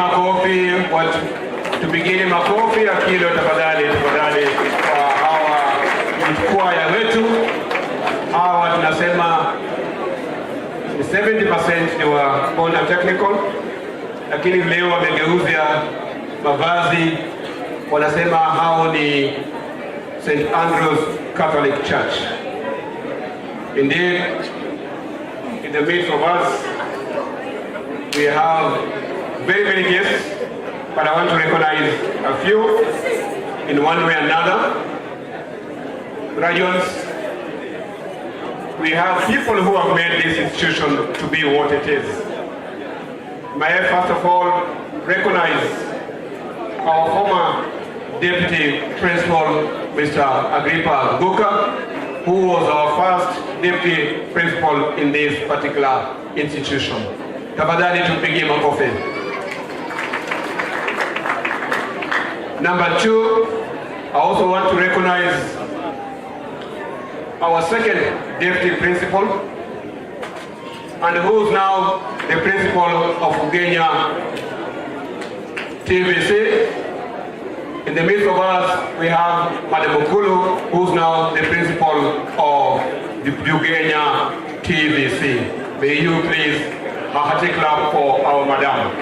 makofi, tupigeni makofi ya kilo tafadhali kwa hawa kwaya wetu. Hawa tunasema 70% ni wa Bondo Technical, lakini leo wamegeuza mavazi, wanasema hao ni St. Andrew's Catholic Church. Indeed, in the midst of us, we have very many guests, but I want to recognize a few in one way or another. Graduates, we have people who have made this institution to be what it is. May I first of all recognize our former Deputy Principal, Mr. Agrippa Guka, who was our first Deputy Principal in this particular institution. Tafadhali tupige makofi. Number two, I also want to recognize our second Deputy Principal, and who is now the Principal of Ugenya TVC. In the midst of us, we have Madam Okulu, who is now the Principal of the Ugenya TVC. May you please a hearty clap for our Madam.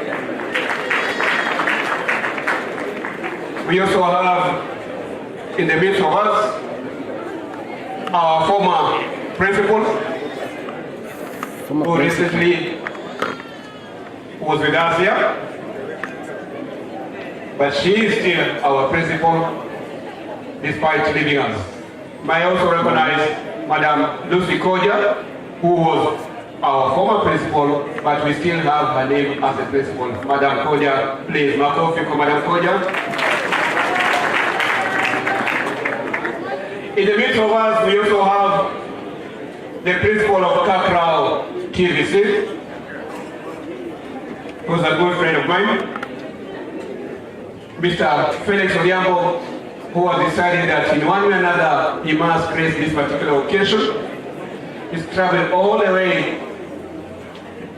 We also have in the midst of us our former Principal, who recently was with us here, but she is still our Principal despite leaving us. May I also recognize Madam Lucy Koja, who was our former Principal, but we still have her name as a Principal. Madam Koja, please, makofi for Madam Koja. In the midst of us, we also have the Principal of Kakrao TVC, who's a good friend of mine, Mr. Felix Odiambo, who has decided that in one way or another he must grace this particular occasion. He's traveled all the way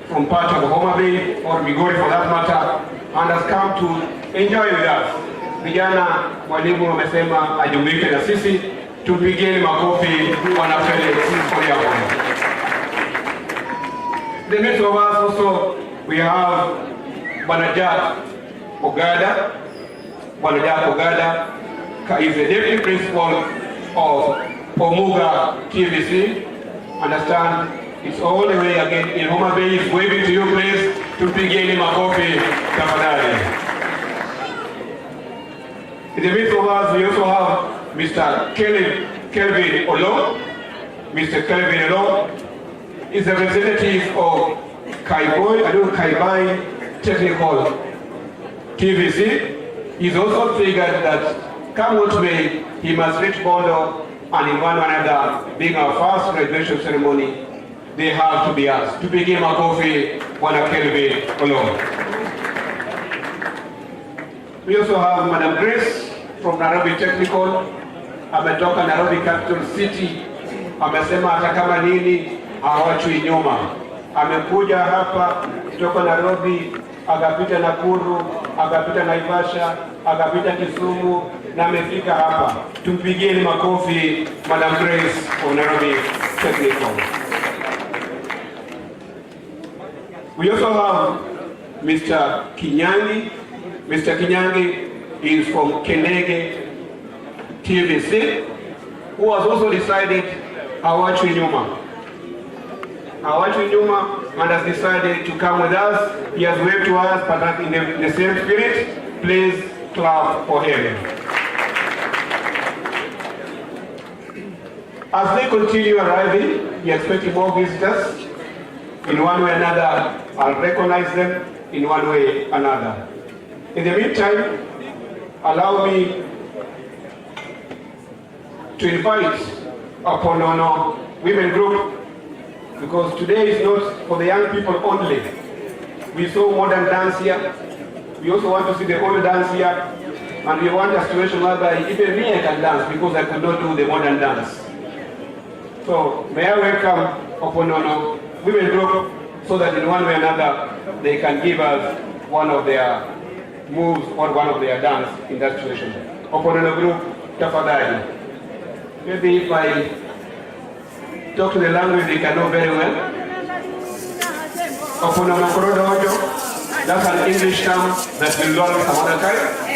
from part of Homa Bay or Migori for that matter, and has come to enjoy with us. Vijana walimu wamesema ajumuike na sisi, tupigeni makofi Bwana Felix Odiambo. The midst of us also we have Bwana Jack Ogada. Bwana Jack Ogada is the Deputy Principal of Omuga TVC. Understand, it's all the way again in Homa Bay. He's waving to you, please, to begin makofi tafadhali. In the midst of us, we also have Mr. Kelvin Olo. Mr. Kelvin Olo is a representative of Kaibai Technical TVC. He's also figured that come what may, he must reach Bondo, and in one or another, being our first graduation ceremony, they have to be us. To begin makofi Bwana Kelvin Olo. We also have Madam Grace from Nairobi Technical. Ametoka Nairobi Capital City. Amesema hata kama nini hawachwi nyuma. Amekuja hapa kutoka Nairobi, akapita Nakuru, akapita Naivasha, akapita Kisumu, na amefika hapa. Tumpigieni makofi Madam Grace of Nairobi Technical. We also have Mr. Kinyangi. Mr. Kinyangi is from Kenege TVC, who has also decided hawachwi nyuma. Hawachwi nyuma, and has decided to come with us. He has waved to us, but in the same spirit. Please clap for him. As they continue arriving, we are expecting more visitors. In one way or another, I'll recognize them in one way or another. In the meantime, allow me to invite Bondo women group, because today is not for the young people only. We saw modern dance here. We also want to see the old dance here. And we want a situation whereby even me I can dance, because I could not do the modern dance. So may I welcome Bondo women group, so that in one way or another they can give us one of their moves on one of their dance in that situation. Upon a group, tafadhali. Maybe if I talk to the language they can know very well. Upon a makorodojo, that's an English term that will learn some other time.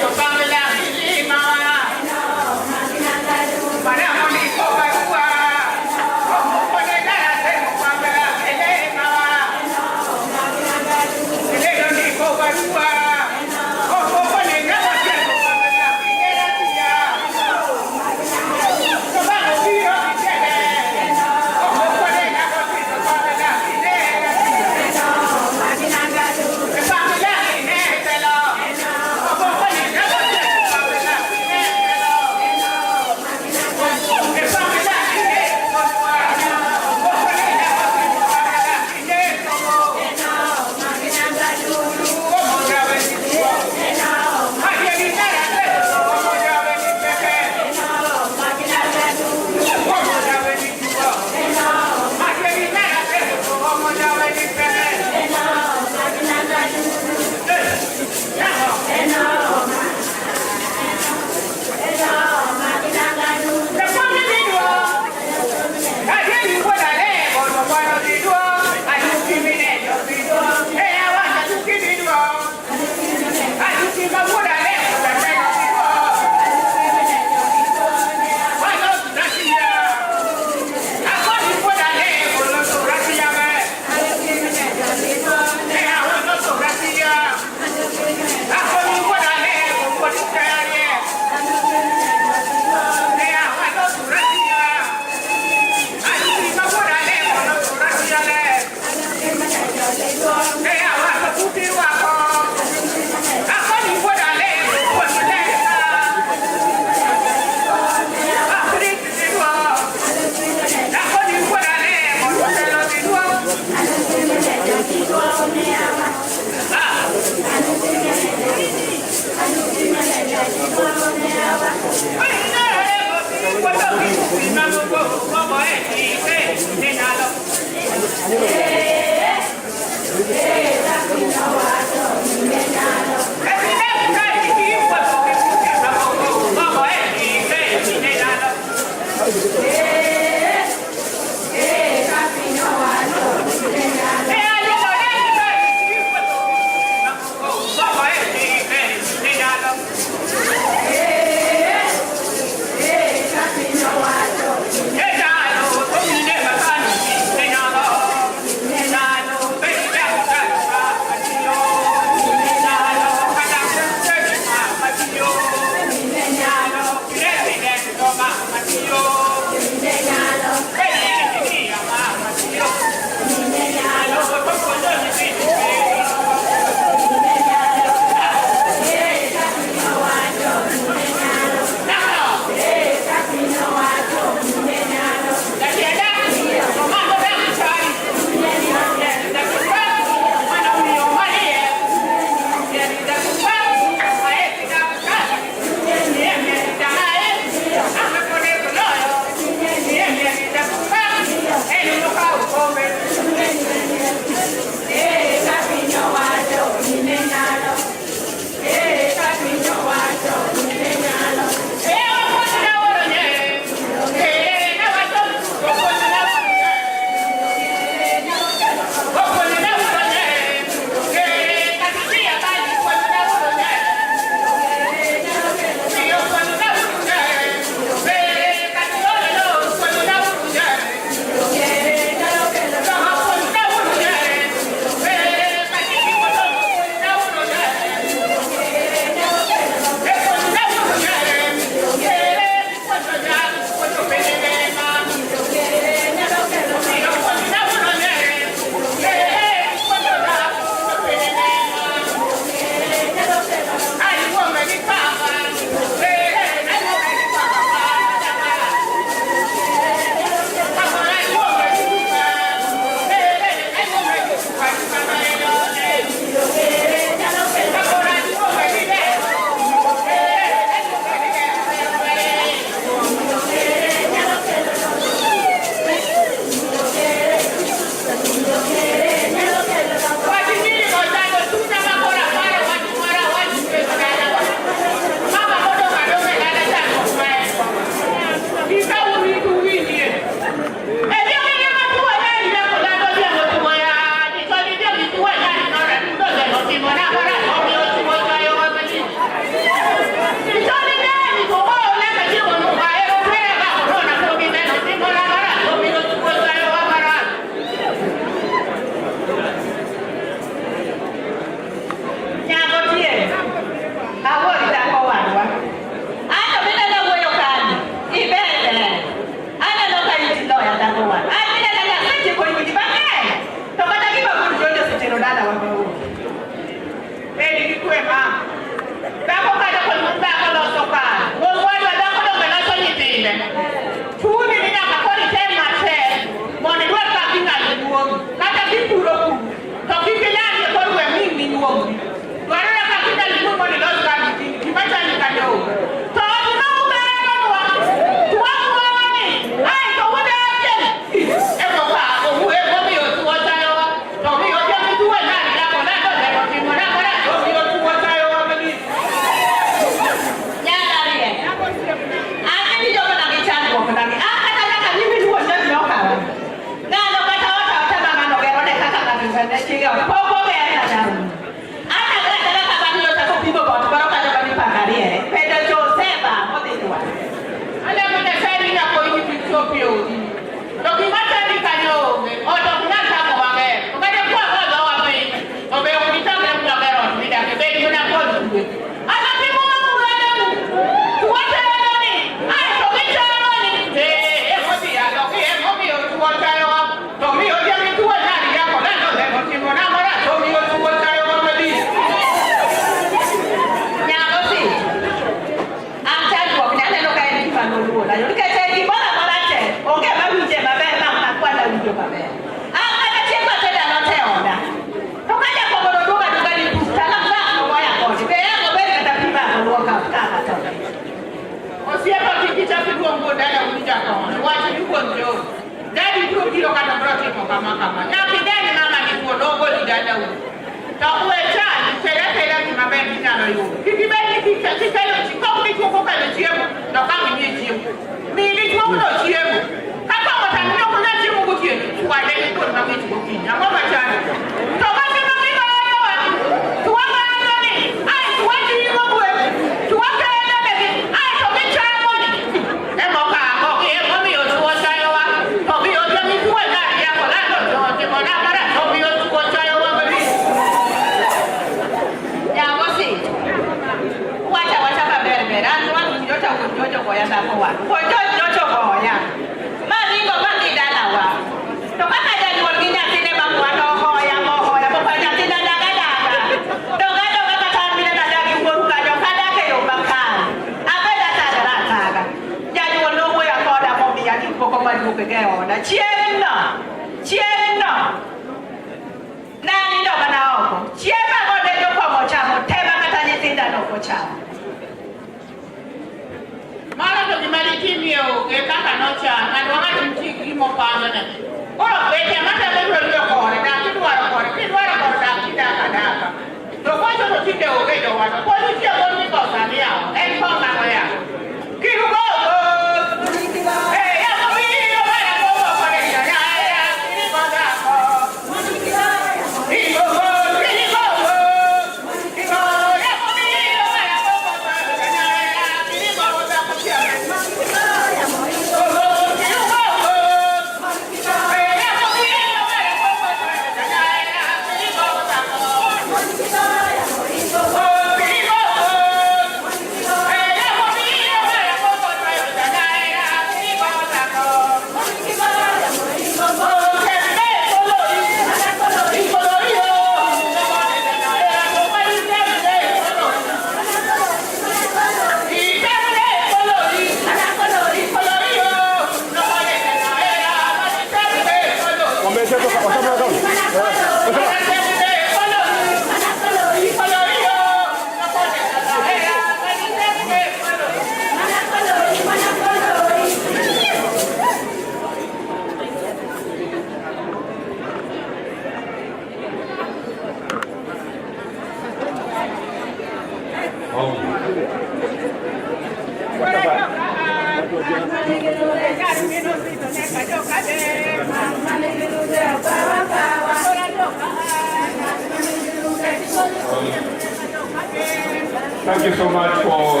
Thank you so much for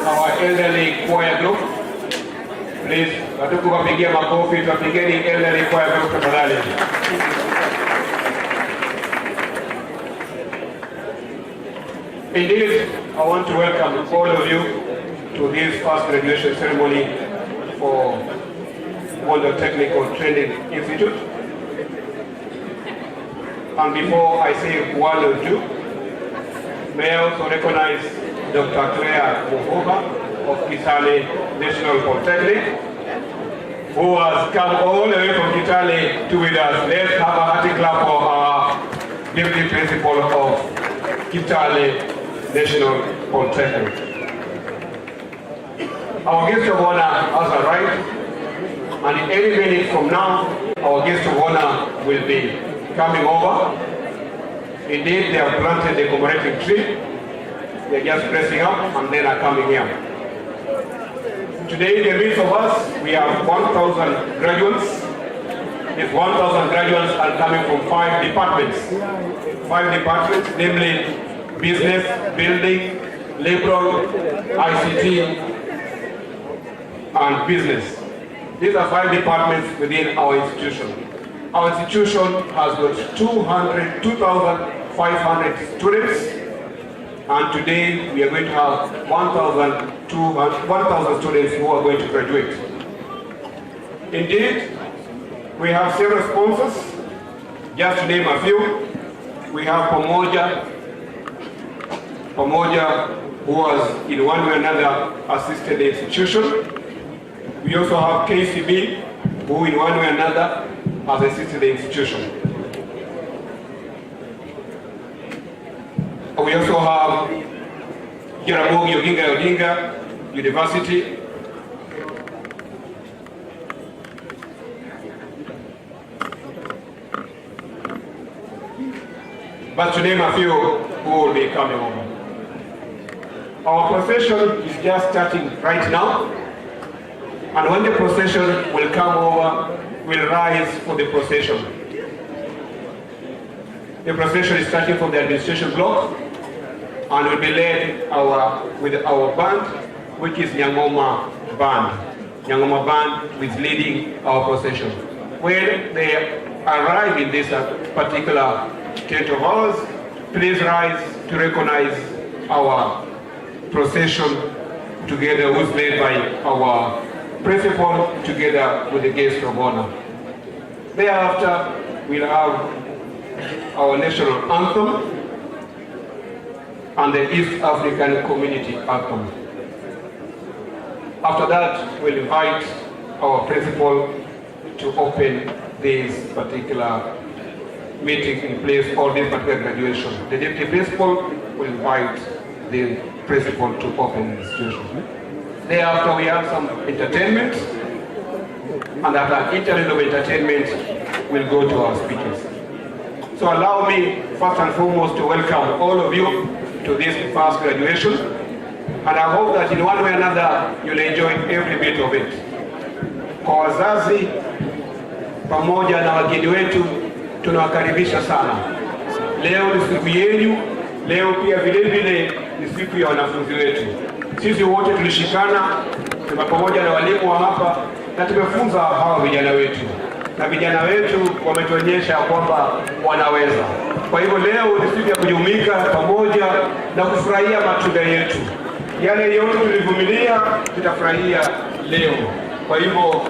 our elderly choir group. Please, watukuwapigia makofi tuwapigeni elderly choir group tafadhali. Indeed, I want to welcome all of you to this first graduation ceremony for Bondo Technical Training Institute. And before I say one or two, may I also recognize Dr. Claire Muhoba of Kitale National Polytechnic, who has come all the way from Kitale to with us. Let's have a hearty clap for our Deputy Principal of Kitale National Polytechnic. Our guest of honor has arrived, and in any minute from now, our guest of honor will be coming over. Indeed, they have planted the commemorating tree. They're just pressing up and then are coming here. Today, in the midst of us, we have 1,000 graduates. These 1,000 graduates are coming from 5 departments. 5 departments, namely business, building, labor, ICT, and business. These are 5 departments within our institution. Our institution has got 2,500 students, and today we are going to have 1,000 students who are going to graduate. Indeed, we have several sponsors. Just to name a few, we have Pamoja, who has in one way or another assisted the institution. We also have KCB, who in one way or another has assisted the institution. We also have Jaramogi Oginga Odinga University, but to name a few who will be coming over. Our procession is just starting right now, and when the procession will come over, we'll rise for the procession. The procession is starting from the administration block and will be led with our band, which is Nyangoma Band. Nyangoma Band is leading our procession. When they arrive in this particular tent of ours, please rise to recognize our procession together, who's led by our principal together with the guest of honor. Thereafter, we'll have our national anthem and the East African Community Anthem. After that, we'll invite our principal to open this particular meeting in place for this particular graduation. The deputy principal will invite the principal to open the institution. Thereafter, we have some entertainment, and after an interlude of entertainment, we'll go to our speakers. So allow me, first and foremost, to welcome all of you to this first graduation, and I hope that in one way or another, you'll enjoy every bit of it. Kwa wazazi, pamoja na wageni wetu, tunawakaribisha sana. Leo ni siku yenu, leo pia vile vile ni siku ya wanafunzi wetu. Sisi wote tulishikana pamoja na walimu wa hapa na tumefunza hawa vijana wetu, na vijana wetu wametuonyesha kwamba wanaweza. Kwa hivyo leo ni siku ya kujumuika pamoja na kufurahia matunda yetu. Yale yote tulivumilia tutafurahia leo. Kwa hivyo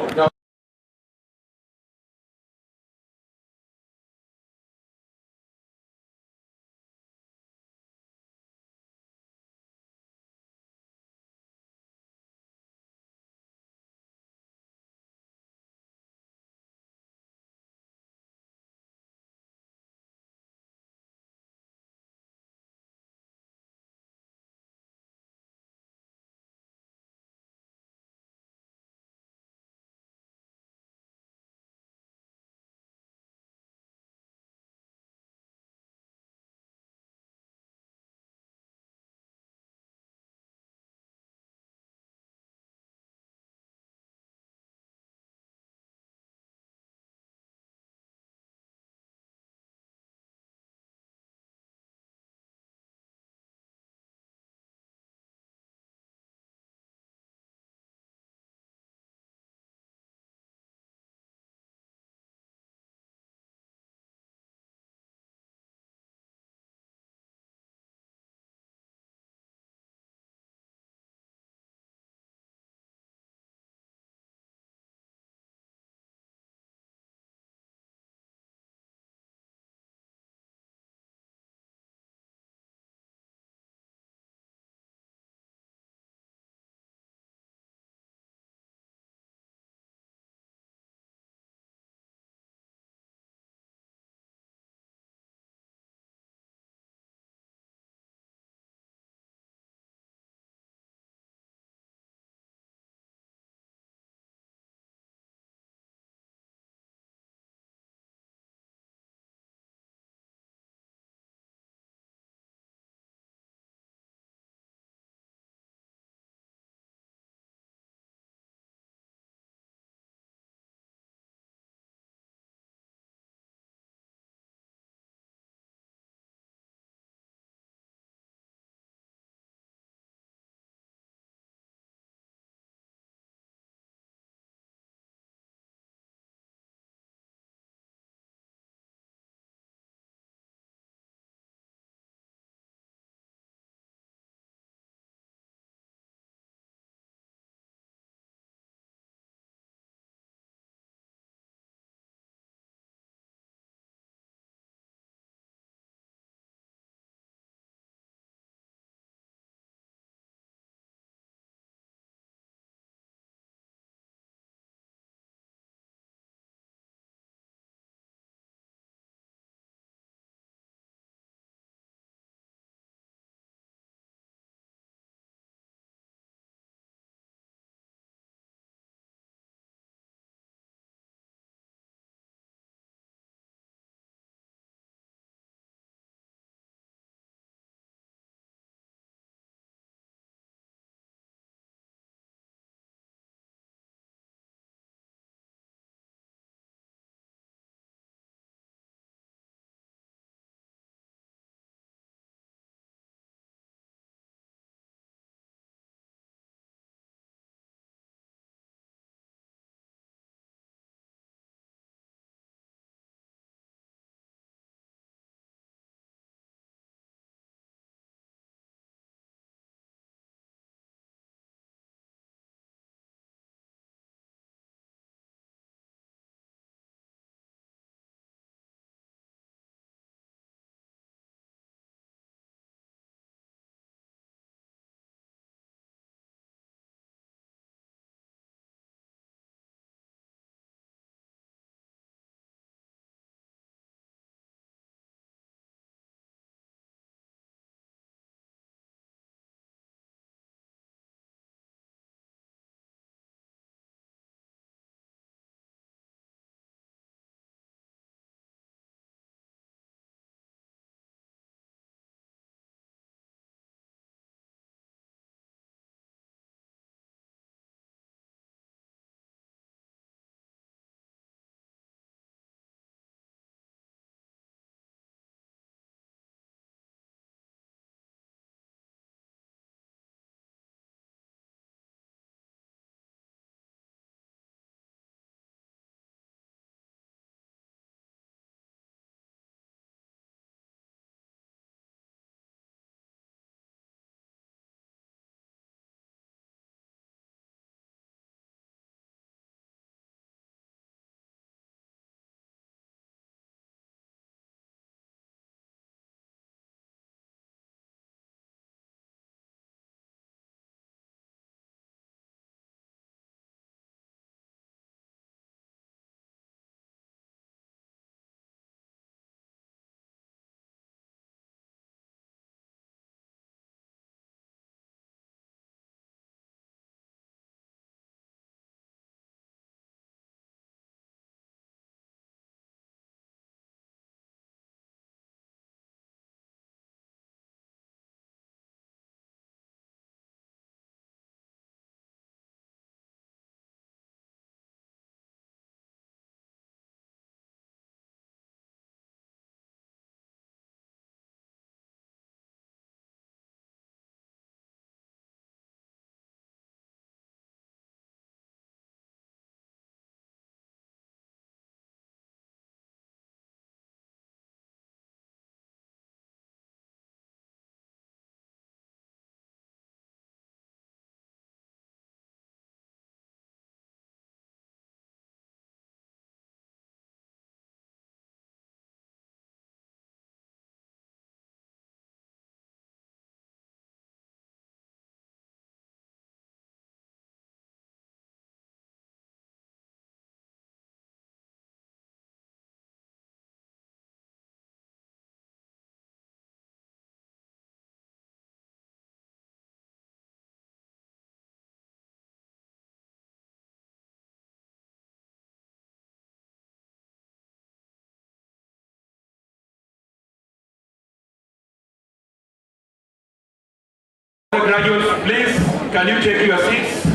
graduates, please, can you take your seats?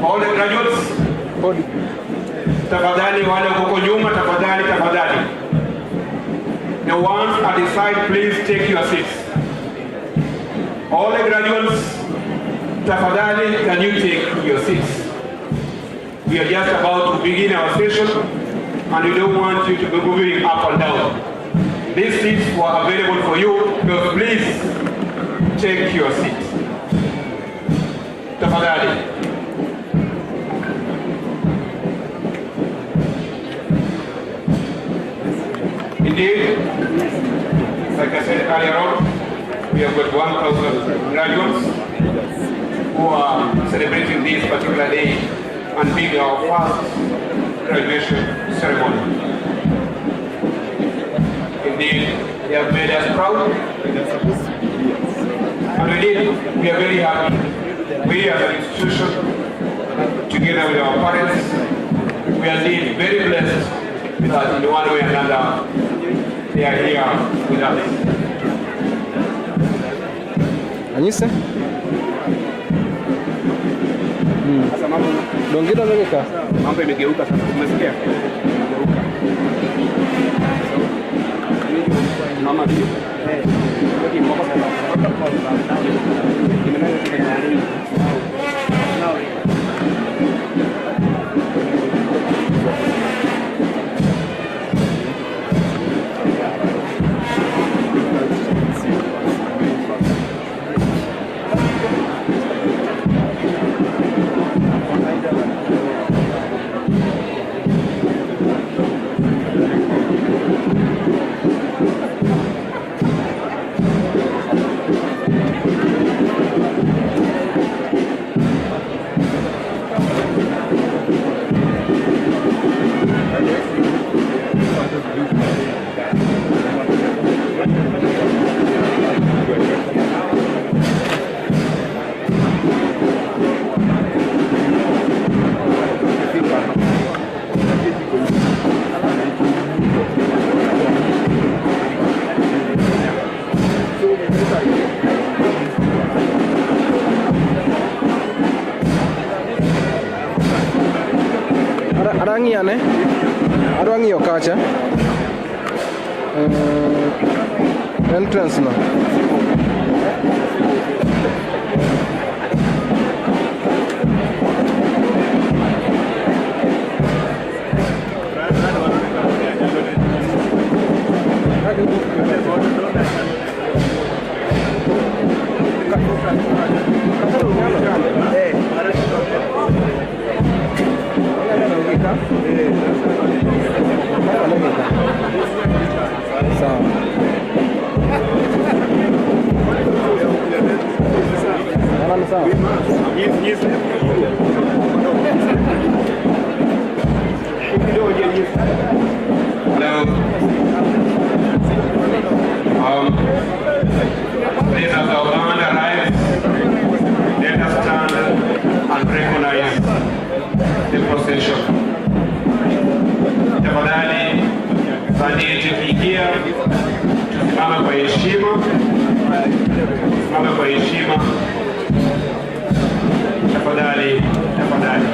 All the graduates. Tafadhali wale huko nyuma, tafadhali, tafadhali. The ones at the side, please take your seats. All the graduates, tafadhali, can you take your seats? We are just about to begin our session, and we don't want you to be moving up and down. These seats were available for you, so please take your seats. Tafadhali. Indeed, like I said earlier on, we have got 1,000 graduates who are celebrating this particular day and being our first graduation ceremony. Indeed, they have made us proud, and indeed, we are very happy. We as an institution, together with our parents, we are indeed very blessed that in one way or another, they are here with us. And you say? Dongito amegeuka. Mambo imegeuka sasa, umesikia? Mama ndio. Ndio mbona sasa. Arangiane, arangi okacha. Entrance na. Please, as our band arrives, let us stand and recognize the procession. Tafadhali, bandi yetu ikiingia, tusimame kwa heshima, tusimame kwa heshima. Tafadhali, tafadhali.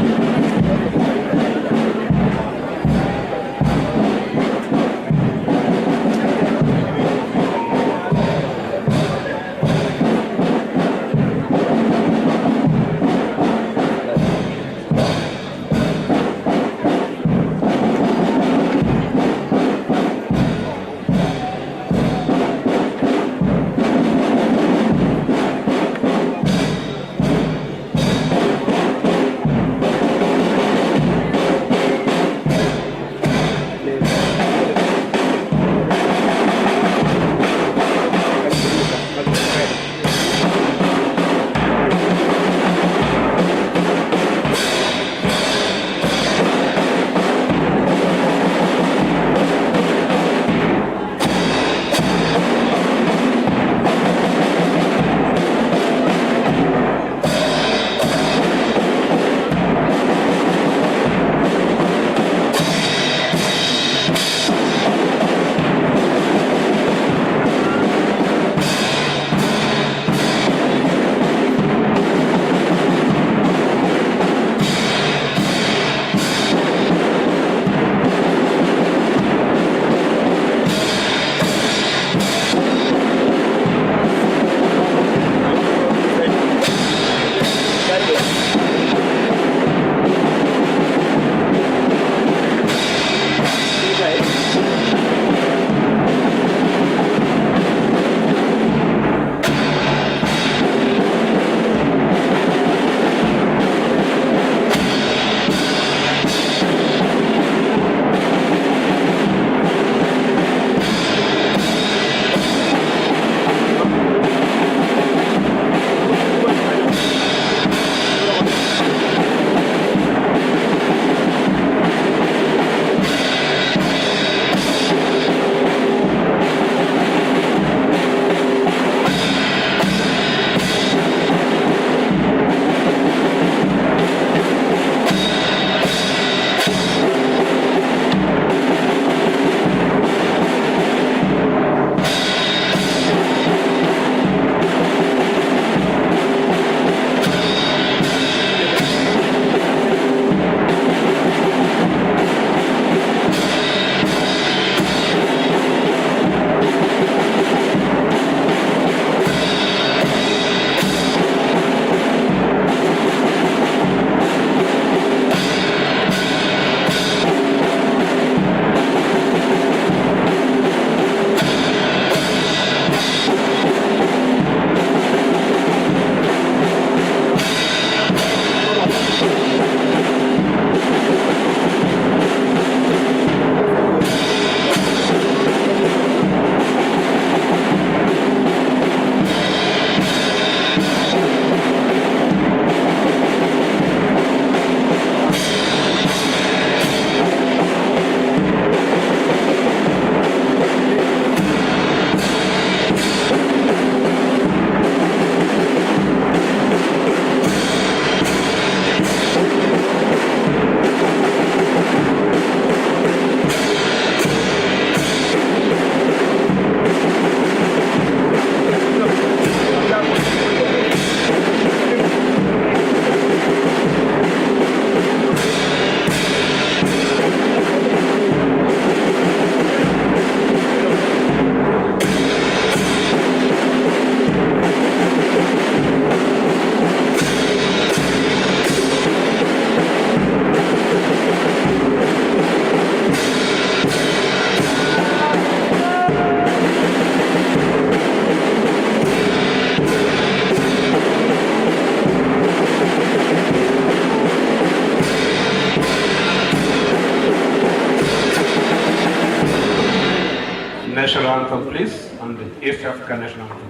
Police and the East African National Army.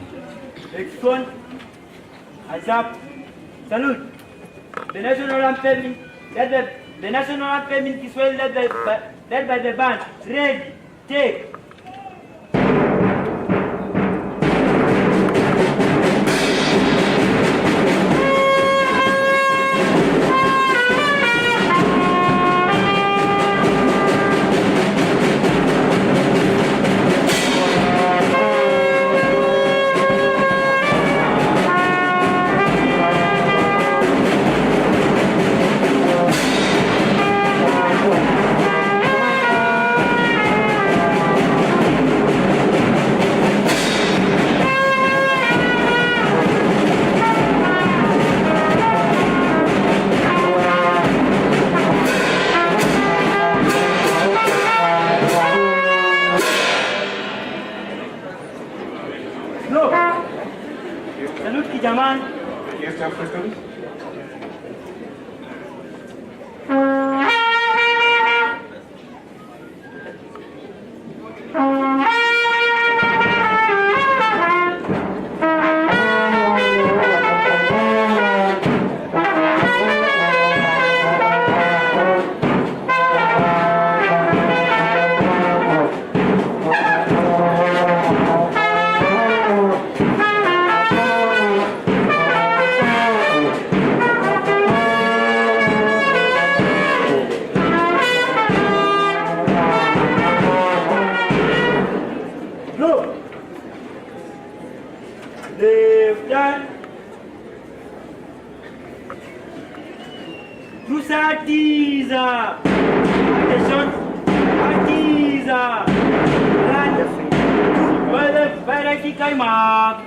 Next one. Azap. Salute. The national anthem, the national anthem is well led by the band. Ready, take. Salute Kijaman. East African. Artisa. Attention. Artisa. Well, variety kaymak.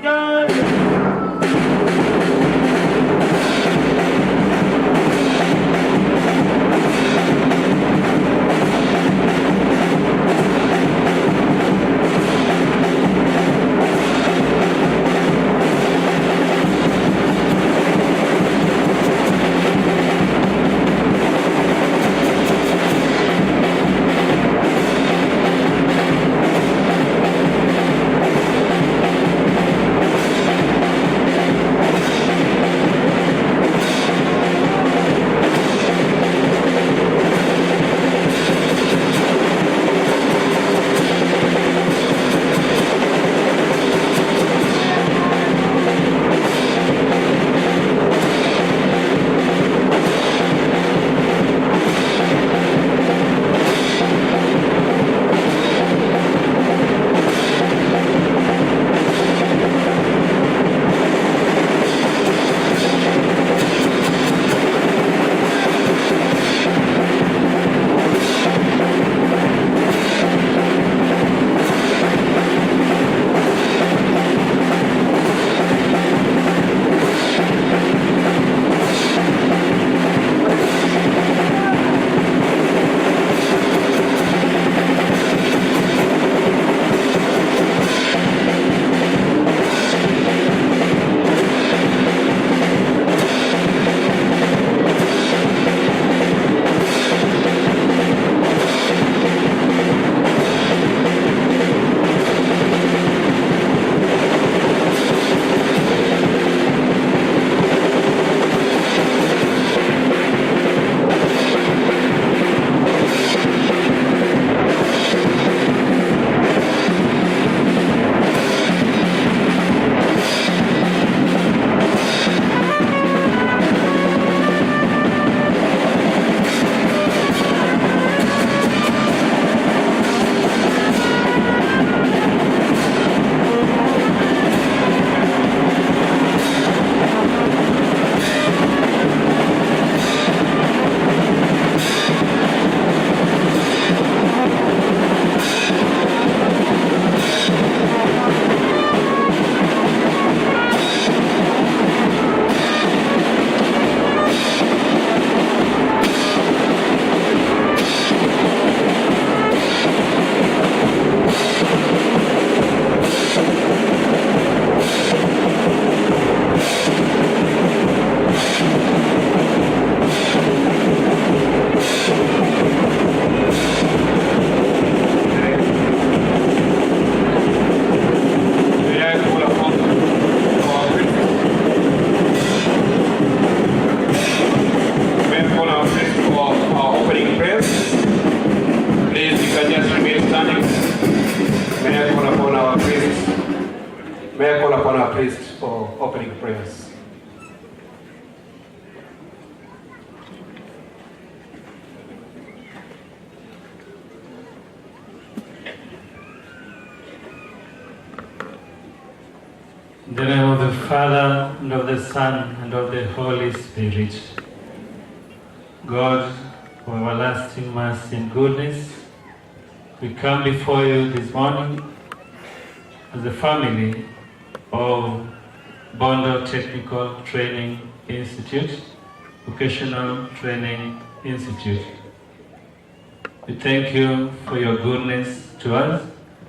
upon our priest for opening prayers. In the name of the Father, and of the Son, and of the Holy Spirit. God, for everlasting mercy and goodness, we come before you this morning as the family of Bondo Technical Training Institute, Vocational Training Institute. We thank you for your goodness to us.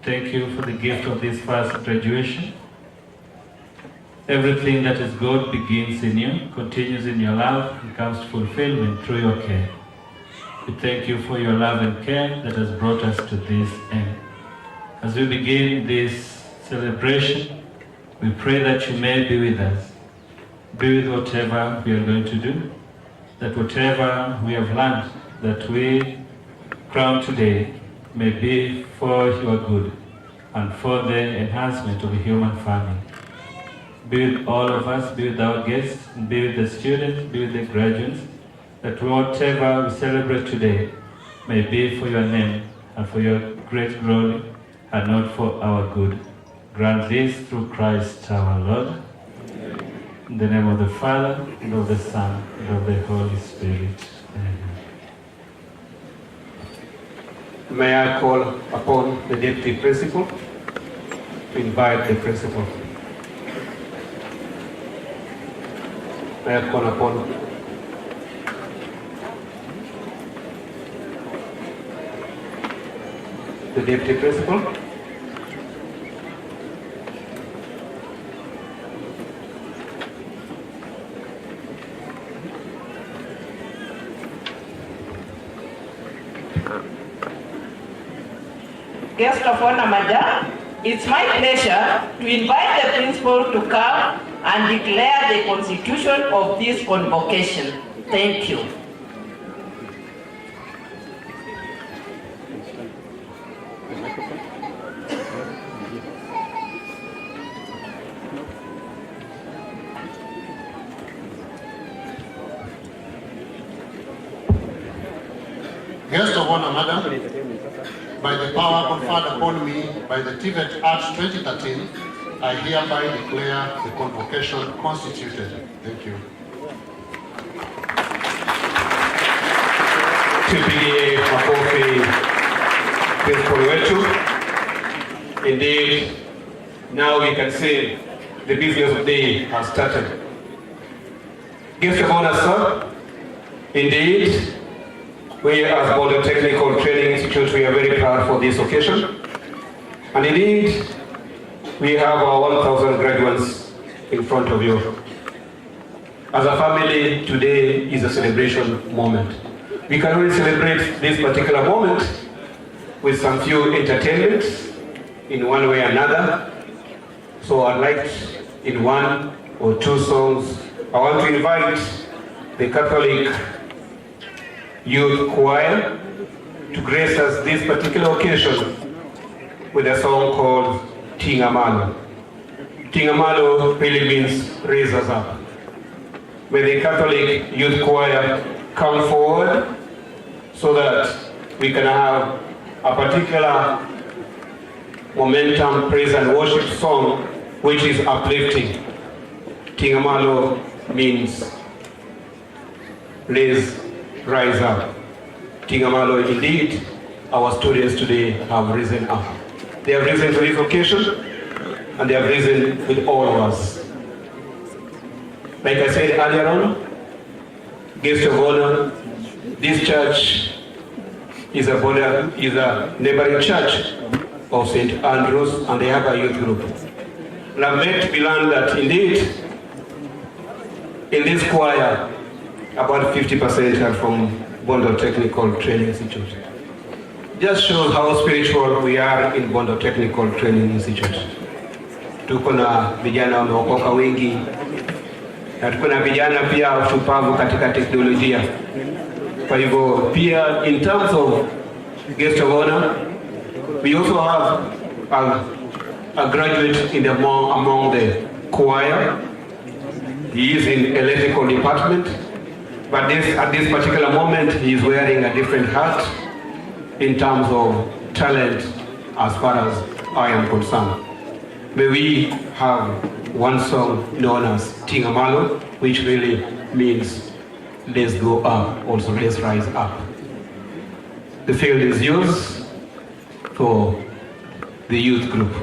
Thank you for the gift of this first graduation. Everything that is good begins in you, continues in your love, and comes to fulfillment through your care. We thank you for your love and care that has brought us to this end. As we begin this celebration, we pray that you may be with us. Be with whatever we are going to do, that whatever we have learned, that we crown today, may be for your good and for the enhancement of the human family. Be with all of us, be with our guests, and be with the students, be with the graduates, that whatever we celebrate today may be for your name and for your great glory and not for our good. Grant this through Christ our Lord. In the name of the Father, and of the Son, and of the Holy Spirit. Amen. May I call upon the Deputy Principal to invite the Principal. May I call upon the Deputy Principal. Guest of honor, Madam, it's my pleasure to invite the principal to come and declare the constitution of this convocation. Thank you. Guest of honor, Madam, by the power conferred upon me by the TVET Act 2013, I hereby declare the convocation constituted. Thank you. Tupigie makofi Principal wetu. Indeed, now we can say the business of the day has started. Guest of honor, sir, indeed, we as Bondo Technical Training Institute, we are very proud for this occasion. And indeed, we have our 1,000 graduates in front of you. As a family, today is a celebration moment. We can only celebrate this particular moment with some few entertainments in one way or another. So I'd like, in one or two songs, I want to invite the Catholic Youth Choir to grace us this particular occasion with a song called Tingamalo. Tingamalo really means raise us up. May the Catholic Youth Choir come forward so that we can have a particular momentum, praise and worship song which is uplifting. Tingamalo means rise up. Tingamalo, indeed, our students today have risen up. They have risen to this occasion, and they have risen with all of us. Like I said earlier on, guest of honor, this church is a neighboring church of St. Andrews, and they have a youth group. And I'm led to be learned that indeed, in this choir, about 50% are from Bondo Technical Training Institute. Just shows how spiritual we are in Bondo Technical Training Institute. Tuko na vijana wameokoka wengi, na tuko na vijana pia shupavu katika teknolojia. Kwa hivyo pia in terms of guest of honor, we also have a graduate in among the choir. He is in electrical department, but at this particular moment, he is wearing a different hat in terms of talent as far as I am concerned. May we have one song known as Tingamalo, which really means let's go up, also let's rise up. The field is yours for the youth group.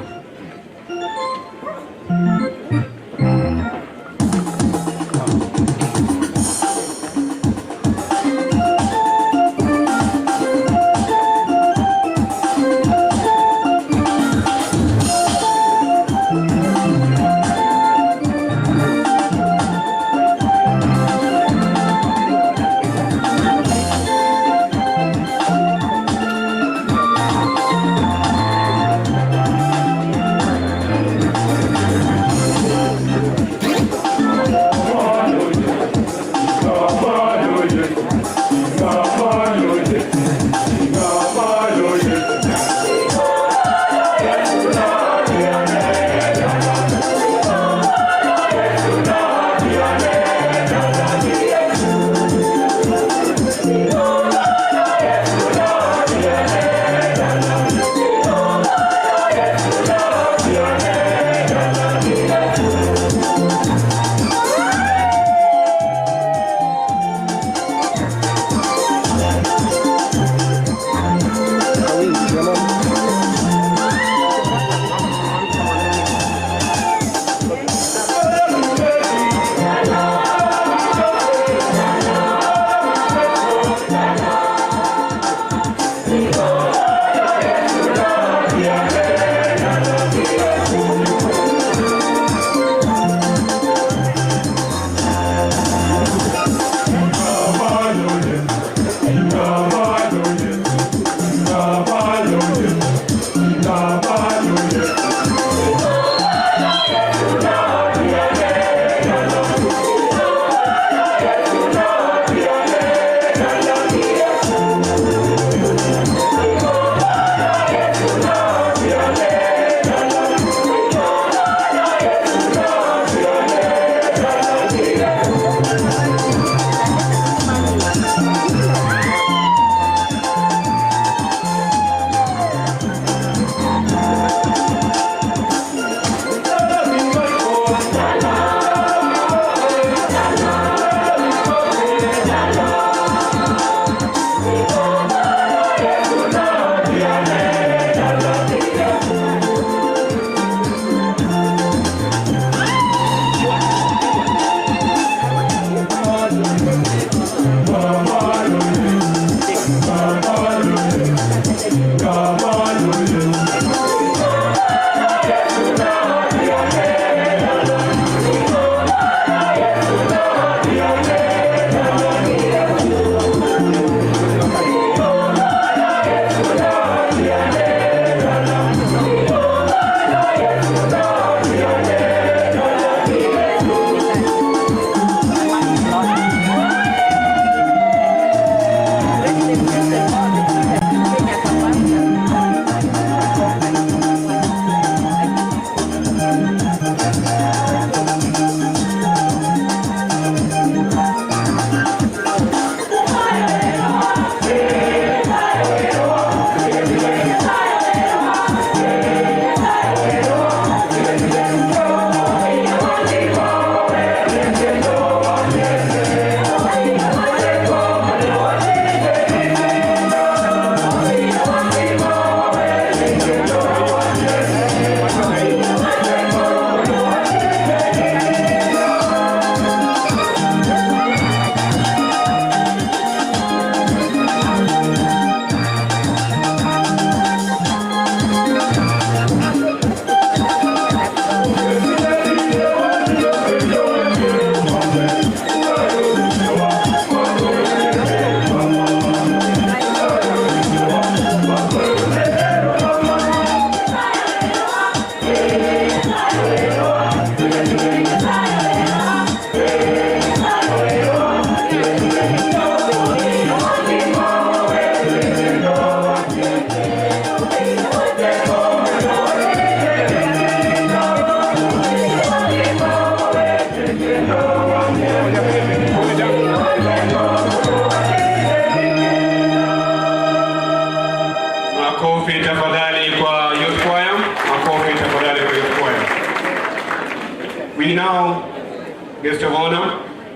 now, guest of honor,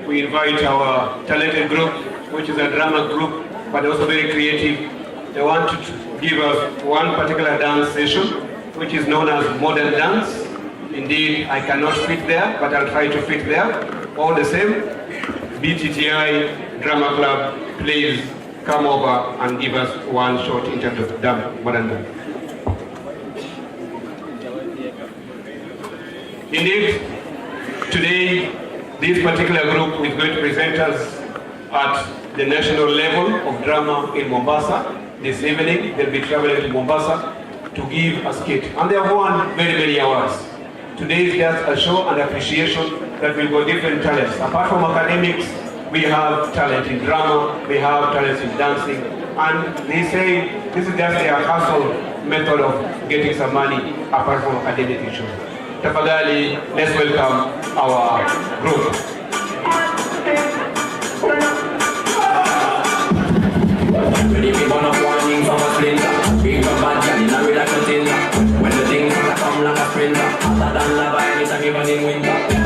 we invite our talented group, which is a drama group, but also very creative. They want to give us one particular dance session, which is known as modern dance. Indeed, I cannot fit there, but I'll try to fit there. All the same, BTTI Drama Club, please come over and give us one short in terms of modern dance. Indeed, today, this particular group is going to present us at the national level of drama in Mombasa. This evening, they'll be traveling to Mombasa to give a skit. And they have won many, many awards. Today is just a show and appreciation that we've got different talents. Apart from academics, we have talent in drama, we have talents in dancing, and they say this is just their hustle method of getting some money apart from academic issues. Tafadhali, let's welcome our group. When the things come like a sprinter, hotter than lava, anytime even in winter.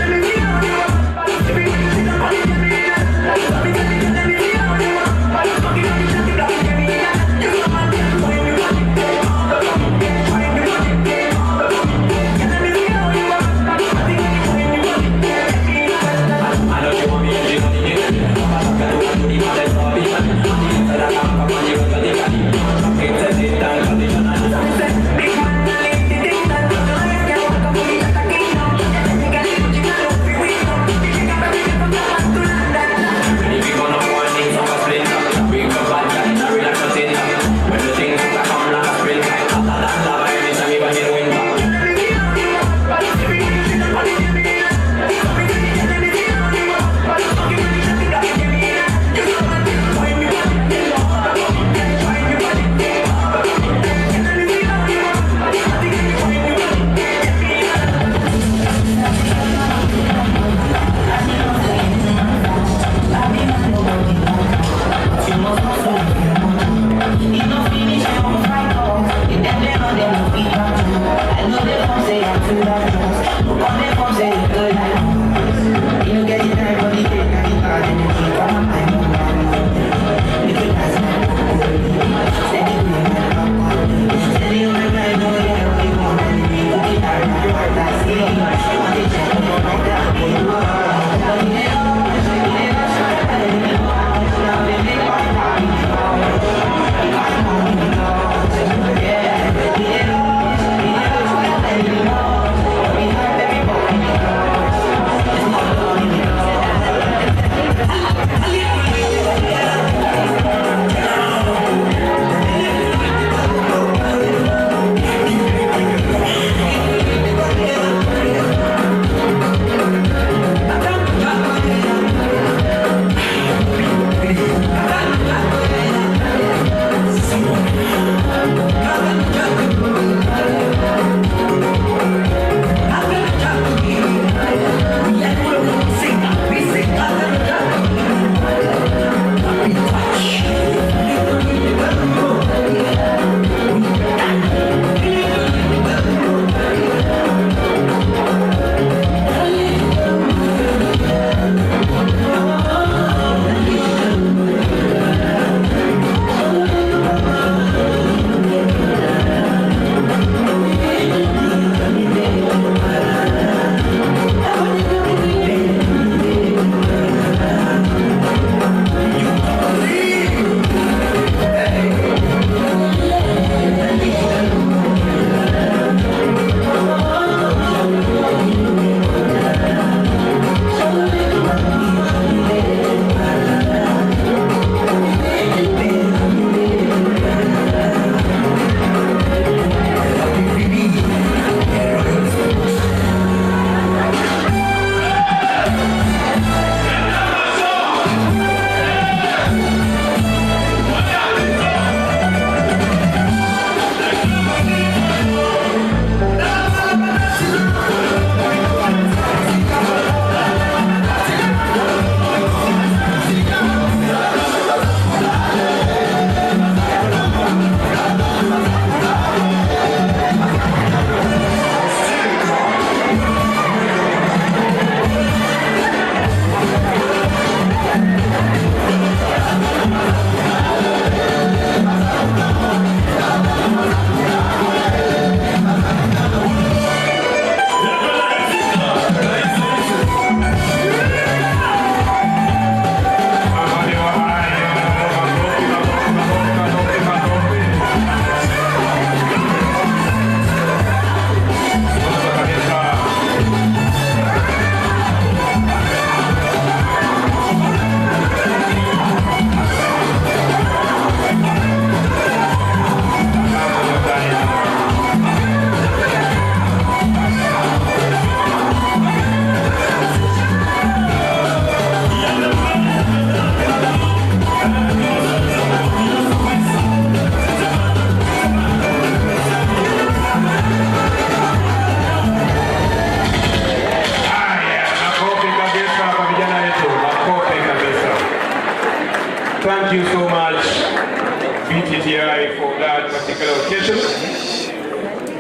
PTI for that particular occasion.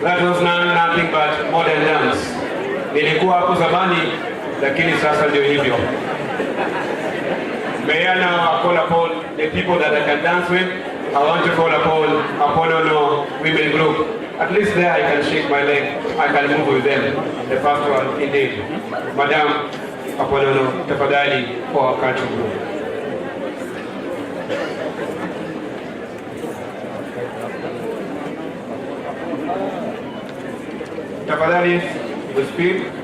That was nothing but modern dance. Nilikuwa hapo zamani, lakini sasa ndio hivyo. May I now call upon the people that I can dance with. I want to call upon Apollo women group. At least there I can shake my leg. I can move with them. The first one indeed. Madam Apollo, tafadhali for our country group. Tafadhali, the speed.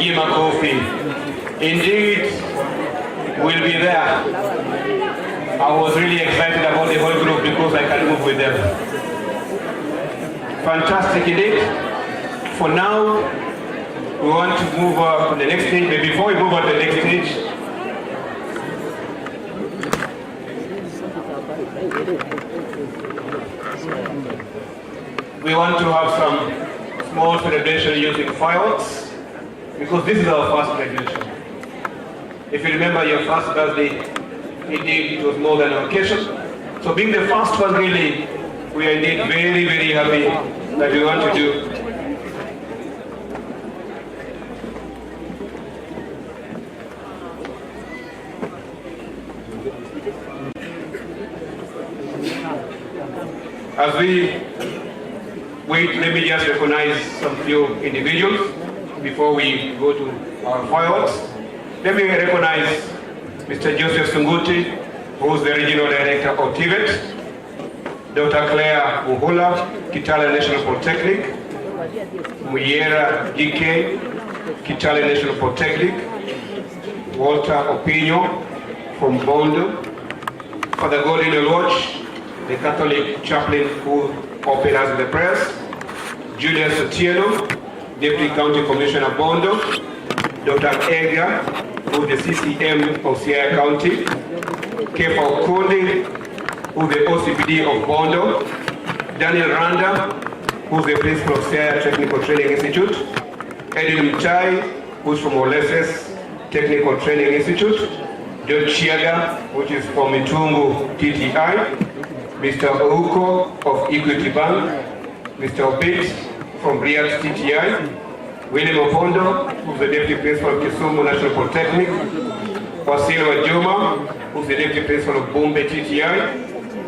Tupige makofi. Indeed, we'll be there. I was really excited about the whole group because I can move with them. Fantastic indeed. For now, we want to move on to the next stage. But before we move on to the next stage, we want to have some small celebration using fireworks because this is our first graduation. If you remember your first birthday, indeed it was more than an occasion. So being the first one, really, we are indeed very, very happy that we want to do. As we wait, let me just recognize some few individuals before we go to our fireworks. Let me recognize Mr. Joseph Sunguti, who is the Regional Director of TVET, Dr. Claire Uhula, Kitale National Polytechnic, Muyera GK, Kitale National Polytechnic, Walter Opinio from Bondo, Father Gordon Lodge, the Catholic chaplain who opened us the prayers, Julius Otieno, Deputy County Commissioner Bondo, Dr. Edgar, who is the CCM of Siaya County, Kefa Okondi, who is the OCPD of Bondo, Daniel Randa, who is the principal of Siaya Technical Training Institute, Edwin Mchai, who is from Oleses Technical Training Institute, John Chiaga, which is from Mitungu TTI, Mr. Ouko of Equity Bank, Mr. Obit from Riyadh TTI, William Opondo, who is the Deputy Principal of Kisumu National Polytechnic, Wasil Wajuma, who is the Deputy Principal of Bombe TTI,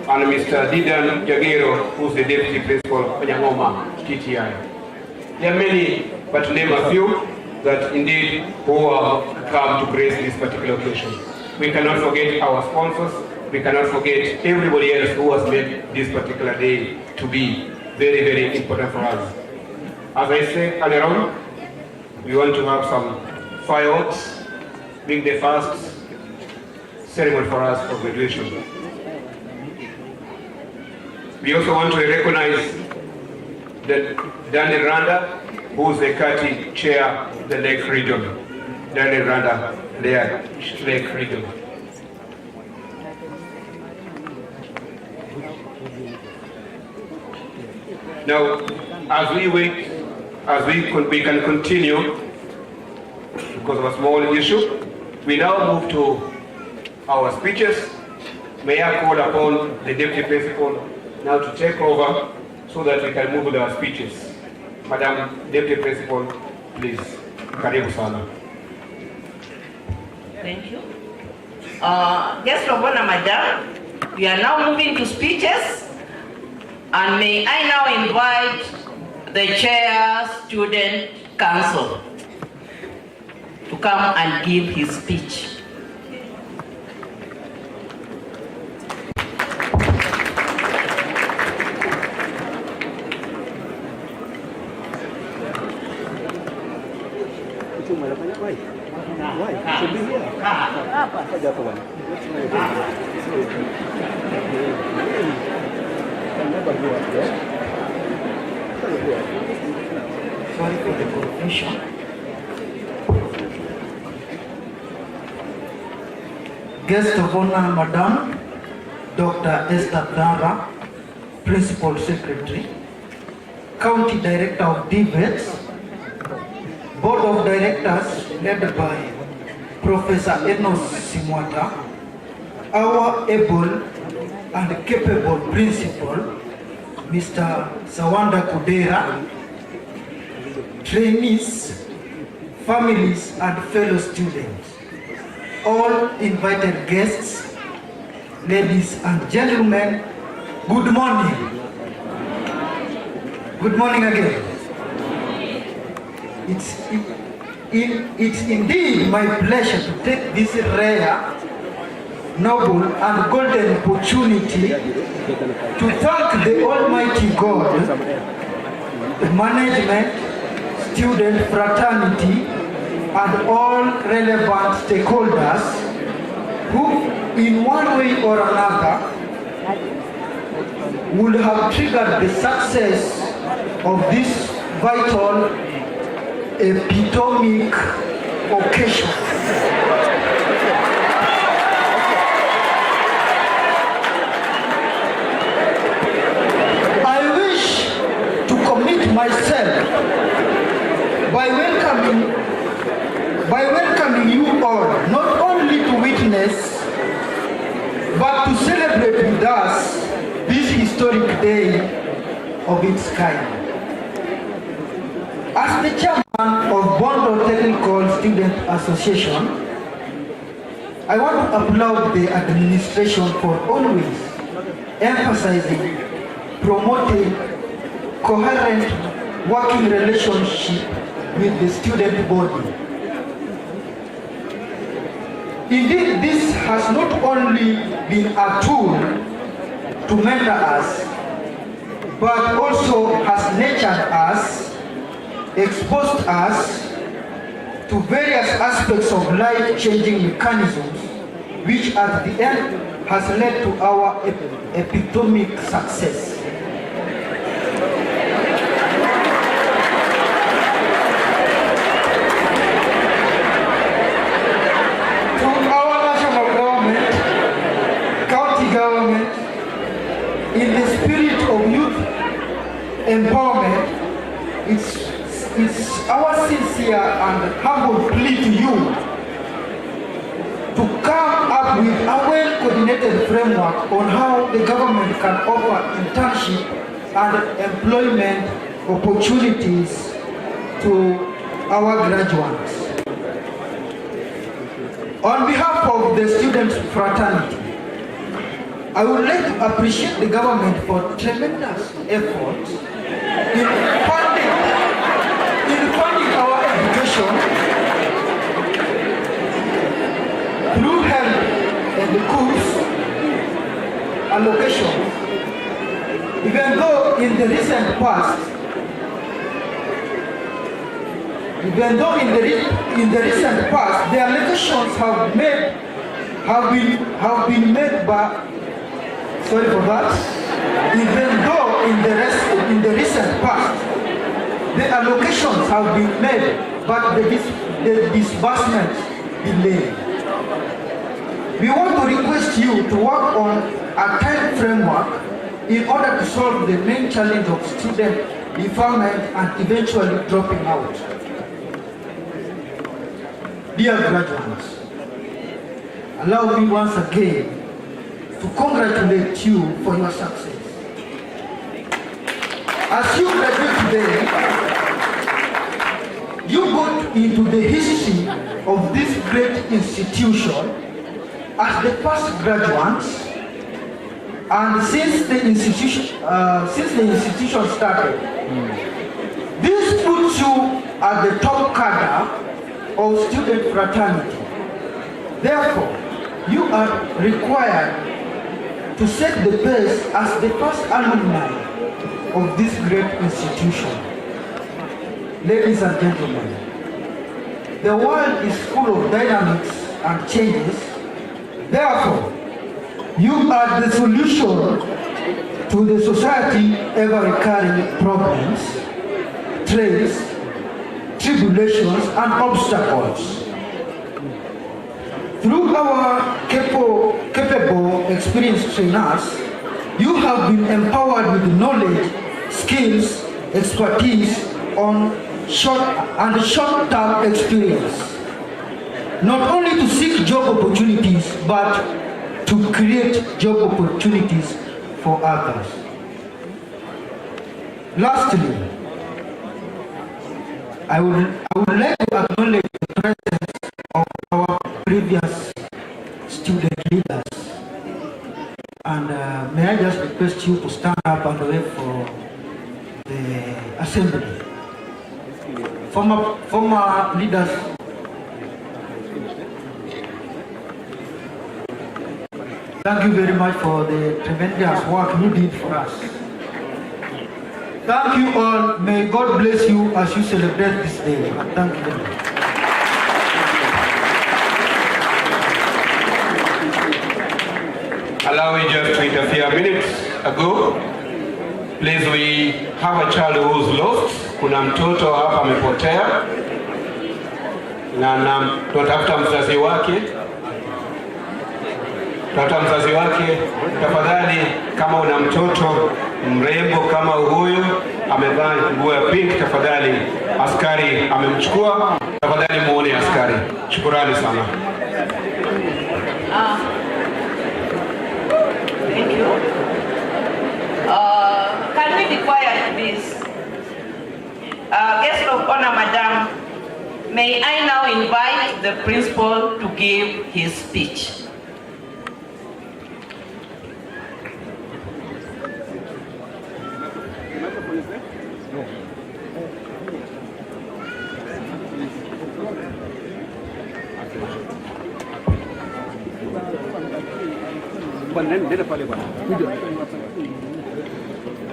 and Mr. Didan Jagero, who is the Deputy Principal of Nyangoma TTI. There are many, but to name a few, that indeed who have come to grace this particular occasion. We cannot forget our sponsors. We cannot forget everybody else who has made this particular day to be very, very important for us. As I said earlier on, we want to have some fireworks, being the first ceremony for us for graduation. We also want to recognize Daniel Randa, who is the Kati Chair of the Lake Region. Daniel Randa, Lake Region. Now, as we wait, we can continue because of a small issue. We now move to our speeches. May I call upon the Deputy Principal now to take over so that we can move with our speeches. Madam Deputy Principal, please. Karibu sana. Thank you. Guest of honor, Madam, we are now moving to speeches. And may I now invite the Chair Student Council to come and give his speech. Sorry for the confusion. Guest of honor, Madam Dr. Esther Dara, Principal Secretary, County Director of DVETS, Board of Directors led by Professor Enos Simwata, our able and capable Principal, Mr. Sawanda Kudera, trainees, families and fellow students, all invited guests, ladies and gentlemen, good morning. Good morning again. It's indeed my pleasure to take this rare, noble and golden opportunity to thank the Almighty God, the management, student fraternity, and all relevant stakeholders who, in one way or another, would have triggered the success of this vital epitomic occasion. I wish to commit myself by welcoming you all, not only to witness, but to celebrate with us this historic day of its kind. As the chairman of Bondo Technical Student Association, I want to applaud the administration for always emphasizing, promoting coherent working relationship with the student body. Indeed, this has not only been a tool to mentor us, but also has nurtured us, exposed us to various aspects of life-changing mechanisms, which at the end has led to our epitomic success. In the spirit of youth empowerment, it's our sincere and humble plea to you to come up with a well-coordinated framework on how the government can offer internship and employment opportunities to our graduates. On behalf of the student fraternity, I would like to appreciate the government for tremendous effort in funding our education through help and the course allocations. Even though in the recent past, the allocations have been made by. Sorry for that. Even though in the recent past, the allocations have been made, but the disbursement delayed. We want to request you to work on a time framework in order to solve the main challenge of student deferment and eventually dropping out. Dear graduates, allow me once again to congratulate you for your success. As you graduate today, you got into the history of this great institution as the first graduates, and since the institution started, this puts you at the top cadre of student fraternity. Therefore, you are required to set the pace as the first alumni of this great institution. Ladies and gentlemen, the world is full of dynamics and changes. Therefore, you are the solution to the society ever-recurring problems, threats, tribulations, and obstacles. Through our capable, experienced trainers, you have been empowered with knowledge, skills, expertise on short-term experience, not only to seek job opportunities, but to create job opportunities for others. Lastly, I would like to acknowledge the presence of our previous student leaders, and may I just request you to stand up and wait for the assembly. Former leaders, thank you very much for the tremendous work you did for us. Thank you all. May God bless you as you celebrate this day. Thank you very much. allow me just to interfere minutes ago. Please, we have a child who's lost. Kuna mtoto hapa amepotea. Na tunatafuta mzazi wake. Tafadhali, kama una mtoto mrembo kama huyu amevaa nguo ya pink, tafadhali, askari amemchukua, tafadhali muone askari. Shukrani sana. Thank you. Can we be quiet, please? Guest of honor, madam, may I now invite the principal to give his speech.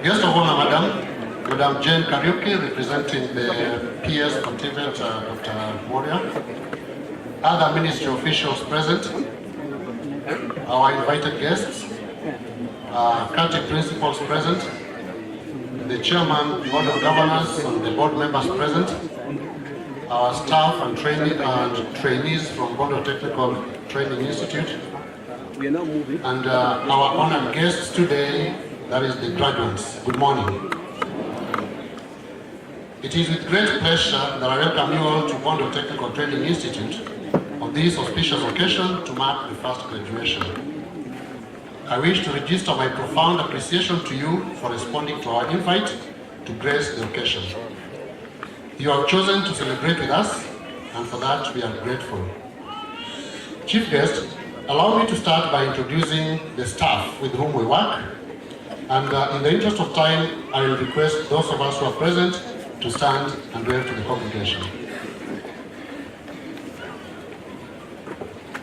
Guest of honor, Madam Jane Kariuki, representing the PS Contingent, Dr. Moria. Other ministry officials present, our invited guests, county principals present, the chairman, board of governors, and the board members present, our staff and trainees from Bondo Technical Training Institute, and our honored guests today, that is the graduates. Good morning. It is with great pleasure that I welcome you all to Bondo Technical Training Institute on this auspicious occasion to mark the first graduation. I wish to register my profound appreciation to you for responding to our invite to grace the occasion. You have chosen to celebrate with us, and for that we are grateful. Chief guest, allow me to start by introducing the staff with whom we work, and in the interest of time, I will request those of us who are present to stand and wave to the congregation.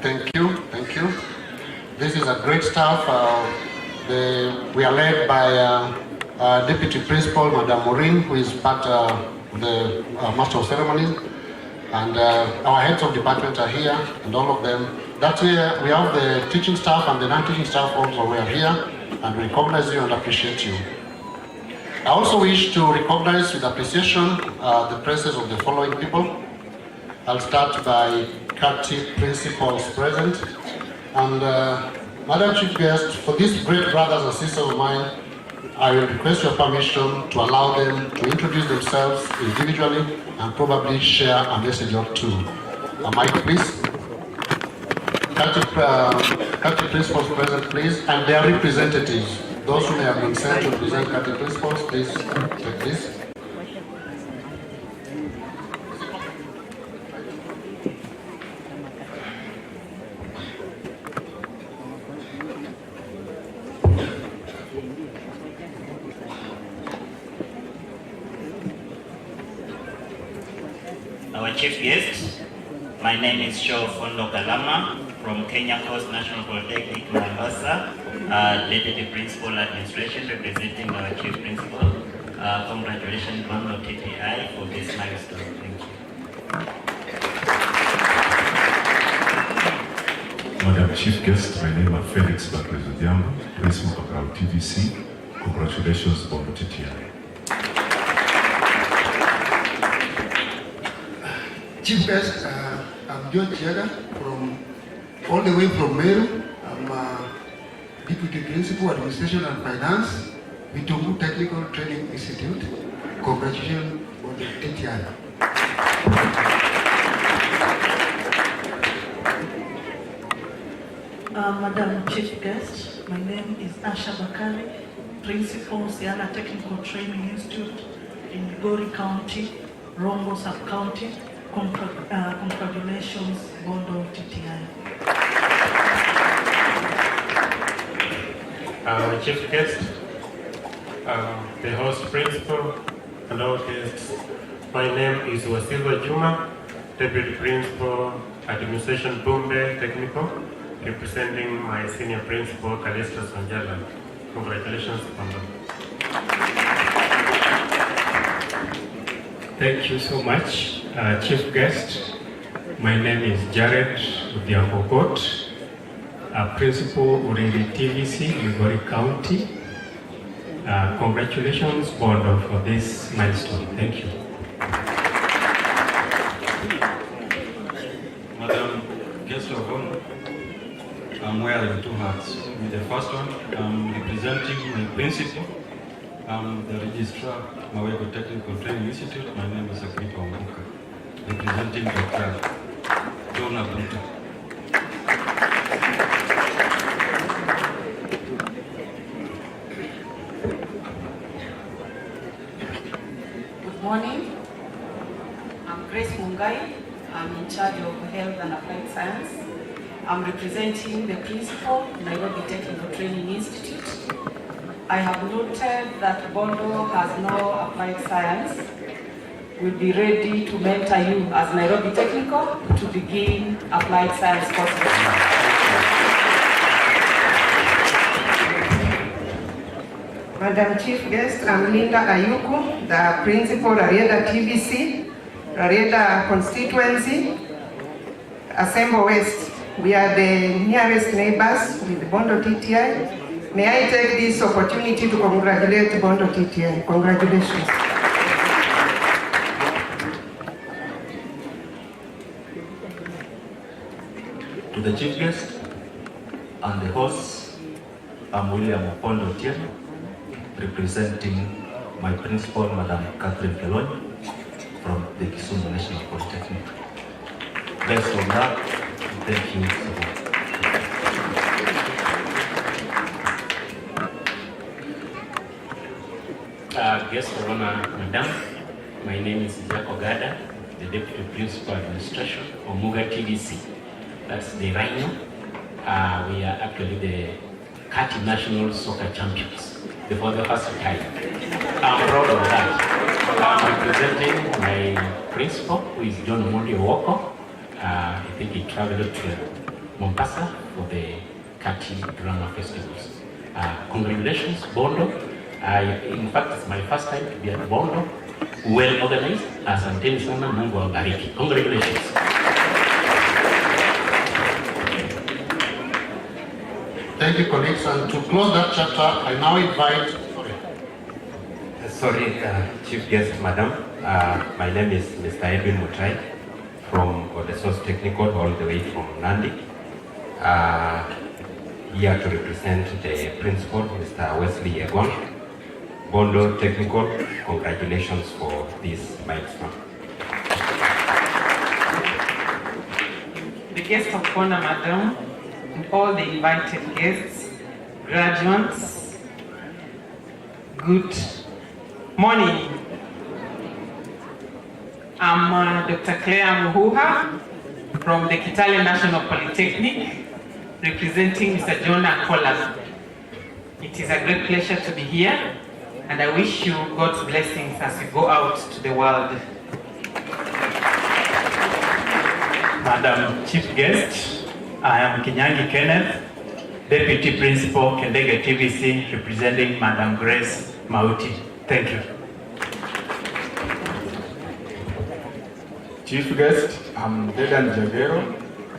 Thank you, thank you. This is a great staff. We are led by Deputy Principal, Madam Maureen, who is part of the Master of Ceremonies, and our heads of department are here, and all of them. That's where we have the teaching staff and the non-teaching staff also were here, and we recognize you and appreciate you. I also wish to recognize with appreciation the presence of the following people. I'll start by county principals present, and Madam Chief Guest, for these great brothers and sisters of mine, I will request your permission to allow them to introduce themselves individually and probably share a message or two. Mike, please. County principals present, please, and their representatives. Those who may have been sent to represent county principals, please take this. Our chief guest, my name is Show Bondo Galama from Kenya Coast National Polytechnic, Mombasa, Deputy Principal Administration representing our chief principal. Congratulations, Bondo TTI, for this milestone. Thank you. Madam Chief Guest, my name is Felix Bakrezudiambo, Principal of our TVC. Congratulations, Bondo TTI. Chief Guest, I'm John Chiaga all the way from Meru. I'm Deputy Principal, Administration and Finance, Bondo Technical Training Institute. Congratulations on the TTI. Madam Chief Guest, my name is Asha Bakari, Principal, Siaya Technical Training Institute in Misori County, Bondo Sub-County. Congratulations, Bondo TTI. Our chief guest, the host principal, and our guests. My name is Wasilwa Juma, Deputy Principal, Administration Bondo Technical, representing my senior principal, Kalista Sanjala. Congratulations, Bondo. Thank you so much, Chief Guest. My name is Jared Udiambokot. Principal Uriri TVC, Misori County. Congratulations, Bondo, for this milestone. Thank you. Madam Guest of Honor, I'm wearing two hats. With the first one, I'm representing my principal. I'm the registrar, Bondo Technical Training Institute. My name is Akripa Ombuka, representing Dr. John Abuta. Good morning. I'm Grace Mungai. I'm in charge of Health and Applied Science. I'm representing the principal, Nairobi Technical Training Institute. I have noted that Bondo has no applied science. We'll be ready to mentor you as Nairobi Technical to begin applied science courses. Madam Chief Guest, I'm Linda Ayuku, the Principal, Rarieda TVC, Rarieda Constituency, Asembo West. We are the nearest neighbors with Bondo TTI. May I take this opportunity to congratulate Bondo TTI. Congratulations. To the Chief Guest and the host, I'm William Bondo Tieno, representing my principal, Madam Catherine Keloni, from the Kisumu National Polytechnic. Best of luck. Thank you so much. Guest of honor, Madam, my name is Jack Ogada, the Deputy Principal Administration of Muga TVC. That's the Rhino. We are actually the Kati National Soccer Champions for the first time. I'm proud of that. I'm representing my principal, who is John Mondi Owoko. I think he traveled to Mombasa for the Kati Drama Festivals. Congratulations, Bondo. In fact, it's my first time to be at Bondo. Well organized. Asanteni sana, Mungu awabariki. Congratulations. Thank you, colleagues. And to close that chapter, I now invite... Sorry, Chief Guest, Madam. My name is Mr. Edwin Mutai from Bondo Technical, all the way from Nandi. Here to represent the principal, Mr. Wesley Egon. Bondo Technical, congratulations for this milestone. The guest of honor, Madam, and all the invited guests, graduates, good morning. I'm Dr. Claire Muhuha from the Kitale National Polytechnic, representing Mr. John Akola. It is a great pleasure to be here, and I wish you God's blessings as you go out to the world. Madam Chief Guest, I am Kinyangi Kenneth, Deputy Principal, Kendege TVC, representing Madam Grace Mauti. Thank you. Chief Guest, I'm Dedan Jagero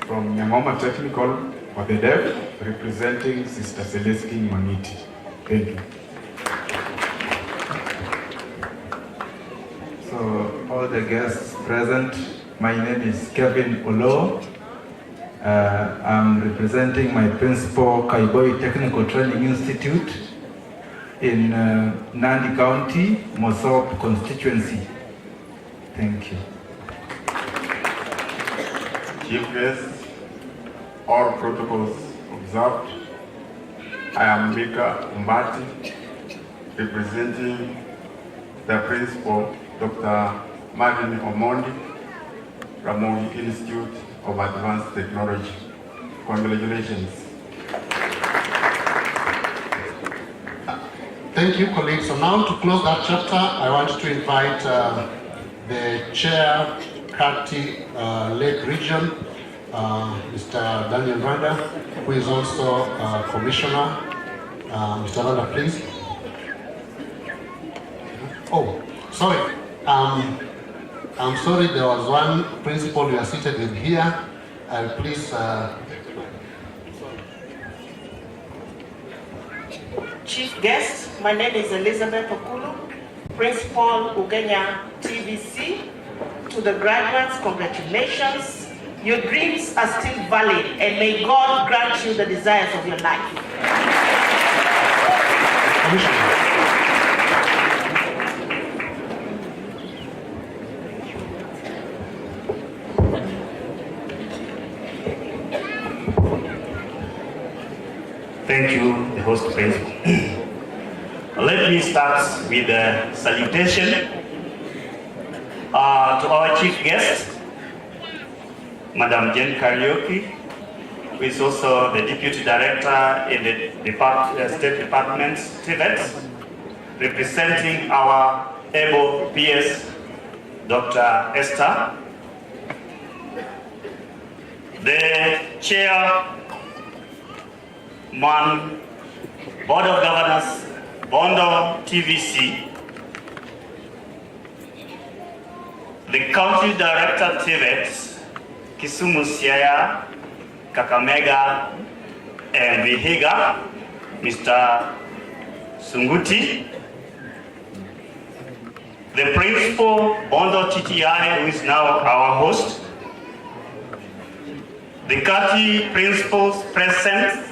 from Nyangoma Technical for the Deaf, representing Sister Celestine Moniti. Thank you. So, all the guests present, my name is Kevin Olo. I'm representing my principal, Kaiboi Technical Training Institute in Nandi County, Mosop constituency. Thank you. Chief Guest, all protocols observed. I am Mika Mbati, representing the principal, Dr. Marvin Omondi, Ramogi Institute of Advanced Technology. Congratulations. Thank you, colleagues. So now to close that chapter, I want to invite the Chair, Kati Lake Region, Mr. Daniel Randa, who is also Commissioner. Mr. Randa, please. Oh, sorry. I'm sorry, there was one principal you are seated with here. Please, chief guest, my name is Elizabeth Okulu, Principal Ugenya TVC. To the graduates, congratulations. Your dreams are still valid, and may God grant you the desires of your life. Thank you, the host principal. Let me start with a salutation to our chief guest, Madam Jen Karaoke, who is also the Deputy Director in the State Department, TVET, representing our able PS, Dr. Esther, the Chairman, Board of Governors, Bondo TVC, the County Director TVET, Kisumu, Siaya, Kakamega, and Vihiga, Mr. Sunguti, the Principal, Bondo TTI, who is now our host, the county principals present,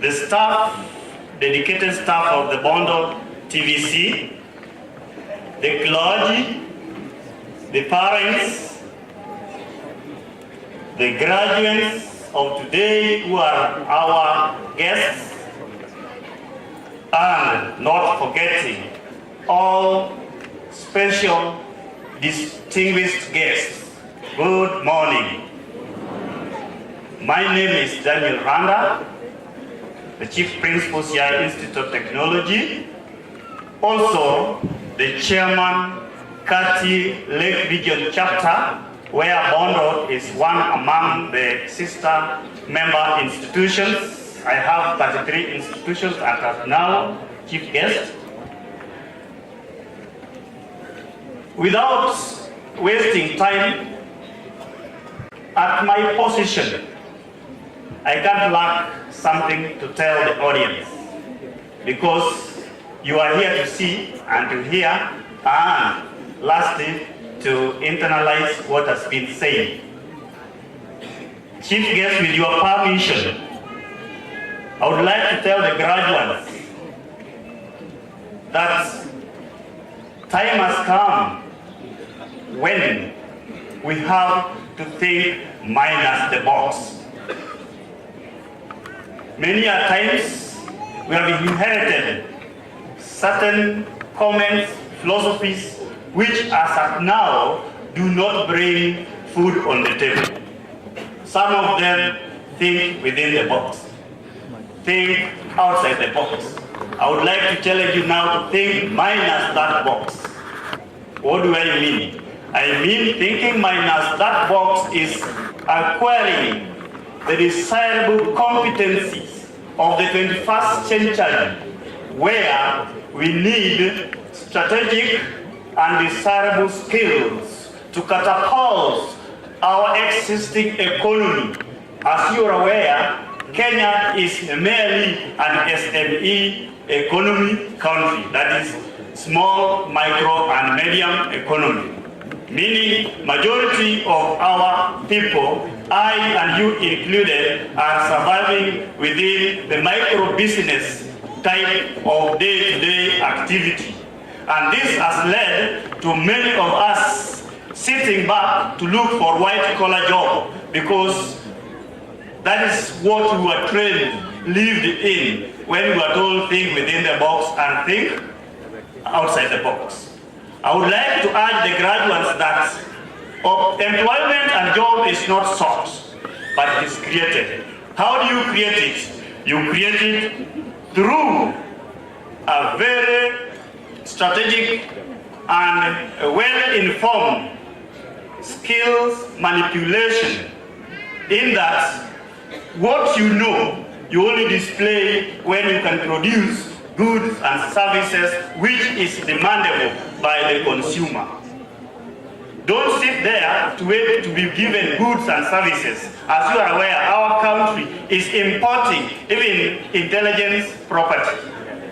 the staff, dedicated staff of the Bondo TVC, the clergy, the parents, the graduates of today who are our guests, and not forgetting all special distinguished guests. Good morning. My name is Daniel Randa, the Chief Principal Siaya Institute of Technology, also the Chairman, Kati Lake Region Chapter, where Bondo is one among the sister member institutions. I have 33 institutions as now chief guest. Without wasting time, at my position, I can't lack something to tell the audience, because you are here to see and to hear, and lastly, to internalize what has been said. Chief guest, with your permission, I would like to tell the graduates that time has come when we have to think minus the box. Many a times we have inherited certain comments, philosophies, which as of now do not bring food on the table. Some of them think within the box, think outside the box. I would like to challenge you now to think minus that box. What do I mean? I mean thinking minus that box is acquiring the desirable competencies of the 21st century, where we need strategic and desirable skills to catapult our existing economy. As you are aware, Kenya is merely an SME economy country, that is small, micro, and medium economy. Meaning majority of our people, I and you included, are surviving within the micro business type of day-to-day activity. And this has led to many of us sitting back to look for white-collar job, because that is what we were trained, lived in, when we were told think within the box and think outside the box. I would like to urge the graduates that employment and job is not sought, but it is created. How do you create it? You create it through a very strategic and well-informed skills manipulation, in that what you know, you only display when you can produce goods and services which is demandable by the consumer. Don't sit there to wait to be given goods and services. As you are aware, our country is importing even intelligence property.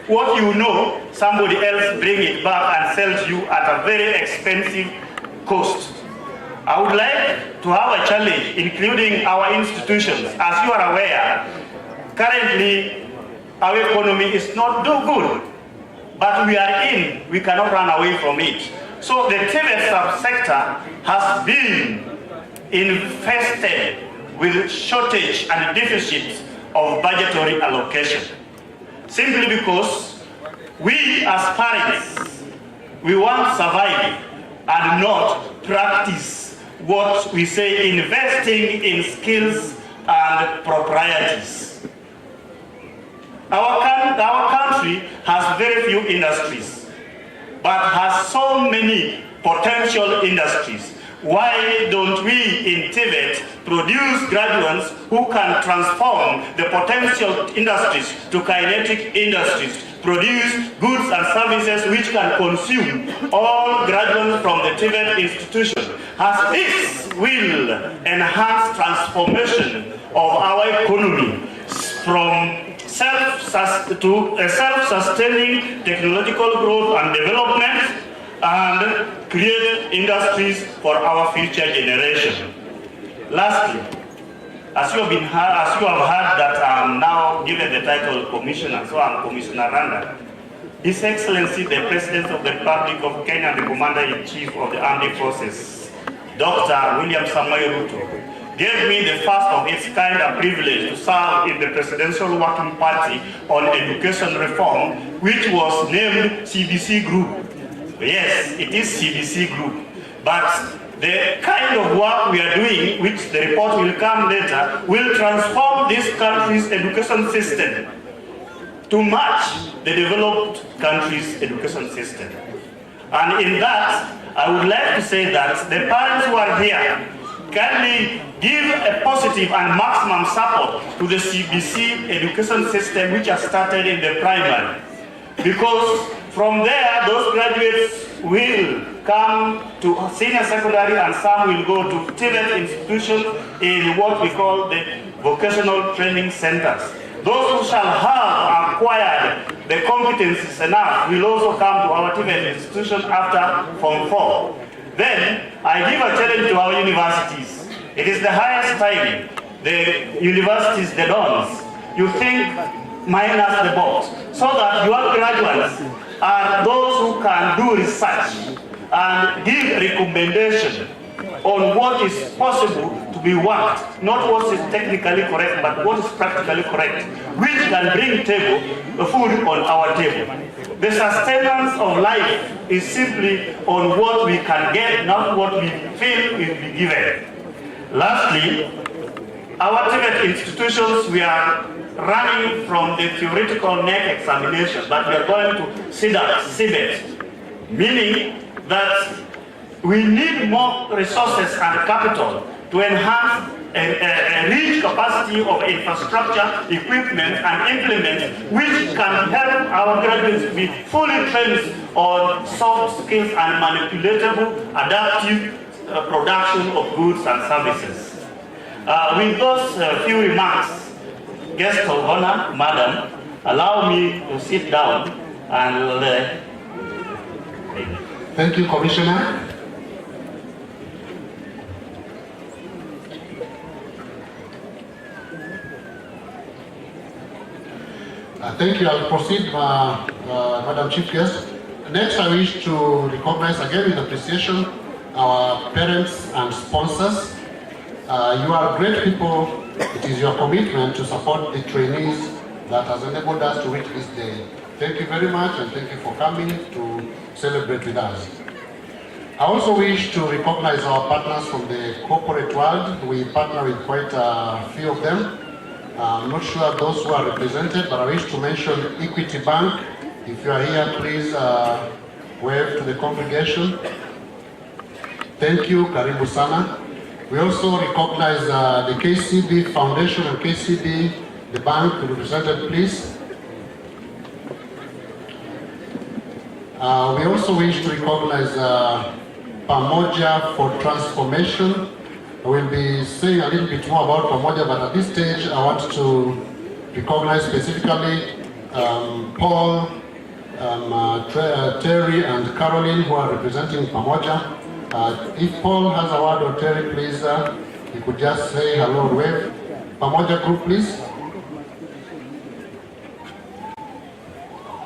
What you know, somebody else bring it back and sell to you at a very expensive cost. I would like to have a challenge, including our institutions. As you are aware, currently our economy is not too good, but we cannot run away from it. So the TVET subsector has been infested with shortage and deficits of budgetary allocation. Simply because we as parents, we want to survive and not practice what we say investing in skills and proprieties. Our country has very few industries, but has so many potential industries. Why don't we in TVET produce graduates who can transform the potential industries to kinetic industries, produce goods and services which can consume all graduates from the TVET institution? As this will enhance transformation of our economy from self-sustaining technological growth and development, and create industries for our future generation. Lastly, as you have heard that I'm now given the title Commissioner, so I'm Commissioner Randa. His Excellency, the President of the Republic of Kenya and the Commander-in-Chief of the Armed Forces, Dr. William Samoei Ruto, gave me the first of its kind of privilege to serve in the Presidential Working Party on Education Reform, which was named CBC Group. Yes, it is CBC Group, but the kind of work we are doing, which the report will come later, will transform this country's education system to match the developed country's education system. And in that, I would like to say that the parents who are here kindly give a positive and maximum support to the CBC education system which has started in the primary. Because from there, those graduates will come to senior secondary and some will go to TVET institutions in what we call the vocational training centers. Those who shall have acquired the competencies enough will also come to our TVET institution after Form 4. Then, I give a challenge to our universities. It is the highest time the universities, the dons, you think minus the box, so that your graduates are those who can do research and give recommendation on what is possible to be worked, not what is technically correct, but what is practically correct, which can bring food on our table. The sustenance of life is simply on what we can get, not what we feel will be given. Lastly, our TVET institutions, we are running from the theoretical NEC examination, but we are going to CBET, meaning that we need more resources and capital to enhance a rich capacity of infrastructure, equipment, and implements which can help our graduates be fully trained on soft skills and manipulatable, adaptive production of goods and services. With those few remarks, guest of honor, madam, allow me to sit down and Thank you, Commissioner. Thank you. I'll proceed, Madam Chief Guest. Next, I wish to recognize again with appreciation our parents and sponsors. You are great people. It is your commitment to support the trainees that has enabled us to reach this day. Thank you very much, and thank you for coming to celebrate with us. I also wish to recognize our partners from the corporate world. We partner with quite a few of them. I'm not sure those who are represented, but I wish to mention Equity Bank. If you are here, please wave to the congregation. Thank you, Karibu Sana. We also recognize the KCB Foundation and KCB, the bank represented, please. We also wish to recognize Pamoja for Transformation. We'll be saying a little bit more about Pamoja, but at this stage I want to recognize specifically Paul, Terry and Caroline who are representing Pamoja. If Paul has a word or Terry, please, you could just say hello or wave. Pamoja group, please.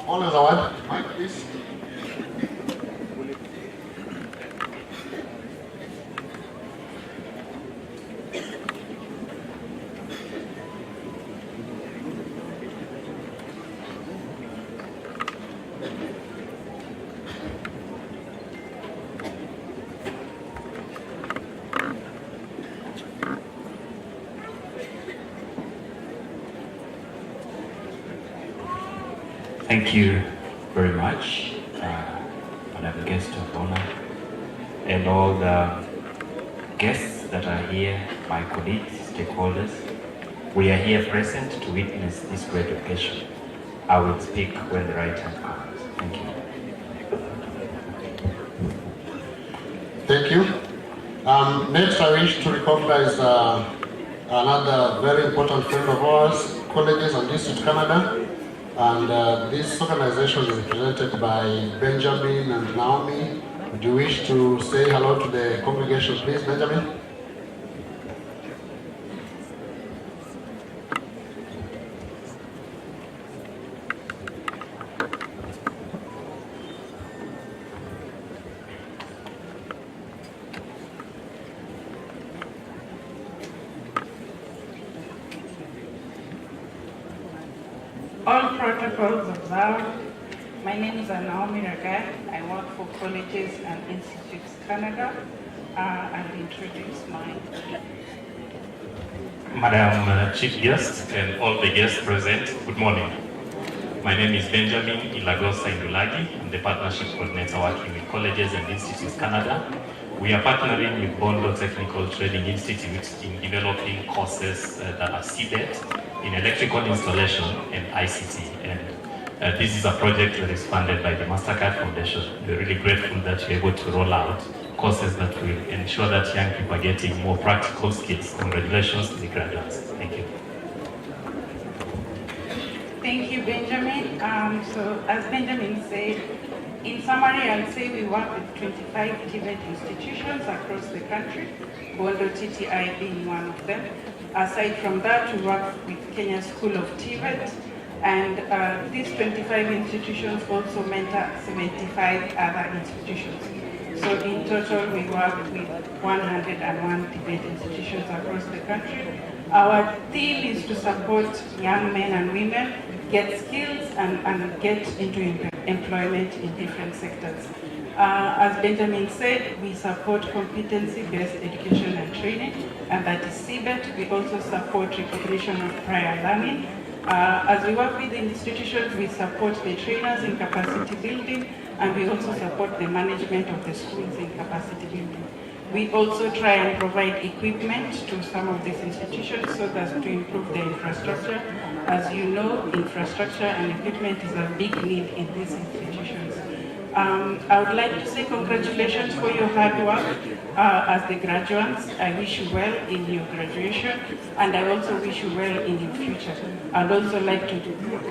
Paul has a word. Mike, please. Thank you very much, Madam Guest of Honor, and all the guests that are here, my colleagues, stakeholders. We are here present to witness this great occasion. I will speak when the right time comes. Thank you. Thank you. Next, I wish to recognize another very important friend of ours, Colleges and Institute Canada. And this organization is represented by Benjamin and Naomi. Would you wish to say hello to the congregation, please, Benjamin? All protocols observed. My name is Naomi Ragat. I work for Colleges and Institutes Canada. I'll introduce my... Madam Chief Guest and all the guests present, good morning. My name is Benjamin Ilagosa Indulagi. I'm the Partnership Coordinator working with Colleges and Institutes Canada. We are partnering with Bondo Technical Training Institute in developing courses that are seeded in electrical installation and ICT. And this is a project that is funded by the MasterCard Foundation. We're really grateful that we're able to roll out courses that will ensure that young people are getting more practical skills. Congratulations to the graduates. Thank you. Thank you, Benjamin. So as Benjamin said, in summary, I'll say we work with 25 TVET institutions across the country, Bondo TTI being one of them. Aside from that, we work with Kenya School of TVET, and these 25 institutions also mentor 75 other institutions. So in total, we work with 101 TVET institutions across the country. Our theme is to support young men and women get skills and get into employment in different sectors. As Benjamin said, we support competency-based education and training, and that is CBET. We also support recognition of prior learning. As we work with the institutions, we support the trainers in capacity building, and we also support the management of the schools in capacity building. We also try and provide equipment to some of these institutions so that to improve the infrastructure. As you know, infrastructure and equipment is a big need in these institutions. I would like to say congratulations for your hard work as the graduates. I wish you well in your graduation, and I also wish you well in your future. I'd also like to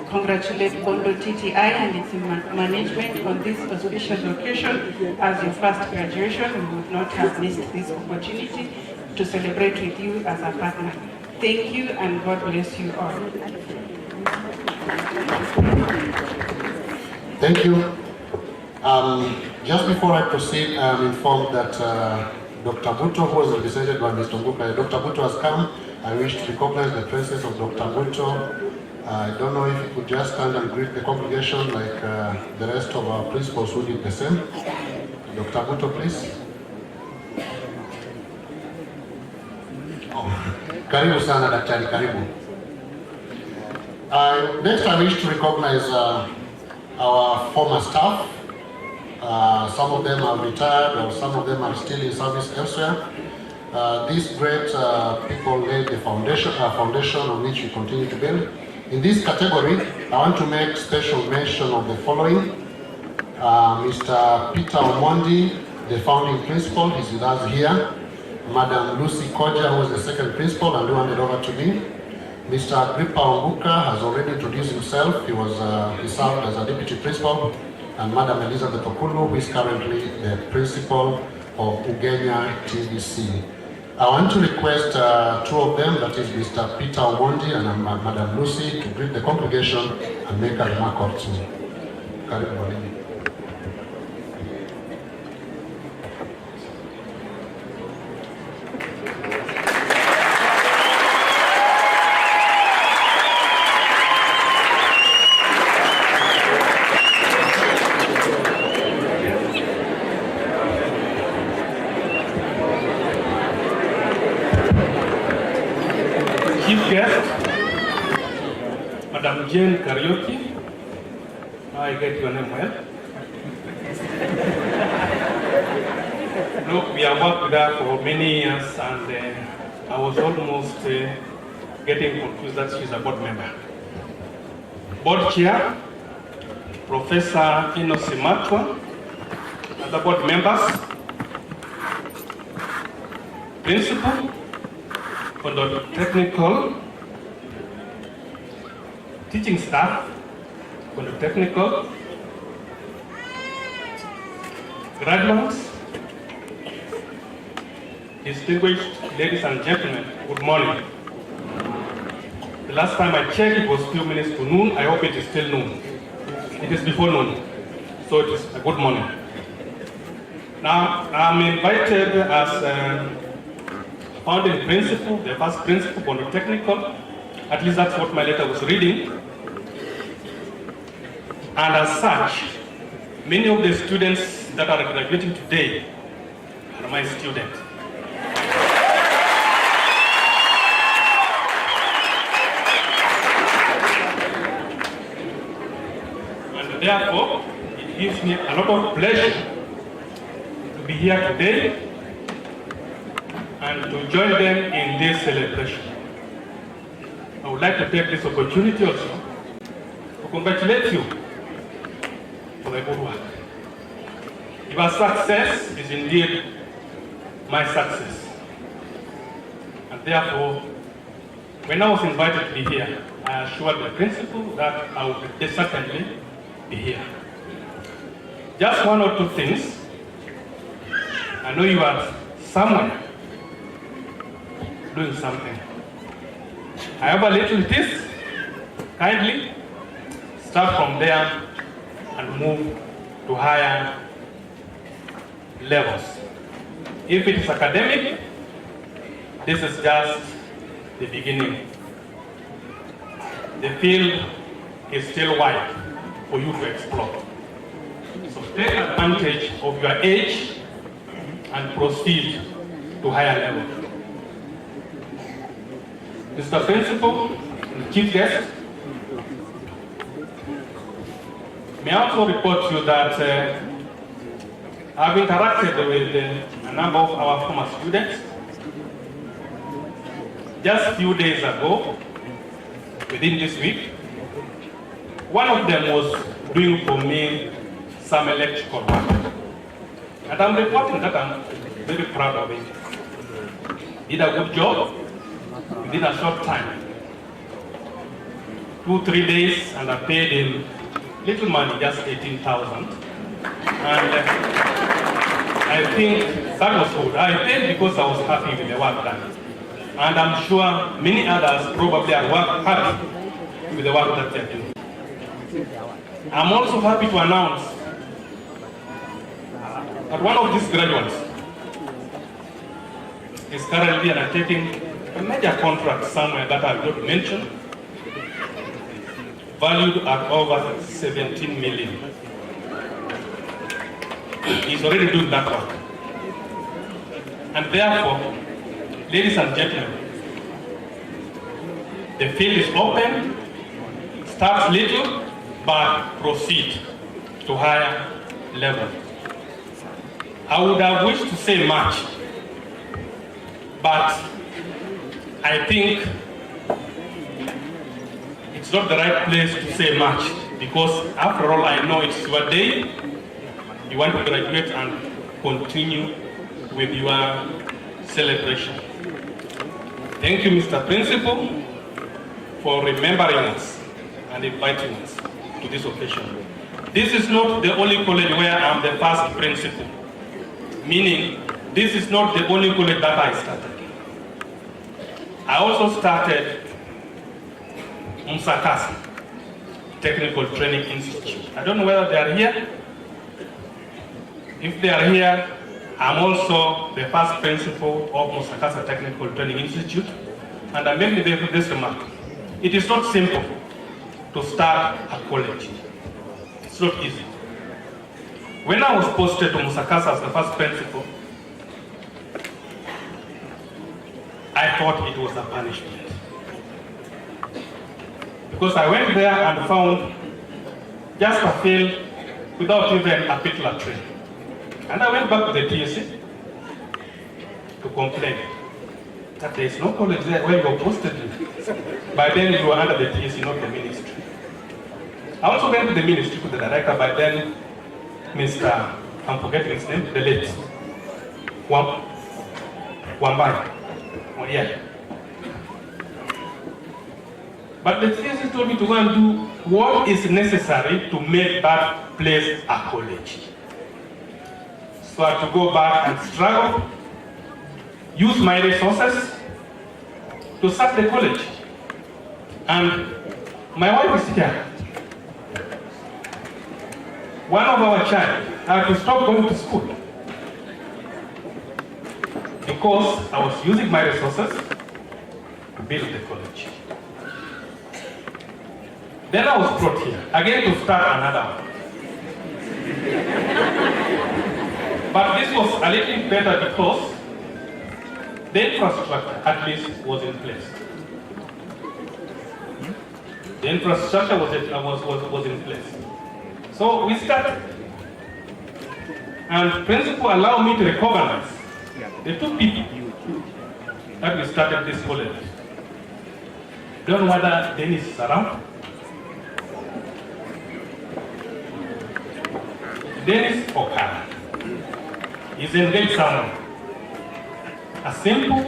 congratulate Bondo TTI and its management on this auspicious occasion. As your first graduation, we would not have missed this opportunity to celebrate with you as a partner. Thank you, and God bless you all. Thank you. Just before I proceed, I'm informed that Dr. Buto, who was represented by Mr. Nguka, Dr. Buto has come. I wish to recognize the presence of Dr. Buto. I don't know if you could just stand and greet the congregation like the rest of our principals who did the same. Dr. Buto, please. Karibu sana daktari, karibu. Next, I wish to recognize our former staff. Some of them are retired, or some of them are still in service elsewhere. These great people laid the foundation on which we continue to build. In this category, I want to make special mention of the following. Mr. Peter Omondi, the founding principal, is with us here. Madam Lucy Koja, who was the second principal, and who handed over to me. Mr. Agrippa Ombuka has already introduced himself. He served as a deputy principal. And Madam Elizabeth Okulu, who is currently the principal of Ugenya TVC. I want to request two of them, that is Mr. Peter Omondi and Madam Lucy, to greet the congregation and make a remark or two. Karibu mwalimu. Madam Jane Karaoke, I get your name well. Look, we have worked with her for many years, and I was almost getting confused that she's a board member. Board chair, Professor Inosi Matwa, other board members, principal, Bondo Technical, teaching staff, Bondo Technical, graduates, distinguished ladies and gentlemen, good morning. The last time I checked, it was 2 minutes to noon. I hope it is still noon. It is before noon, so it is a good morning. Now, I'm invited as founding principal, the first principal, Bondo Technical. At least that's what my letter was reading. And as such, many of the students that are graduating today are my students. And therefore, it gives me a lot of pleasure to be here today and to join them in this celebration. I would like to take this opportunity also to congratulate you for the good work. Your success is indeed my success. And therefore, when I was invited to be here, I assured the principal that I would certainly be here. Just one or two things. I know you are somewhere doing something. However little it is, kindly start from there and move to higher levels. If it is academic, this is just the beginning. The field is still wide for you to explore. So take advantage of your age and proceed to higher level. Mr. Principal, Chief Guest, may I also report to you that I've interacted with a number of our former students. Just a few days ago, within this week, one of them was doing for me some electrical work. And I'm reporting that I'm very proud of him. He did a good job within a short time. 2-3 days, and I paid him little money, just 18,000. And I think that was good. I paid because I was happy with the work done. And I'm sure many others probably are happy with the work that they're doing. I'm also happy to announce that one of these graduates is currently undertaking a major contract somewhere that I've not mentioned, valued at over 17 million. He's already doing that work. And therefore, ladies and gentlemen, the field is open, start little, but proceed to higher level. I would have wished to say much, but I think it's not the right place to say much, because after all, I know it's your day. You want to graduate and continue with your celebration. Thank you, Mr. Principal, for remembering us and inviting us to this occasion. This is not the only college where I'm the first principal, meaning this is not the only college that I started. I also started Siaya Technical Training Institute. I don't know whether they are here. If they are here, I'm also the first principal of Siaya Technical Training Institute, and I make this remark. It is not simple to start a college. It's not easy. When I was posted to Musakasa as the first principal, I thought it was a punishment. Because I went there and found just a field without even a particular training. And I went back to the TSC to complain that there is no college there where you were posted. By then you were under the TSC, not the ministry. I also went to the ministry to the director, by then Mr. I'm forgetting his name, the late Wambai. Oh, yeah. But the TSC told me to go and do what is necessary to make that place a college. So I had to go back and struggle, use my resources to start the college. And my wife is here. One of our child had to stop going to school because I was using my resources to build the college. Then I was brought here again to start another one. But this was a little better because the infrastructure at least was in place. The infrastructure was in place. So we started. And principal allowed me to recognize the two people that we started this college. Don't know whether Dennis is around. Dennis Okara is engaged someone. A simple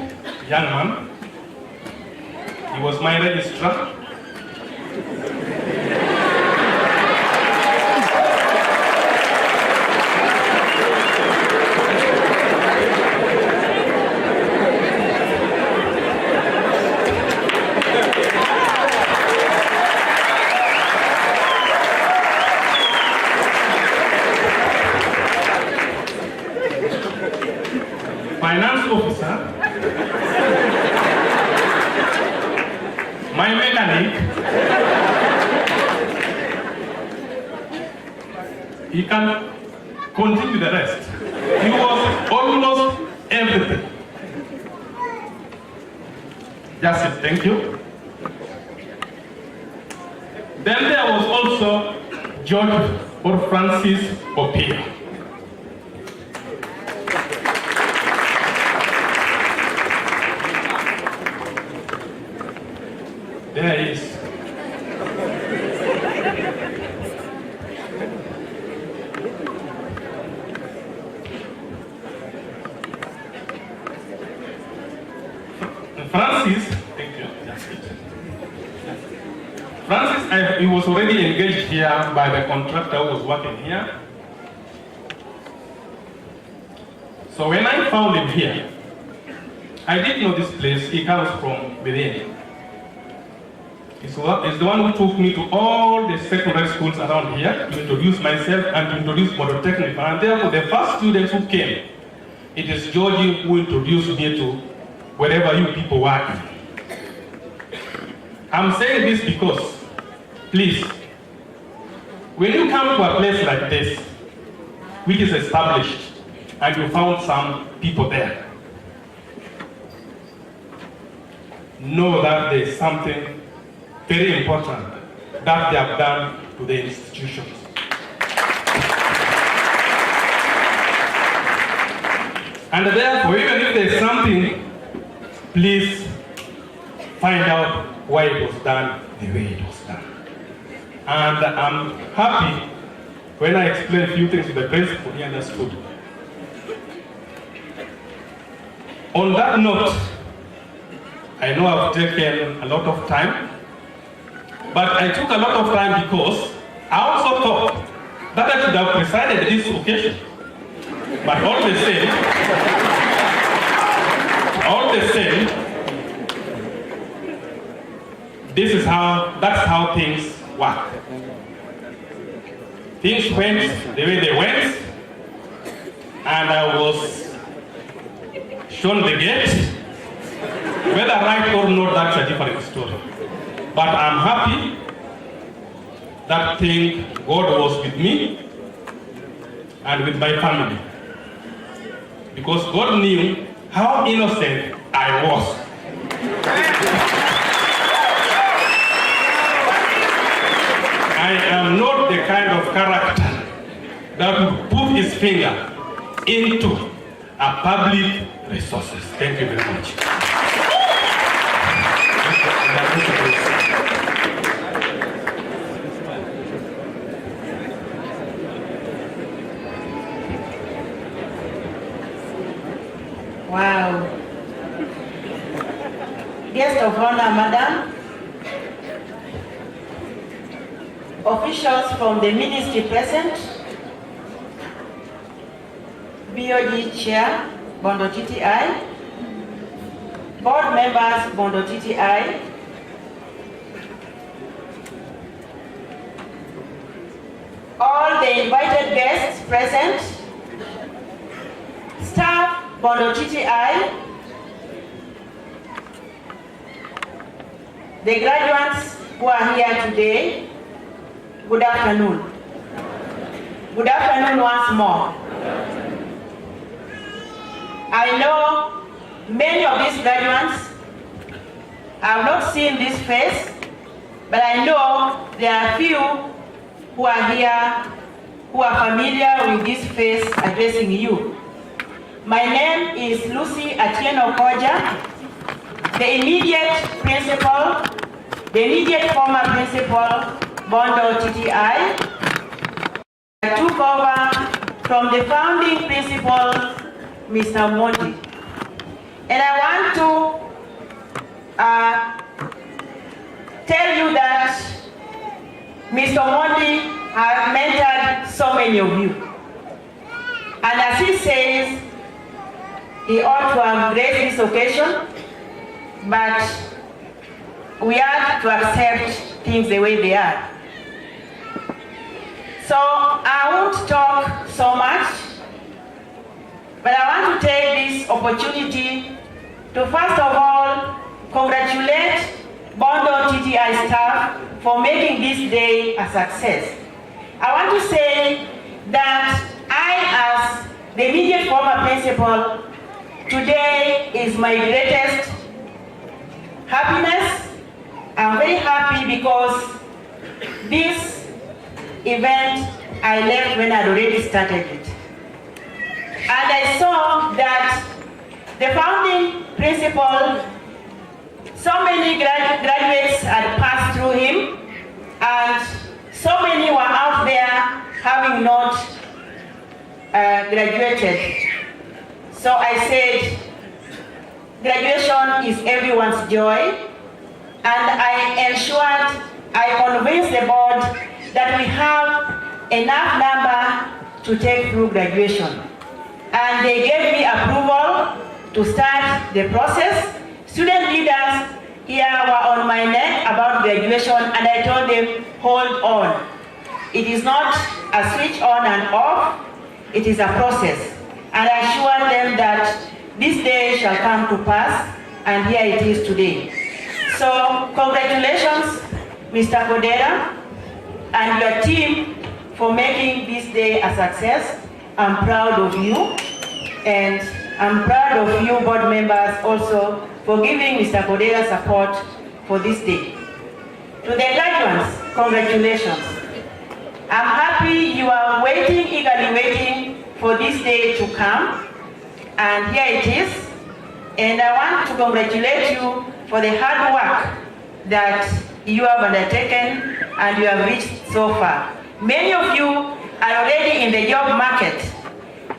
young man. He was my registrar. Finance officer, my mechanic, he can continue the rest. He was almost everything. Just it, thank you. Then there was also George or Francis Opia. There is Francis, thank you. Francis, he was already engaged here by the contractor who was working here. So when I found him here, I didn't know this place. He comes from within. He's the one who took me to all the secondary schools around here to introduce myself and to introduce Bondo Technical. And therefore, the first students who came, it is Georgie who introduced me to wherever you people work. I'm saying this because, please, when you come to a place like this, which is established, and you found some people there, know that there is something very important that they have done to the institutions. And therefore, even if there is something, please find out why it was done the way it was done. And I'm happy when I explained a few things to the principal, he understood. On that note, I know I've taken a lot of time, but I took a lot of time because I also thought that I should have presided this occasion. But all the same, that's how things work. Things went the way they went, and I was shown the gate. Whether right or not, that's a different story. But I'm happy that God was with me and with my family. Because God knew how innocent I was. I am not the kind of character that would put his finger into a public resources. Thank you very much. Wow. Guest of honor, madam. Officials from the ministry present. BOD Chair, Bondo TTI. Board members, Bondo TTI. All the invited guests present. Staff, Bondo TTI. The graduates who are here today, good afternoon. Good afternoon once more. I know many of these graduates have not seen this face, but I know there are few who are here who are familiar with this face addressing you. My name is Lucy Atieno Koja, the immediate former principal, Bondo TTI. I took over from the founding principal, Mr. Mondi. And I want to tell you that Mr. Mondi has mentored so many of you. And as he says, he ought to have graced this occasion, but we have to accept things the way they are. So I won't talk so much, but I want to take this opportunity to first of all congratulate Bondo TTI staff for making this day a success. I want to say that I, as the immediate former principal, today is my greatest happiness. I'm very happy because this event I left when I'd already started it. And I saw that the founding principal, so many graduates had passed through him, and so many were out there having not graduated. So I said, graduation is everyone's joy, and I ensured, I convinced the board that we have enough number to take through graduation. And they gave me approval to start the process. Student leaders here were on my neck about graduation, and I told them, hold on. It is not a switch on and off, it is a process. And I assured them that this day shall come to pass, and here it is today. So congratulations, Mr. Kodera, and your team for making this day a success. I'm proud of you, and I'm proud of you board members also for giving Mr. Kodera support for this day. To the graduates, congratulations. I'm happy you are waiting, eagerly waiting for this day to come, and here it is. And I want to congratulate you for the hard work that you have undertaken and you have reached so far. Many of you are already in the job market.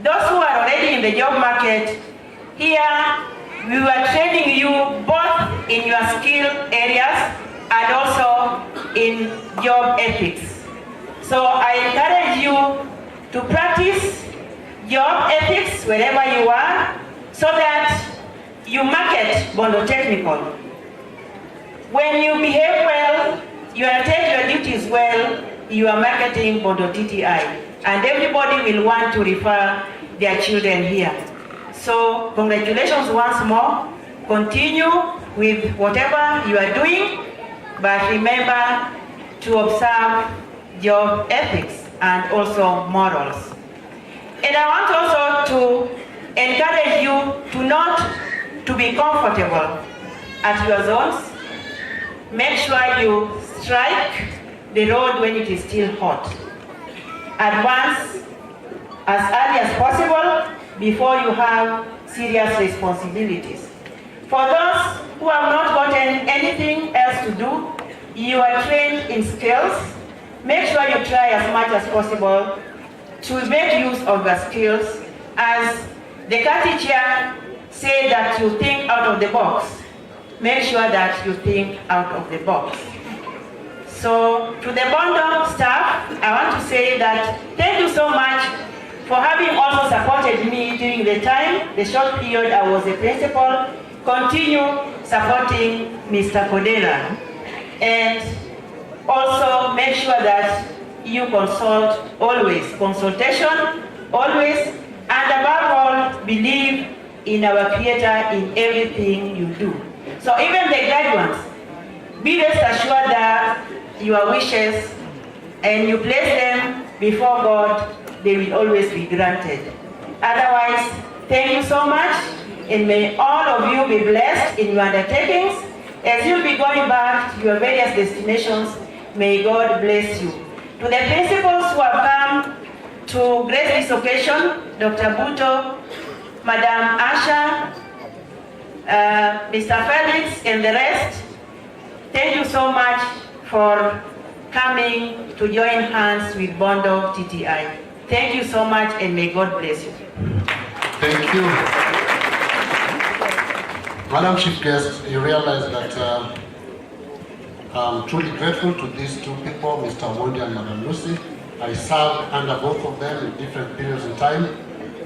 Those who are already in the job market, here we were training you both in your skill areas and also in job ethics. So I encourage you to practice job ethics wherever you are so that you market Bondo Technical. When you behave well, you undertake your duties well, you are marketing Bondo TTI, and everybody will want to refer their children here. So congratulations once more. Continue with whatever you are doing, but remember to observe job ethics and also morals. And I want also to encourage you to not to be comfortable at your zones. Make sure you strike the road when it is still hot. Advance as early as possible before you have serious responsibilities. For those who have not gotten anything else to do, you are trained in skills. Make sure you try as much as possible to make use of the skills. As the CATI chair said that you think out of the box. Make sure that you think out of the box. So to the Bondo staff, I want to say that thank you so much for having also supported me during the time, the short period I was a principal. Continue supporting Mr. Kodela. And also make sure that you consult always, consultation always, and above all, believe in our Creator in everything you do. So even the graduates, be rest assured that your wishes and you place them before God, they will always be granted. Otherwise, thank you so much, and may all of you be blessed in your undertakings. As you'll be going back to your various destinations, may God bless you. To the principals who have come to grace this occasion, Dr. Buto, Madam Asha, Mr. Felix, and the rest, thank you so much for coming to join hands with Bondo TTI. Thank you so much, and may God bless you. Thank you. Madam Chief Guest, you realize that I'm truly grateful to these two people, Mr. Mondi and Madam Lucy. I served under both of them in different periods in time,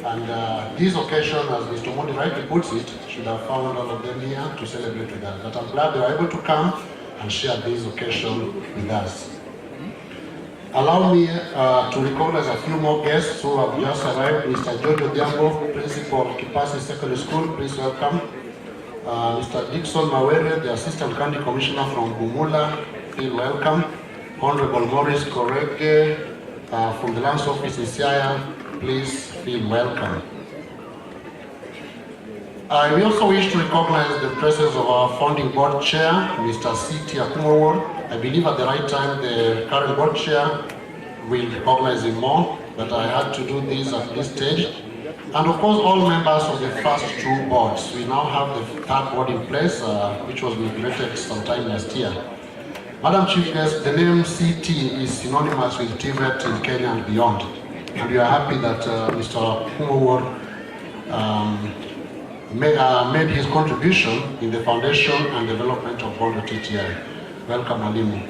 and this occasion, as Mr. Mondi rightly puts it, should have found all of them here to celebrate with us. But I'm glad they were able to come and share this occasion with us. Allow me to recognize a few more guests who have just arrived. Mr. Jojo Diambo, Principal of Kipasi Secondary School, please welcome. Mr. Dixon Mawere, the Assistant County Commissioner from Bumula, feel welcome. Honorable Maurice Korege from the Lands Office in Siaya, please feel welcome. We also wish to recognize the presence of our founding board chair, Mr. C.T. Akumowo. I believe at the right time the current board chair will recognize him more, but I had to do this at this stage. And of course, all members of the first two boards. We now have the third board in place, which was inaugurated sometime last year. Madam Chief Guest, the name CT is synonymous with TVET in Kenya and beyond. And we are happy that Mr. Kumowor made his contribution in the foundation and development of Bondo TTI. Welcome, Alimu.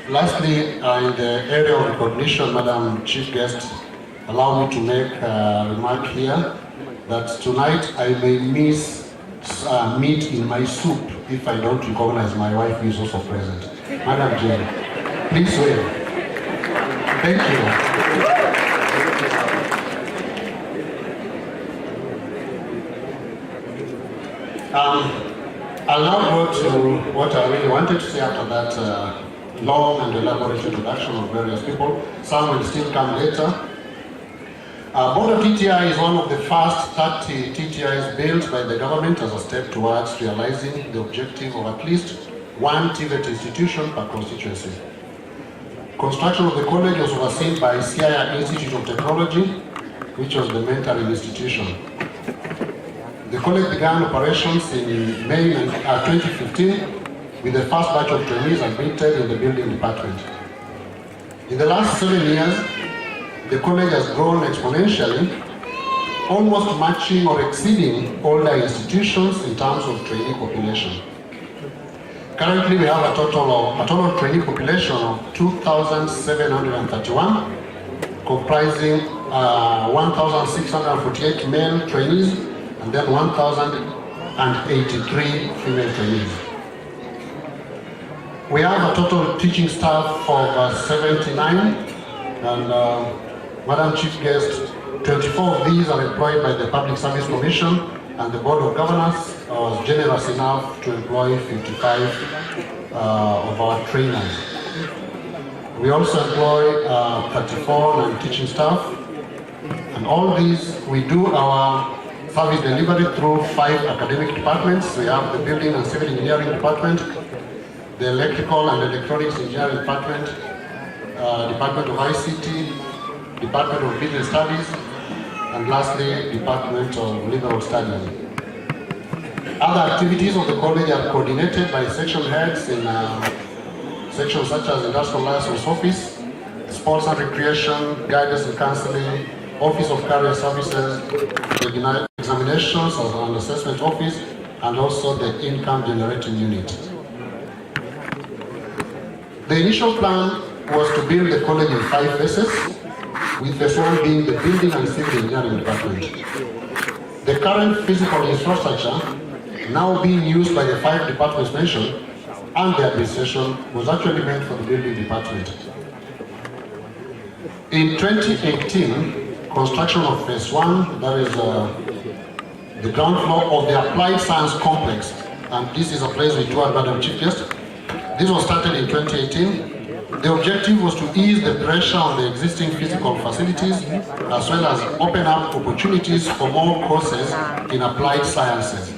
Lastly, in the area of recognition, Madam Chief Guest, allow me to make a remark here that tonight I may miss meat in my soup if I don't recognize my wife who is also present. Madam Jane, please wave. Thank you. I'll now go to what I really wanted to say after that long and elaborate introduction of various people. Some will still come later. Bondo TTI is one of the first 30 TTIs built by the government as a step towards realizing the objective of at least one TVET institution per constituency. Construction of the college was overseen by Siaya Institute of Technology, which was the mentoring institution. The college began operations in May 2015 with the first batch of trainees admitted in the building department. In the last 7 years, the college has grown exponentially almost matching or exceeding older institutions in terms of trainee population. Currently, we have a total trainee population of 2,731, comprising 1,648 male trainees and then 1,083 female trainees. We have a total teaching staff of 79, and Madam Chief Guest, 24 of these are employed by the Public Service Commission, and the Board of Governors was generous enough to employ 55 of our trainers. We also employ 34 non-teaching staff, and all these, we do our service delivery through 5 academic departments. We have the Building and Civil Engineering Department, the Electrical and Electronics Engineering Department, Department of ICT, Department of Business Studies, and lastly, Department of Liberal Studies. Other activities of the college are coordinated by section heads in sections such as Industrial License Office, Sports and Recreation, Guidance and Counseling, Office of Career Services, Examinations and Assessment Office, and also the Income Generating Unit. The initial plan was to build the college in 5 phases, with phase 1 being the Building and Civil Engineering Department. The current physical infrastructure, now being used by the 5 departments mentioned, and the administration, was actually meant for the Building Department. In 2018, construction of phase 1, that is the ground floor of the Applied Science Complex, and this is a place we toured, Madam Chief Guest. This was started in 2018. The objective was to ease the pressure on the existing physical facilities, as well as open up opportunities for more courses in applied sciences.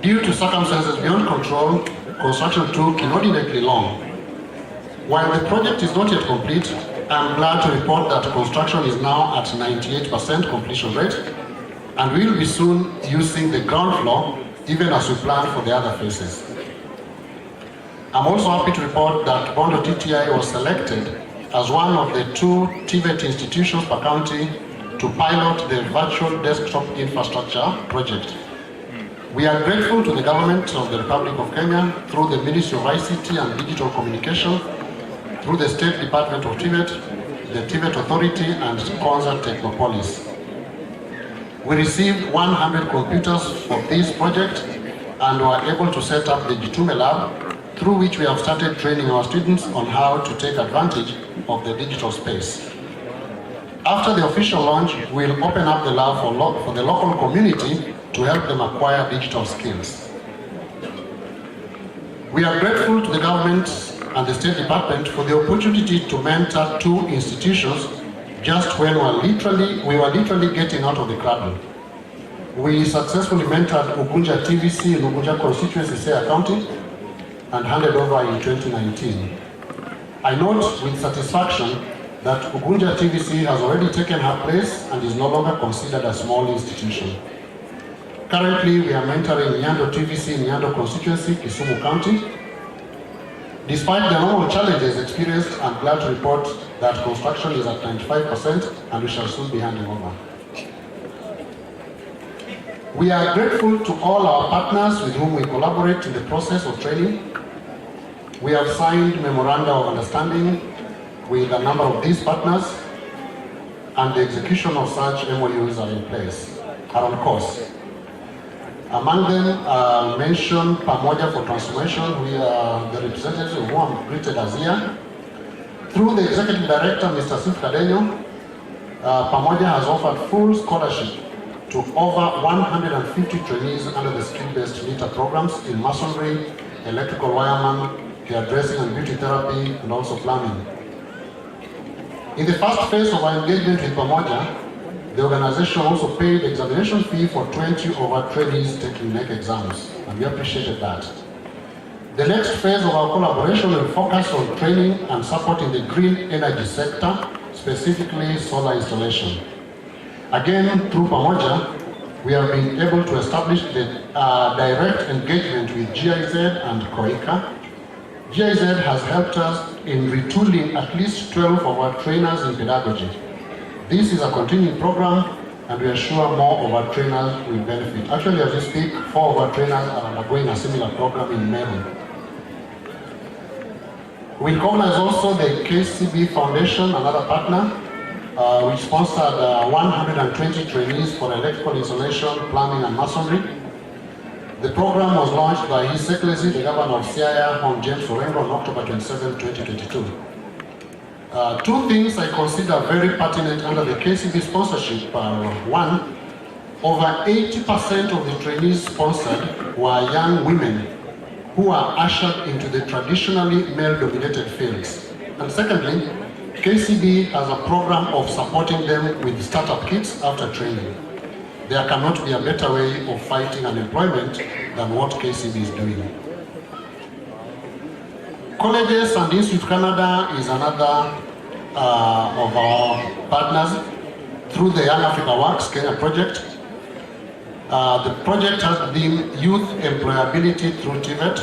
Due to circumstances beyond control, construction took inordinately long. While the project is not yet complete, I'm glad to report that construction is now at 98% completion rate, and we will be soon using the ground floor, even as we plan for the other phases. I'm also happy to report that Bondo TTI was selected as one of the 2 TVET institutions per county to pilot the virtual desktop infrastructure project. We are grateful to the government of the Republic of Kenya through the Ministry of ICT and Digital Communication, through the State Department of TVET, the TVET Authority, and Konza Technopolis. We received 100 computers for this project and were able to set up the Gitume Lab, through which we have started training our students on how to take advantage of the digital space. After the official launch, we'll open up the lab for the local community to help them acquire digital skills. We are grateful to the government and the State Department for the opportunity to mentor 2 institutions just when we were literally getting out of the cradle. We successfully mentored Ugunja TVC in Ugunja constituency, Siaya County, and handed over in 2019. I note with satisfaction that Ugunja TVC has already taken her place and is no longer considered a small institution. Currently, we are mentoring Nyando TVC in Nyando constituency, Kisumu County. Despite the normal challenges experienced, I'm glad to report that construction is at 95% and we shall soon be handing over. We are grateful to all our partners with whom we collaborate in the process of training. We have signed memoranda of understanding with a number of these partners, and the execution of such MOUs are in place, are on course. Among them, mention Pamoja for Transformation, we are the representatives who are greeted as here. Through the Executive Director, Mr. Sif Kadenyo, Pamoja has offered full scholarship to over 150 trainees under the skill-based meter programs in masonry, electrical wireman, hairdressing and beauty therapy, and also plumbing. In the first phase of our engagement with Pamoja, the organization also paid examination fee for 20 of our trainees taking NEC exams, and we appreciated that. The next phase of our collaboration will focus on training and supporting the green energy sector, specifically solar installation. Again, through Pamoja, we have been able to establish the direct engagement with GIZ and COICA. GIZ has helped us in retooling at least 12 of our trainers in pedagogy. This is a continuing program and we are sure more of our trainers will benefit. Actually, as we speak, 4 of our trainers are undergoing a similar program in Meru. We recognize also the KCB Foundation, another partner, which sponsored 120 trainees for electrical installation, plumbing, and masonry. The program was launched by His Excellency, the Governor of Siaya, on James Orengo, on October 27, 2022. 2 things I consider very pertinent under the KCB sponsorship are: 1, over 80% of the trainees sponsored were young women who are ushered into the traditionally male-dominated fields. And secondly, KCB has a program of supporting them with startup kits after training. There cannot be a better way of fighting unemployment than what KCB is doing. Colleges and Institute Canada is another of our partners through the Young Africa Works Kenya project. The project has been youth employability through TVET.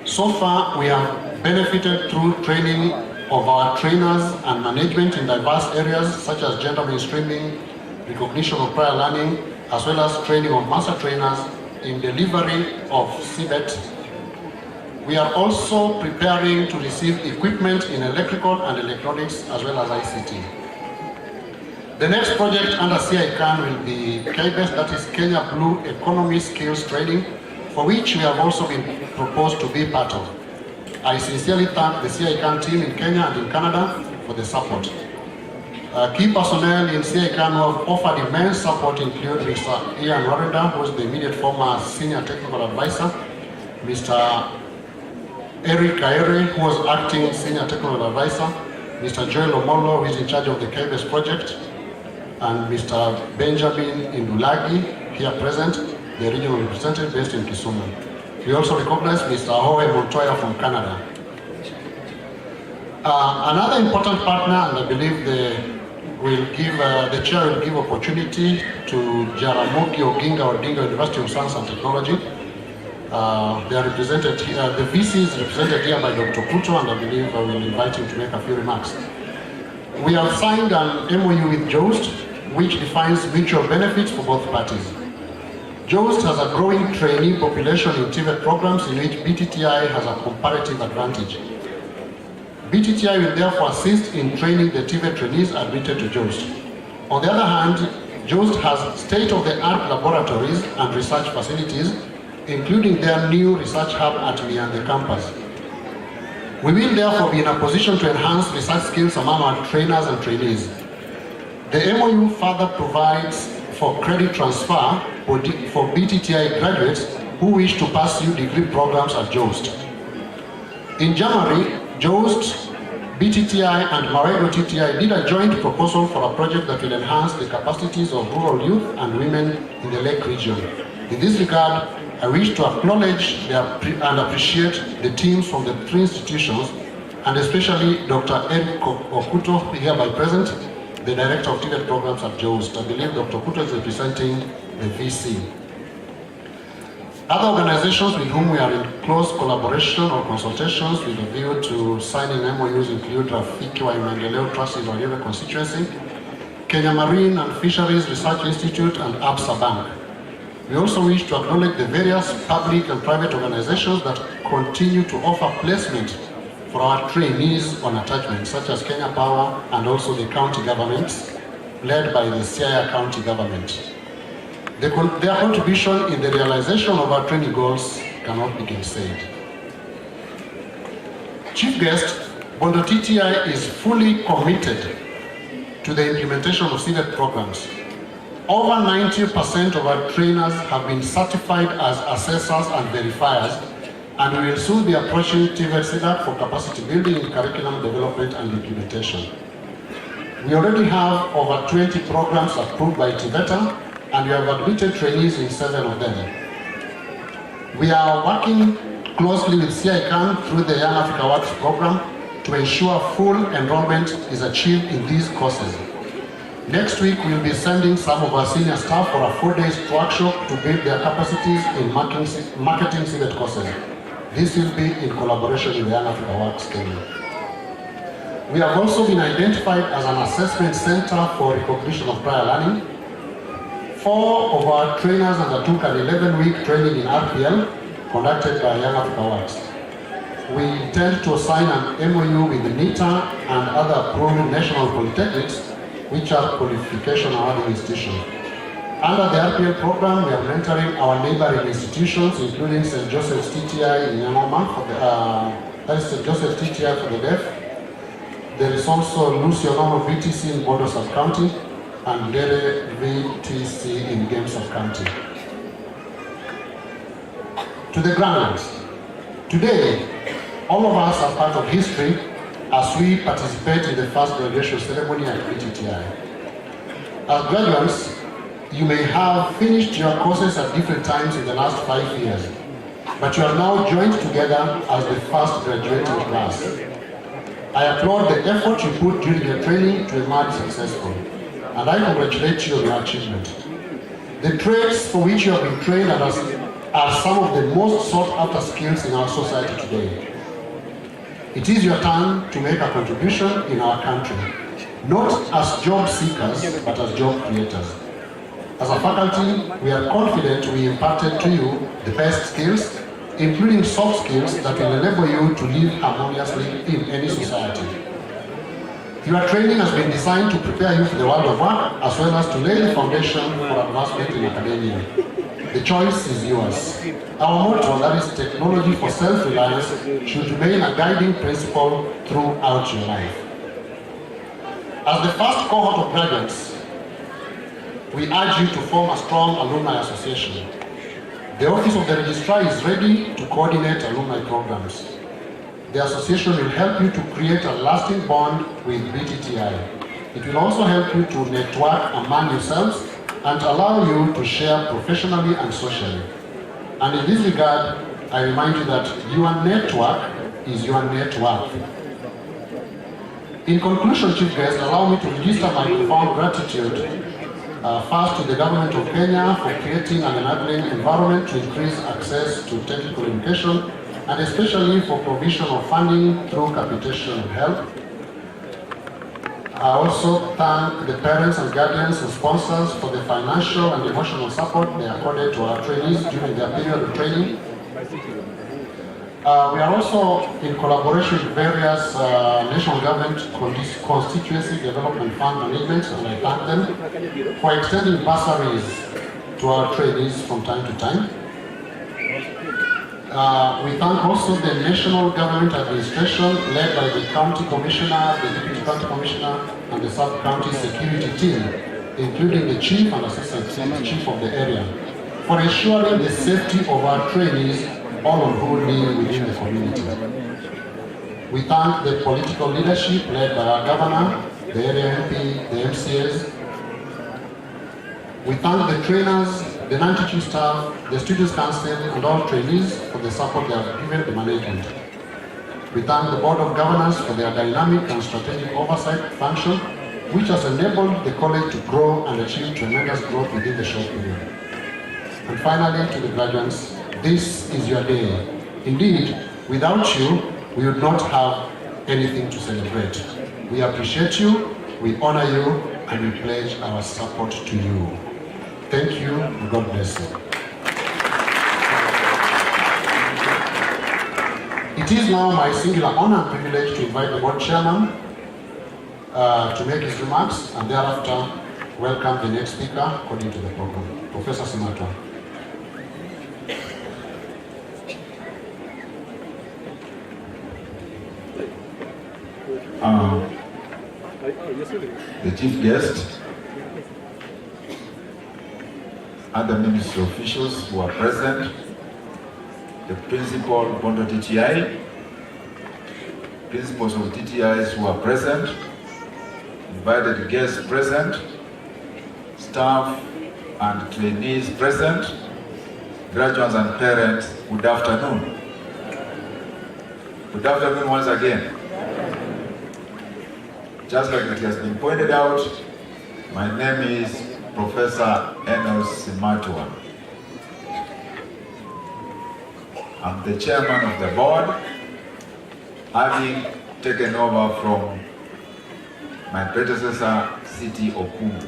So far, we have benefited through training of our trainers and management in diverse areas such as gender mainstreaming, recognition of prior learning, as well as training of master trainers in delivery of CBET. We are also preparing to receive equipment in electrical and electronics as well as ICT. The next project under CICAN will be KBES, that is Kenya Blue Economy Skills Training, for which we have also been proposed to be part of. I sincerely thank the CICAN team in Kenya and in Canada for the support. Key personnel in CICAN who have offered immense support include Mr. Ian Warrenda, who is the immediate former Senior Technical Advisor, Mr. Eric Kaere, who was acting Senior Technical Advisor, Mr. Joel Omolo, who is in charge of the KBES project, and Mr. Benjamin Indulagi, here present, the regional representative based in Kisumu. We also recognize Mr. Ahoe Montoya from Canada. Another important partner, and I believe the chair will give opportunity to Jaramogi Oginga Odinga University of Science and Technology. They are represented here, the VC is represented here by Dr. Kuto, and I believe I will invite him to make a few remarks. We have signed an MOU with JOST, which defines mutual benefits for both parties. JOST has a growing trainee population in TVET programs in which BTTI has a comparative advantage. BTTI will therefore assist in training the TVET trainees admitted to JOST. On the other hand, JOST has state-of-the-art laboratories and research facilities, including their new research hub at Miande campus. We will therefore be in a position to enhance research skills among our trainers and trainees. The MOU further provides for credit transfer for BTTI graduates who wish to pursue degree programs at JOST. In January, JOST, BTTI and Mawego TTI did a joint proposal for a project that will enhance the capacities of rural youth and women in the Lake region. In this regard, I wish to acknowledge and appreciate the teams from the 3 institutions, and especially Dr. Eric Okuto, hereby present, the Director of TVET Programs at JOST. I believe Dr. Okuto is representing the VC. Other organizations with whom we are in close collaboration or consultations with a view to signing MOUs include Rafiki wa Maendeleo Trust in Wariebe constituency, Kenya Marine and Fisheries Research Institute, and Absa Bank. We also wish to acknowledge the various public and private organizations that continue to offer placement for our trainees on attachment, such as Kenya Power and also the county governments, led by the Siaya County government. Their contribution in the realization of our training goals cannot be gainsaid. Chief guest, Bondo TTI is fully committed to the implementation of CVET programs. Over 90% of our trainers have been certified as assessors and verifiers, and we will soon be approaching TVET CEDAC for capacity building in curriculum development and implementation. We already have over 20 programs approved by TVETA, and we have admitted trainees in 7 of them. We are working closely with CICAN through the Young Africa Works program to ensure full enrollment is achieved in these courses. Next week, we will be sending some of our senior staff for a 4-day workshop to build their capacities in marketing CVET courses. This will be in collaboration with the Young Africa Works Kenya. We have also been identified as an assessment center for recognition of prior learning, 4 of our trainers undertook an 11-week training in RPL conducted by Young Africa Works. We intend to sign an MOU with NITA and other approved national polytechnics, which are qualification awarding institutions. Under the RPL program, we are mentoring our neighboring institutions, including St. Joseph's TTI in Yanoma, that is St. Joseph's TTI for the deaf. There is also Luciano VTC in Bondo Sub-County and Lere VTC in Game Sub-County. To the graduates, today, all of us are part of history as we participate in the first graduation ceremony at BTTI. As graduates, you may have finished your courses at different times in the last 5 years, but you are now joined together as the first graduating class. I applaud the effort you put during your training to emerge successful, and I congratulate you on your achievement. The trades for which you have been trained are some of the most sought after skills in our society today. It is your turn to make a contribution in our country, not as job seekers, but as job creators. As a faculty, we are confident we imparted to you the best skills, including soft skills that will enable you to live harmoniously in any society. Your training has been designed to prepare you for the world of work, as well as to lay the foundation for advancement in academia. The choice is yours. Our motto, that is technology for self-reliance, should remain a guiding principle throughout your life. As the first cohort of graduates, we urge you to form a strong alumni association. The Office of the Registrar is ready to coordinate alumni programs. The association will help you to create a lasting bond with BTTI. It will also help you to network among yourselves and allow you to share professionally and socially. And in this regard, I remind you that your network is your net worth. In conclusion, Chief Guest, allow me to register my profound gratitude first to the Government of Kenya for creating an enabling environment to increase access to technical education, and especially for provision of funding through capitation and help. I also thank the parents and guardians and sponsors for the financial and emotional support they accorded to our trainees during their period of training. We are also in collaboration with various national government constituency development fund arrangements, and I thank them for extending bursaries to our trainees from time to time. We thank also the national government administration led by the county commissioner, the deputy county commissioner, and the sub-county security team, including the chief and assistant chief of the area, for ensuring the safety of our trainees, all of whom live within the community. We thank the political leadership led by our governor, the area MP, the MCAs. We thank the trainers, the non-teaching staff, the students' council, and all trainees for the support they have given the management. We thank the Board of Governors for their dynamic and strategic oversight function, which has enabled the college to grow and achieve tremendous growth within the short period. And finally, to the graduates, this is your day. Indeed, without you, we would not have anything to celebrate. We appreciate you, we honor you, and we pledge our support to you. Thank you, and God bless you. It is now my singular honor and privilege to invite the board chairman to make his remarks, and thereafter welcome the next speaker according to the program, Professor Simatwa. The chief guest, other ministry officials who are present, the principal Bondo TTI, principals of TTIs who are present, invited guests present, staff and trainees present, graduates and parents, good afternoon. Good afternoon once again. Just like it has been pointed out, my name is Professor Enos Simatwa. I'm the chairman of the board, having taken over from my predecessor, C.T. Okumu.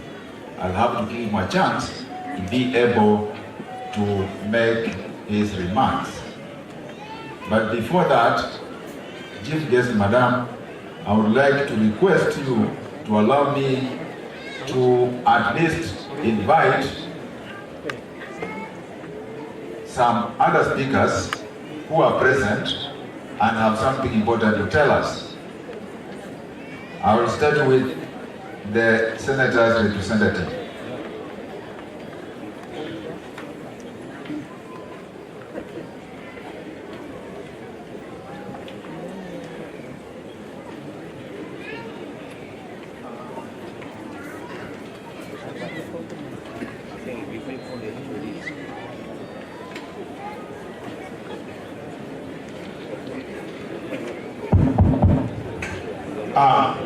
I'll have to give him a chance be able to make his remarks. But before that, Chief Guest Madam, I would like to request you to allow me to at least invite some other speakers who are present and have something important to tell us. I will start with the Senator's representative.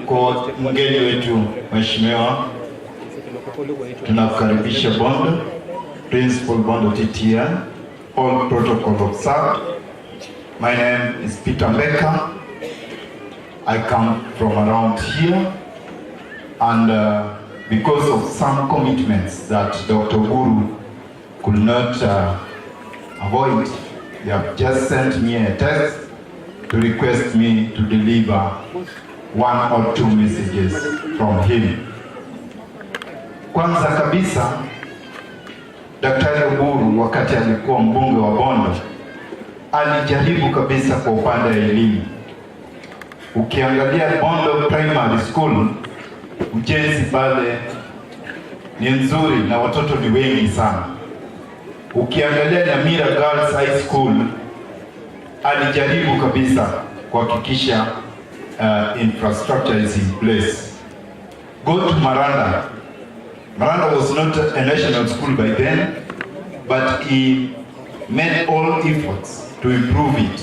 Kwa mgeni wetu mheshimiwa, tunakukaribisha Bondo, Principal Bondo TTI, all protocol observed. My name is Peter Mbeka. I come from around here, and because of some commitments that Dr. Guru could not avoid, they have just sent me a text to request me to deliver one or two messages from him. Kwanza kabisa, Daktari Oburu wakati alikuwa mbunge wa Bondo alijaribu kabisa kwa upande wa elimu. Ukiangalia Bondo Primary School, ujenzi pale ni nzuri na watoto ni wengi sana. Ukiangalia Nyamira Girls High School, alijaribu kabisa kuhakikisha infrastructure is in place. Go to Maranda. Maranda was not a national school by then, but he made all efforts to improve it.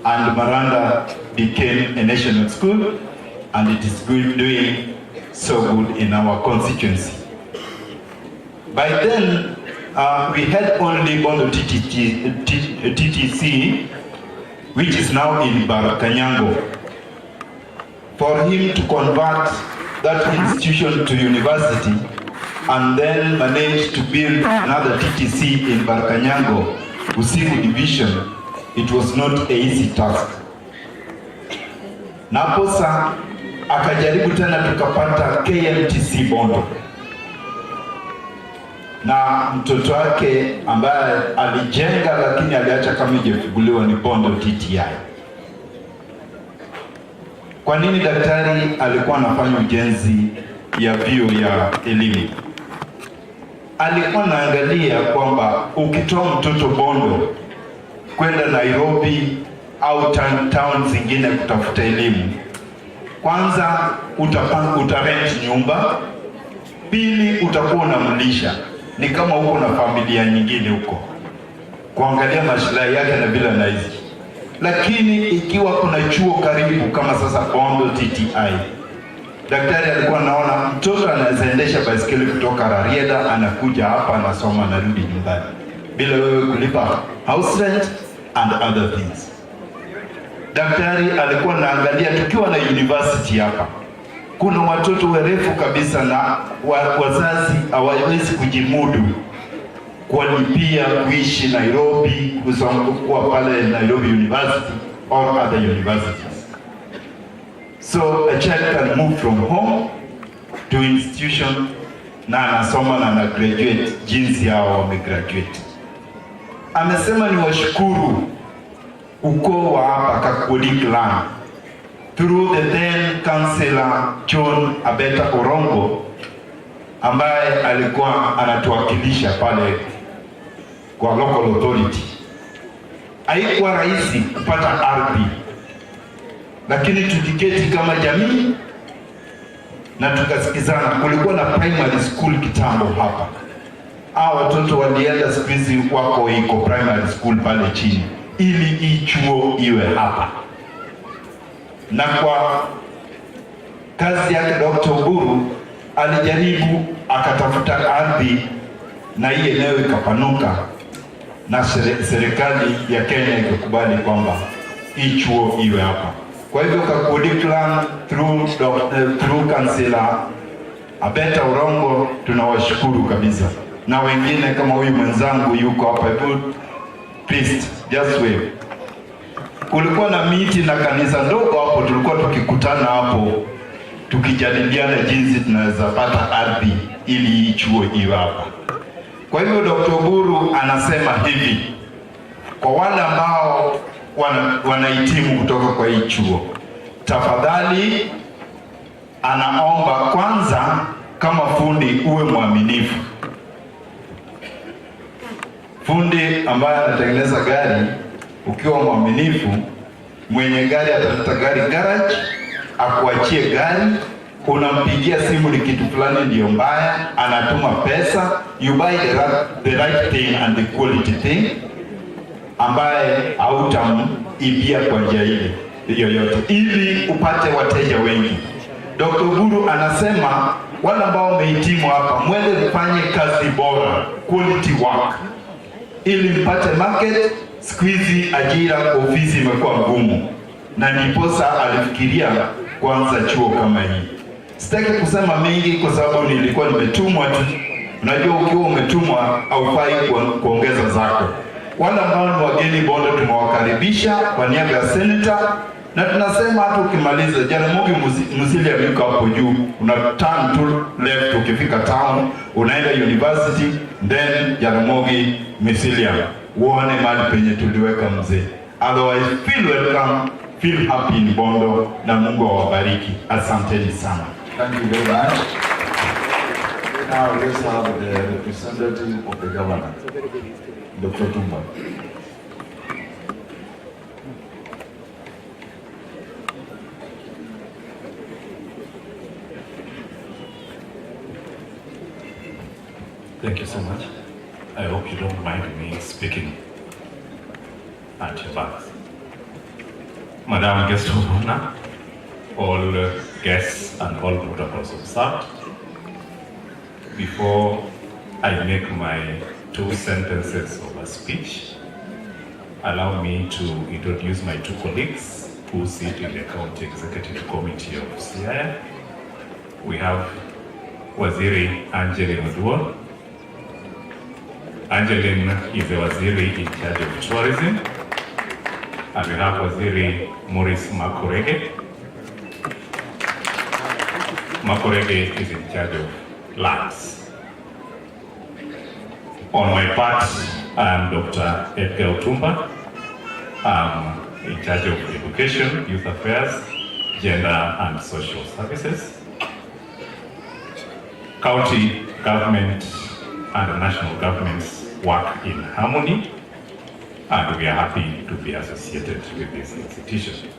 And Maranda became a national school, and it is doing so good in our constituency. By then, we had only Bondo TTC, which is now in Barkowino. For him to convert that institution to university and then manage to build another TTC in Barkowino, Usiku division, it was not an easy task. Naposa akajaribu tena tukapata KMTC Bondo, na mtoto wake ambaye alijenga lakini aliacha kama ijefunguliwa ni Bondo TTI. Kwa nini daktari alikuwa anafanya ujenzi ya vyuo ya elimu? Alikuwa anaangalia kwamba ukitoa mtoto Bondo kwenda Nairobi au town zingine kutafuta elimu, kwanza utarent nyumba, pili utakuwa unamlisha, ni kama uko na familia nyingine huko, kuangalia maslahi yake na bila naizi. Lakini ikiwa kuna chuo karibu kama sasa Bondo TTI, daktari alikuwa anaona mtoto anaendesha baiskeli kutoka Rarieda, anakuja hapa, anasoma, anarudi nyumbani bila wewe kulipa house rent and other things. Daktari alikuwa anaangalia tukiwa na university hapa, kuna watoto werefu kabisa na wazazi hawawezi kujimudu kuwalipia kuishi Nairobi, kuwa pale Nairobi University or other universities. So a child can move from home to institution na anasoma na ana graduate jinsi hao wamegraduate. Amesema ni washukuru ukoo wa hapa Kakuli clan through the then councillor John Abeta Orongo ambaye alikuwa anatuwakilisha pale kwa local authority. Haikuwa rahisi kupata ardhi, lakini tukiketi kama jamii na tukasikizana. Kulikuwa na primary school kitambo hapa, hao watoto walienda, siku hizi wako iko primary school pale chini, ili hii chuo iwe hapa. Na kwa kazi yake Dr. Oburu alijaribu akatafuta ardhi na hii eneo ikapanuka, na serikali ya Kenya ikakubali kwamba hii chuo iwe hapa. Kwa hivyo Kakuli clan through councillor Abeta Orongo tunawashukuru kabisa. na wengine kama huyu mwenzangu yuko hapa. Please, just wave. Kulikuwa na miti na kanisa ndogo hapo, tulikuwa tukikutana hapo tukijadiliana jinsi tunaweza pata ardhi ili hii chuo iwe hapa. Kwa hivyo Dr. Buru anasema hivi, kwa wale ambao wanahitimu kutoka kwa hii chuo, tafadhali anaomba kwanza, kama fundi uwe mwaminifu. Fundi ambaye anatengeneza gari, ukiwa mwaminifu, mwenye gari ataleta gari garage, akuachie gari, unampigia simu ni kitu fulani ndio mbaya, anatuma pesa, you buy the right thing and the quality thing, ambaye hautamuibia kwa njia ile yoyote, ili upate wateja wengi. Dr. Buru anasema wale ambao wamehitimu hapa, mwende mfanye kazi bora, quality work, ili mpate market. Siku hizi ajira kwa ofisi imekuwa ngumu, na ndiposa alifikiria kuanza chuo kama hii. Sitaki kusema mengi kwa sababu nilikuwa nimetumwa tu. Unajua ukiwa umetumwa haufai kuongeza zako. Wale ambao ni wageni Bondo tumewakaribisha kwa niaba ya senator, na tunasema hata ukimaliza Jaramogi Muzili yuko hapo juu, una turn to left ukifika town, unaenda university, then Jaramogi Muzili uone mahali penye tuliweka mzee. Otherwise, feel welcome, feel happy in Bondo, na Mungu awabariki. Asanteni sana. Thank you very much. Now let's have the representative of the governor, Dr. Tumba. Thank you so much. I hope you don't mind me speaking at your back. Madam Guest of Honor, all guests and all protocols observed. Before I make my 2 sentences of a speech, allow me to introduce my 2 colleagues who sit in the County Executive Committee of Siaya. We have Waziri Angeline Oduor. Angeline is the Waziri in charge of tourism. And we have Waziri Maurice Makorege. Makorege is in charge of lands. On my part, I am Dr. Edgar Otumba. I'm in charge of education, youth affairs, gender and social services. County government and national governments work in harmony, and we are happy to be associated with this institution.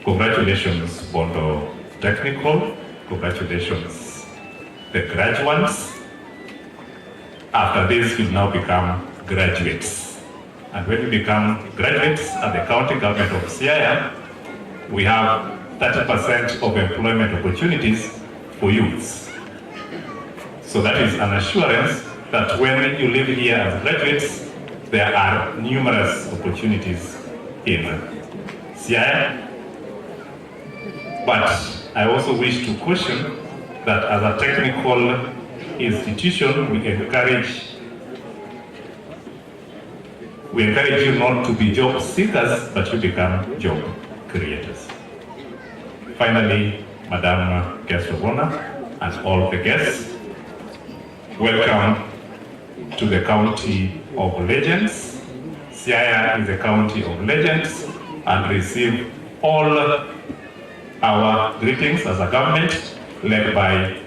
Congratulations, Bondo Technical. Congratulations, the graduates. After this, you'll now become graduates. And when you become graduates at the county government of Siaya, we have 30% of employment opportunities for youths. So that is an assurance that when you live here as graduates, there are numerous opportunities in Siaya. But I also wish to caution that as a technical institution, we encourage you not to be job seekers, but you become job creators. Finally, Madam Guest of Honor and all the guests, welcome to the County of Legends. Siaya is a county of legends, and receive all our greetings as a government led by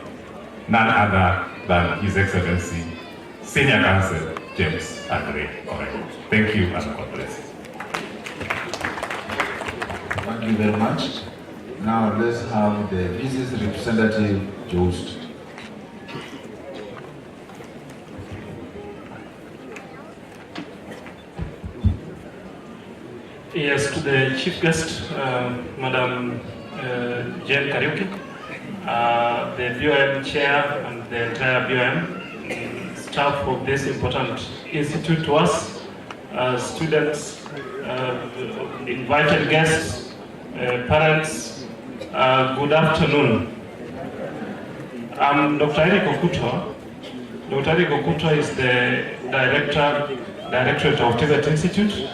none other than His Excellency Senior Counsel James Andre Orengo. Thank you and God bless. Thank you very much. Now let's have the business representative, Joost. Yes, to the chief guest, Madam Jane Kariuki, the BOM chair and the entire BOM staff of this important institute to us, students, invited guests, parents, good afternoon. I'm Dr. Eric Okuto, Dr. Gokuta is the Directorate of TVET Institute.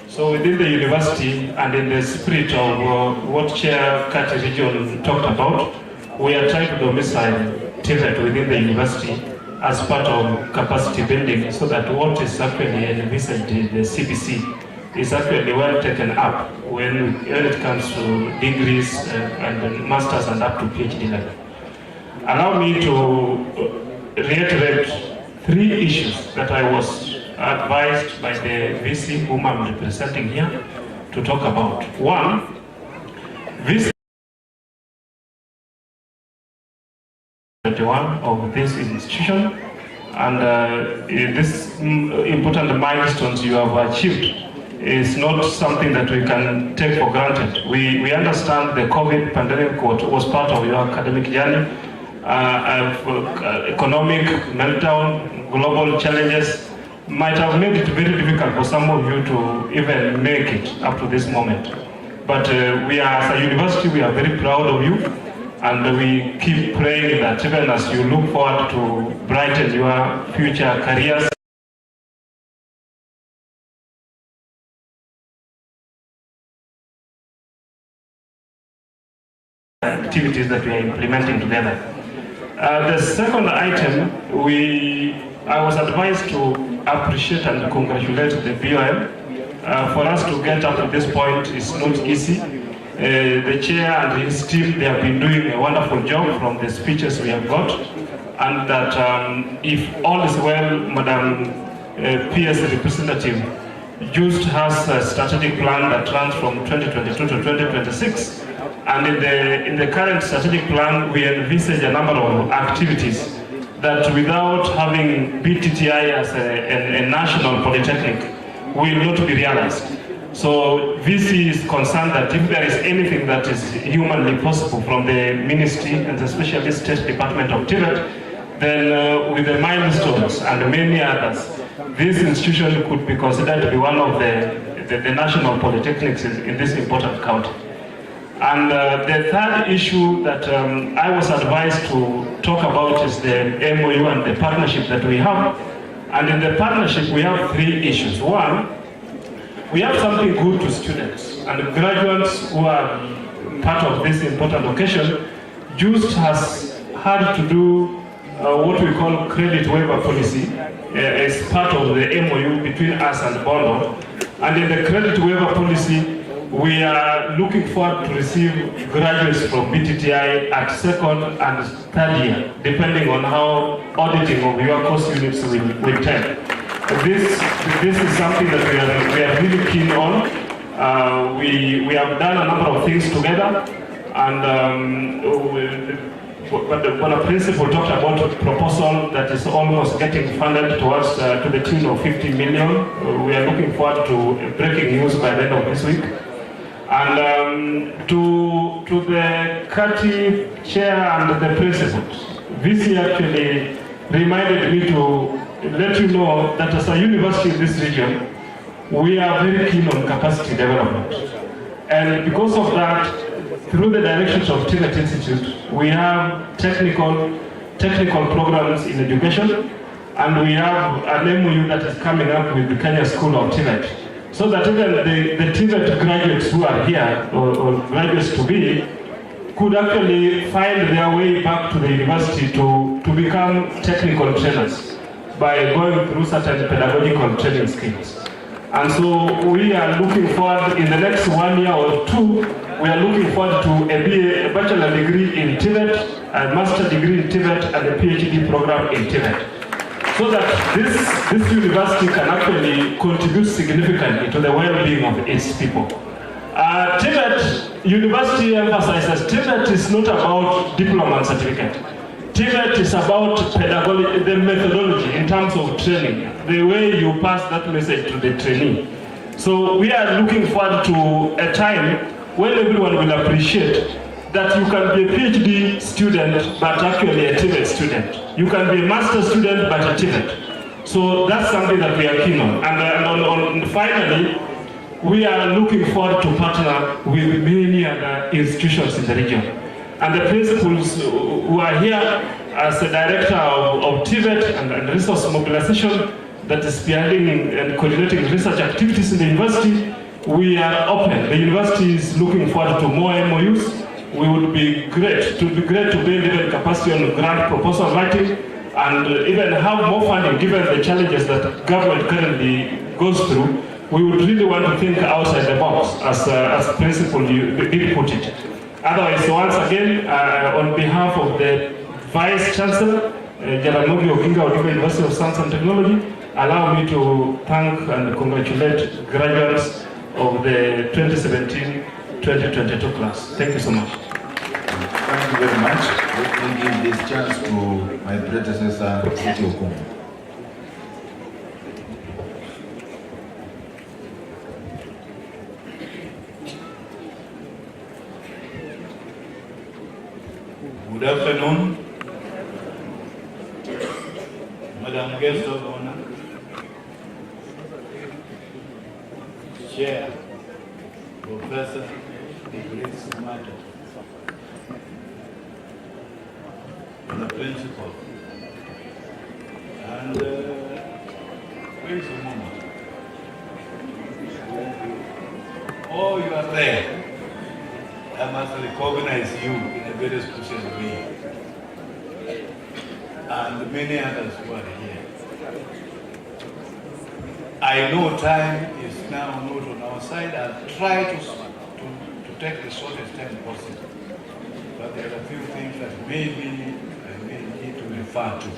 So within the university and in the spirit of what Chair Kati Region talked about, we are trying to domicile TVET within the university as part of capacity building, so that what is actually envisaged in the CBC is actually well taken up when it comes to degrees and masters and up to PhD level. Allow me to reiterate 3 issues that I was advised by the VC whom I'm representing here to talk about. 1, VC of this institution, and this important milestones you have achieved is not something that we can take for granted. We understand the COVID pandemic was part of your academic journey, economic meltdown, global challenges might have made it very difficult for some of you to even make it up to this moment. But we are, as a university, we are very proud of you, and we keep praying that even as you look forward to brighten your future careers, activities that we are implementing together. The second item, I was advised to appreciate and congratulate the BOM. For us to get up to this point is not easy. The chair and his team, they have been doing a wonderful job from the speeches we have got, and that if all is well, Madam PS representative just has a strategic plan that runs from 2022 to 2026. And in the current strategic plan, we envisage a number of activities that, without having BTTI as a national polytechnic, will not be realized. So VC is concerned that if there is anything that is humanly possible from the ministry and especially State Department of TVET, then with the milestones and many others, this institution could be considered to be one of the national polytechnics in this important county. And the third issue that I was advised to talk about is the MOU and the partnership that we have. And in the partnership, we have 3 issues. 1, we have something good to students and graduates who are part of this important occasion. JUST has had to do what we call credit waiver policy as part of the MOU between us and Bondo. And in the credit waiver policy, we are looking forward to receive graduates from BTTI at 2nd and 3rd year, depending on how auditing of your course units will take. This is something that we are really keen on. We have done a number of things together, and when a principal talked about a proposal that is almost getting funded towards to the tune of 50 million, we are looking forward to breaking news by the end of this week. And to the CATI chair and the principals, VC actually reminded me to let you know that as a university in this region, we are very keen on capacity development. And because of that, through the directions of TVET Institute, we have technical programs in education, and we have an MOU that is coming up with the Kenya School of TVET. So that even the TVET graduates who are here, or graduates to be, could actually find their way back to the university to become technical trainers by going through certain pedagogical training skills. And so we are looking forward, in the next 1 year or 2, we are looking forward to a bachelor degree in TVET, a master degree in TVET, and a PhD program in TVET. So that this university can actually contribute significantly to the well-being of its people. TVET, university emphasizes, TVET is not about diploma and certificate. TVET is about pedagogy, the methodology in terms of training, the way you pass that message to the trainee. So we are looking forward to a time when everyone will appreciate that you can be a PhD student, but actually a TVET student. You can be a master student, but a TVET. So that's something that we are keen on. And finally, we are looking forward to partner with many other institutions in the region. And the principals who are here, as the director of TVET and resource mobilization that is spearheading and coordinating research activities in the university, we are open. The university is looking forward to more MOUs. We would be great. It would be great to build even capacity on grant proposal writing and even have more funding given the challenges that government currently goes through. We would really want to think outside the box, as principal you did put it. Otherwise, once again, on behalf of the Vice Chancellor, Jaramogi Oginga Odinga University of Science and Technology, allow me to thank and congratulate graduates of the 2017-2022 class. Thank you so much. Thank you very much. Let me give this chance to my predecessor, Siti Okumu. Good afternoon, Madam Guest of Honor, Chair, Professor Grace Mato, the Principal, and where is the moment? Oh, you are there. I must recognize you in a very special way. And many others who are here. I know time is now not on our side. I'll try to take the shortest time possible. But there are a few things that maybe I may need to refer to.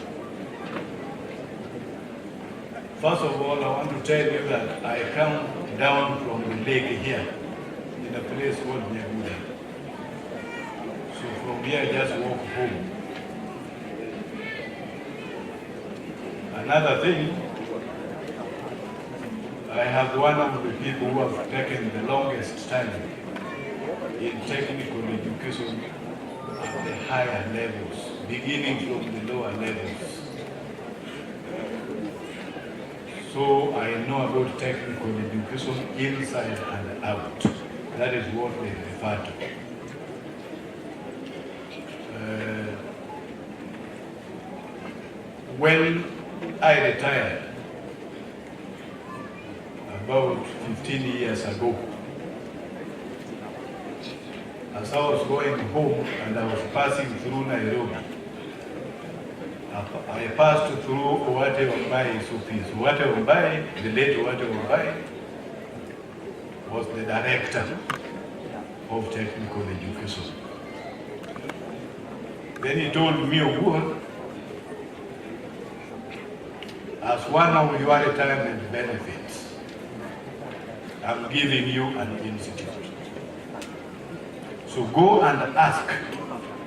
First of all, I want to tell you that I come down from the lake here in a place called Nyaguda. So from here I just walk home. Another thing, I have one of the people who have taken the longest time in technical education at the higher levels, beginning from the lower levels. So I know about technical education inside and out. That is what they refer to. When I retired about 15 years ago, as I was going home and I was passing through Nairobi, I passed through Owate Wambai Supis. Owate Wambai, the late Owate Wambai, was the director of technical education. Then he told me, Oguha, as one of your retirement benefits, I'm giving you an institute. So go and ask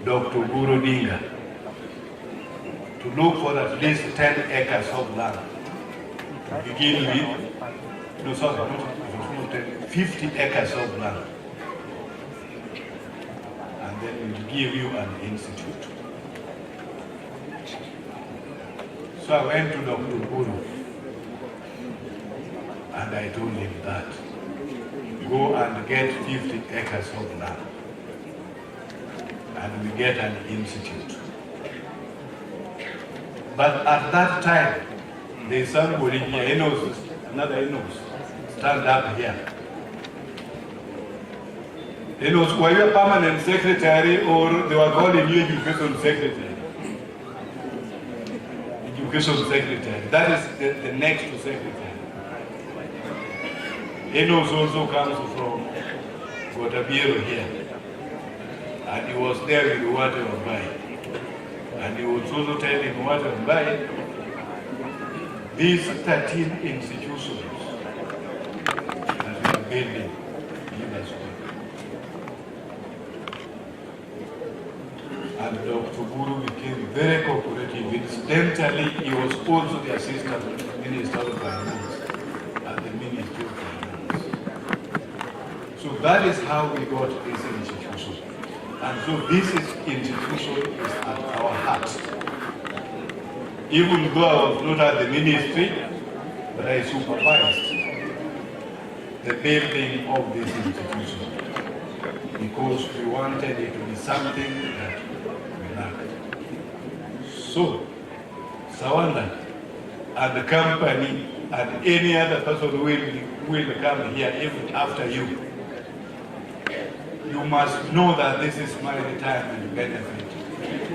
Dr. Guru Dinga to look for at least 10 acres of land to begin with. No, sorry, not 10, 50 acres of land. And then we'll give you an institute. So I went to Dr. Guru and I told him that. Go and get 50 acres of land and we get an institute. But at that time, there's somebody here, Enos, another Enos, stand up here. Enos, were you a permanent secretary or they were calling you education secretary? Education secretary, that is the next to secretary. Enos also comes from Gotabiero here. And he was there with Owate Wambai. And he was also telling Owate Wambai, these 13 institutions that we are building, give us one. And Dr. Guru became very cooperative. Incidentally, he was also the assistant minister of finance at the Ministry of Finance. So that is how we got this institution. And so this institution is at our heart. Even though I was not at the ministry, but I supervised the building of this institution because we wanted it to be something that we lacked. so Sawanda and the company and any other person will come here even after you. You must know that this is my retirement benefit.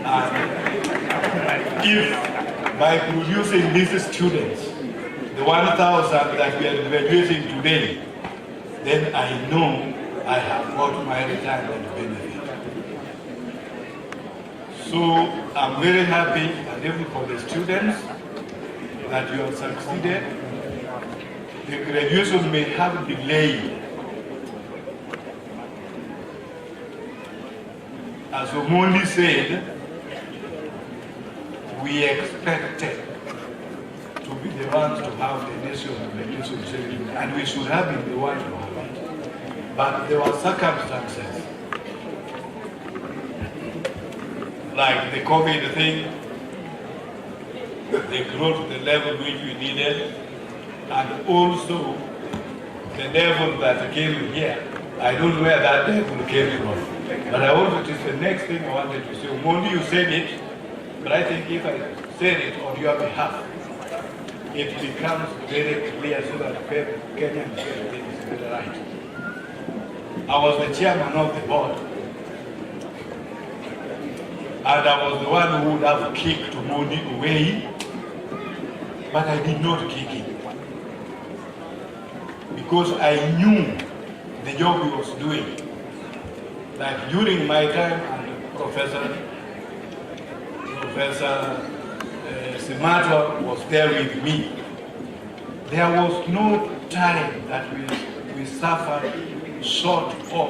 And if by producing these students, the 1,000 that we are graduating today, then I know I have got my retirement benefit. So I'm very happy and even for the students that you have succeeded. The graduation may have delayed. As Omondi said, we expected to be the ones to have the nation ceremony, and we should have been the ones to have it. But there were circumstances, like the COVID thing, they grew to the level which we needed, and also the devil that came here. I don't know where that devil came from, but I wanted to say the next thing I wanted to say. Mondi, you said it, but I think if I said it on your behalf, it becomes very clear so that Kenyans say things very right. I was the chairman of the board, and I was the one who would have kicked Mondi away, but I did not kick him. Because I knew the job he was doing. Like during my time, and Professor Simato was there with me. There was no time that we suffered short of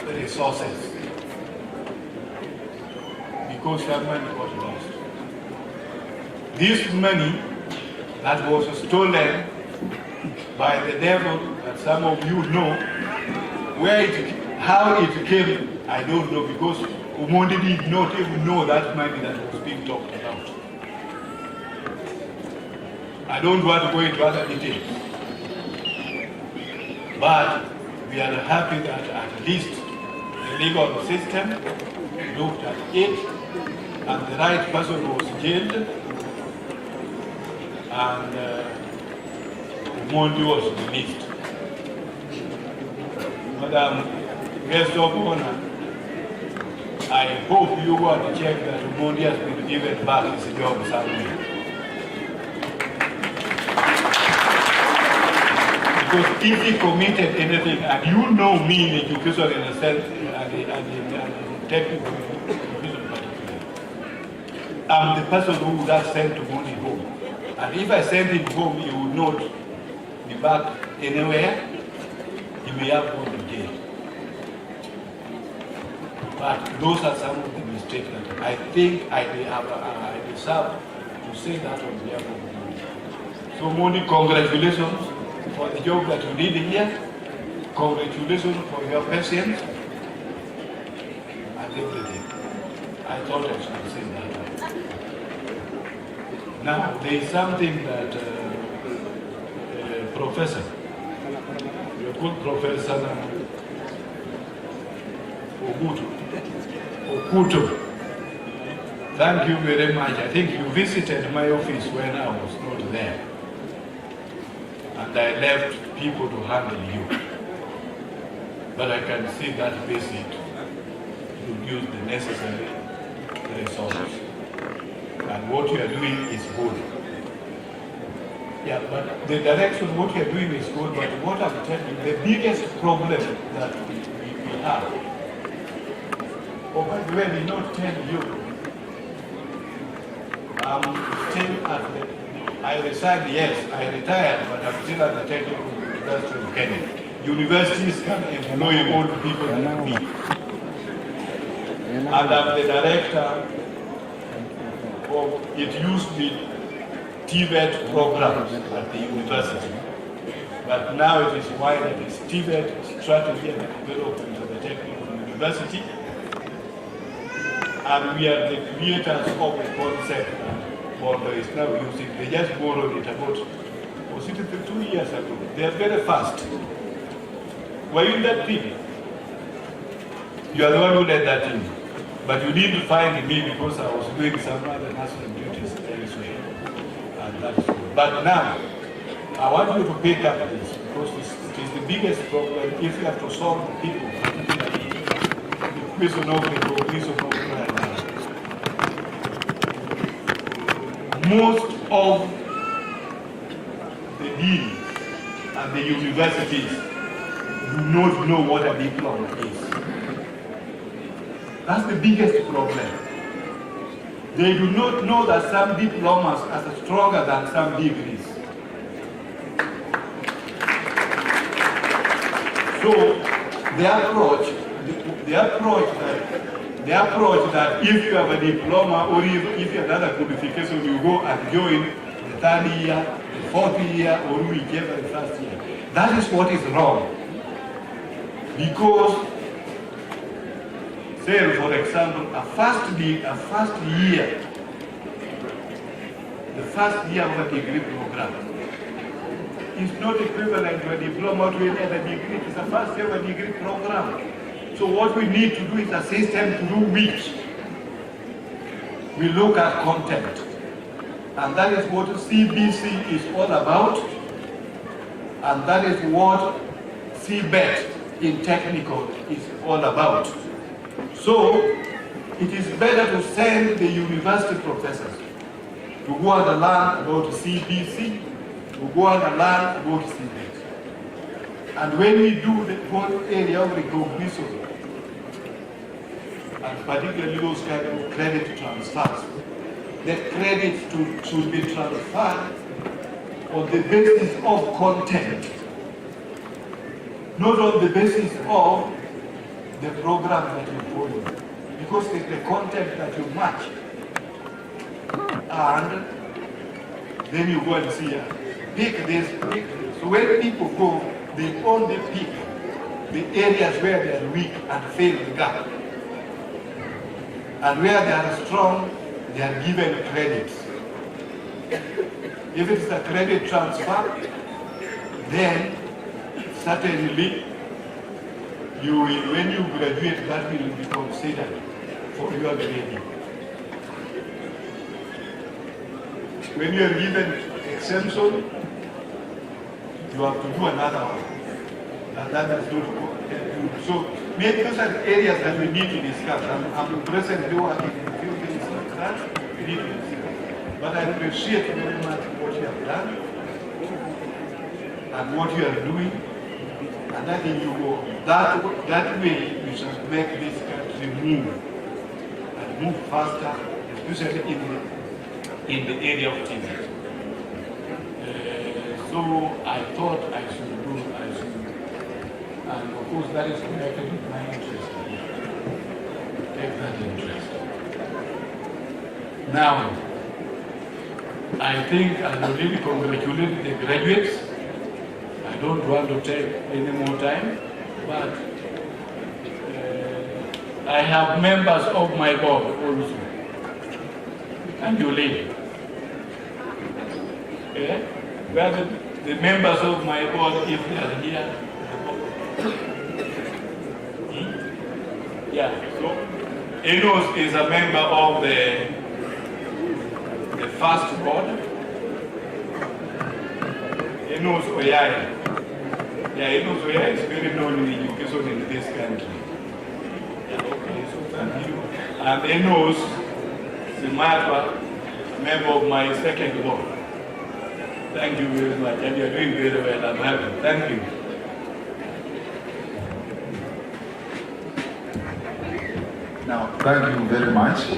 resources because that money was lost. This money that was stolen by the devil, that some of you know, how it came, I don't know, because Umondi did not even know that money that was being talked about. I don't want to go into other details. But we are happy that at least the legal system looked at it and the right person was jailed and Mondi was released. Madam Guest of Honor, I hope you want to check that Mondi has been given back his job somewhere. Because if he committed anything, and you know me in education in a sense, and technical education particularly, I'm the person who would have sent Mondi home. And if I send him home, he would not be back anywhere. He may have gone to jail. But those are some of the mistakes that I think I deserve to say that on behalf of Mondi. So Mondi, congratulations for the job that you did here. Congratulations for your patience and everything. I thought I should say that. Now, there is something that Professor, your good Professor Okuto, thank you very much. I think you visited my office when I was not there. And I left people to handle you. But I can see that visit produce the necessary resources. And what you are doing is good. Yeah, but the direction, what you are doing is good, but what I'm telling you, the biggest problem that we have, oh, by the way, I did not tell you, I'm still at the, I resigned, yes, I retired, but I'm still at the Technical University of Kenya. Universities can employ old people like me. And I'm the director of, it used to be TVET programs at the university. But now it is widened, it's TVET strategy and development of the Technical University. And we are the creators of the concept that Bondo is now using. They just borrowed it about, was it 2 years ago? They are very fast. Were you in that team? You are the one who led that team. But you didn't find me because I was doing some other national duties elsewhere. And that's all. But now, I want you to pick up this because it is the biggest problem if you have to solve the people. Most of the deans and the universities do not know what a diploma is. That's the biggest problem. They do not know that some diplomas are stronger than some degrees. So the approach that if you have a diploma or if you have another qualification, you go and join the third year, the fourth year, or whichever the first year. That is what is wrong. Because, say for example, the first year of a degree program is not equivalent to a diploma or to any other degree. It is a first year of a degree program. So what we need to do is a system through which we look at content. And that is what CBC is all about. And that is what CBET in technical is all about. So it is better to send the university professors to go and learn about CBC, to go and learn about CBET. And when we do the whole area of recognition, and particularly those kind of credit transfers, the credit should be transferred on the basis of content, not on the basis of the program that you follow, because it's the content that you match. And then you go and see, pick this, pick this. So when people go, they only pick the areas where they are weak and fill the gap. And where they are strong, they are given credits. If it's a credit transfer, then certainly you will, when you graduate, that will be considered for your grading. When you are given exemption, you have to do another one. And that is not good. So maybe those are the areas that we need to discuss. I'm presently working in a few things like that. We need to discuss. But I appreciate very much what you have done and what you are doing. And I think you go that way we should make this country move and move faster, especially in the area of TV. So I thought I should do, and of course that is connected with my interest. Take that interest. Now, I think I already congratulated the graduates. I don't want to take any more time, but I have members of my board also. And you leave. Okay? Where the members of my board, if they are here, yeah, so Enos is a member of the first board. Enos Oyaya. Yeah, Enos Oyaya is very known in education in this country. Yeah, okay, so thank you. And Enos Simatwa, member of my second board. Thank you very much, and you're doing very well. I'm happy. Thank you. Now, thank you very much. We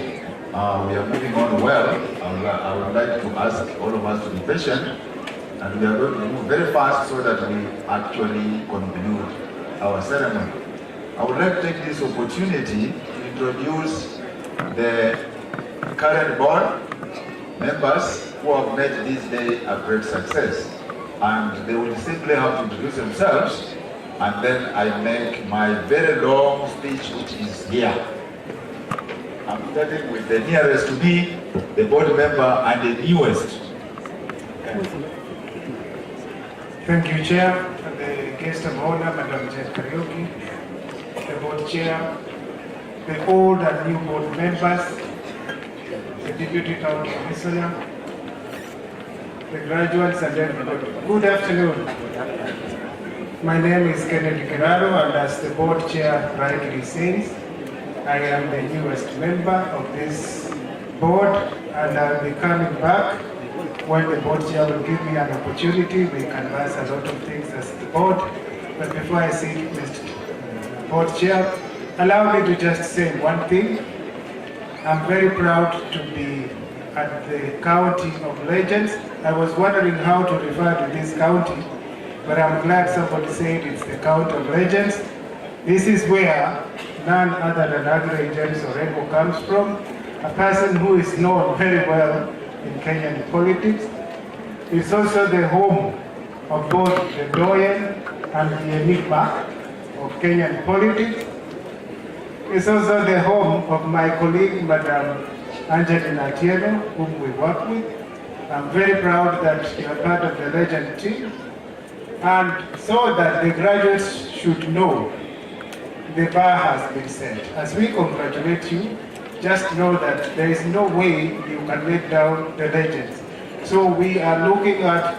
are moving on well. I would like to ask all of us to be patient, and we are going to move very fast so that we actually conclude our ceremony. I would like to take this opportunity to introduce the current board members who have made this day a great success. And they will simply have to introduce themselves, and then I make my very long speech, which is here. I'm starting with the nearest to me, the board member, and the newest. Thank you, Chair, and the guest of honor, Madam Jen Kariuki, the board chair, the old and new board members, the Deputy County Commissioner, the graduates and everybody. Good afternoon. My name is Kennedy Gerardo, and as the board chair rightly says, I am the newest member of this board, and I'll be coming back when the board chair will give me an opportunity. We canvass a lot of things as the board, but before I say Mr. Board Chair, allow me to just say one thing. I'm very proud to be at the County of Legends. I was wondering how to refer to this county, but I'm glad somebody said it's the County of Legends. This is where none other than Agri James Orengo comes from, a person who is known very well in Kenyan politics. It's also the home of both the Doyen and the Enigma of Kenyan politics. It's also the home of my colleague, Madam Angelina Atieno, whom we work with. I'm very proud that you are part of the Legend team. And so that the graduates should know the bar has been set. As we congratulate you, just know that there is no way you can let down the legends. So we are looking at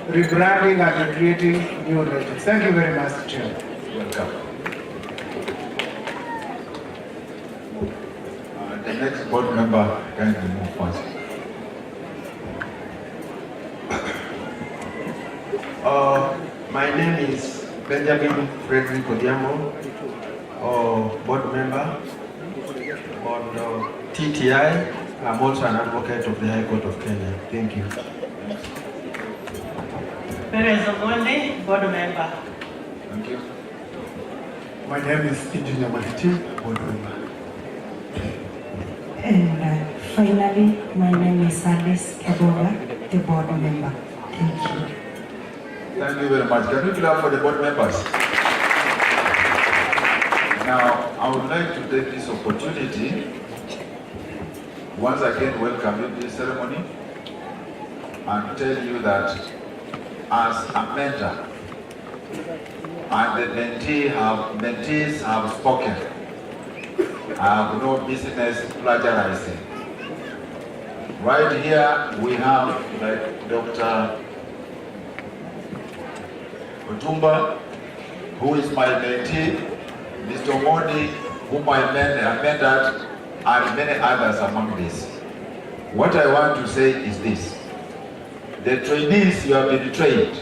rebranding and recreating new legends. Thank you very much, Chair. Welcome. The next board member can move first. My name is Benjamin Frederick Odiamo, board member, Bondo TTI. I'm also an advocate of the High Court of Kenya. Thank you. Perez Ogonde, board member. Thank you. My name is Engineer Maliti, board member. And finally, my name is Alice Kaboga, the board member. Thank you. Thank you very much. Can we clap for the board members? Now, I would like to take this opportunity once again welcome you to this ceremony and tell you that as a mentor and the mentees have spoken, I have no business plagiarizing. Right here we have like Dr. Otumba, who is my mentee, Mr. Modi, whom I mentored, and many others among these. What I want to say is this. The trainees you have been trained,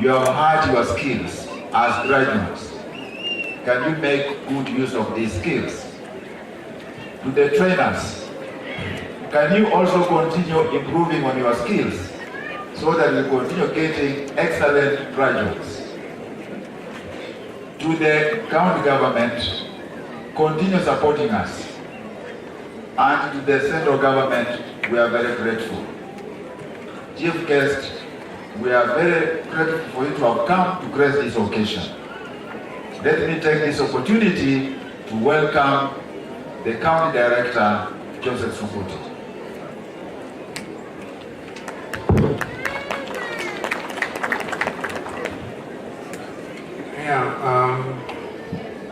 you have had your skills as graduates. Can you make good use of these skills? To the trainers, can you also continue improving on your skills so that you continue getting excellent graduates? To the county government, continue supporting us. And to the central government, we are very grateful. Chief guest, we are very grateful for you to have come to grace this occasion. Let me take this opportunity to welcome the County Director, Joseph Sukuti.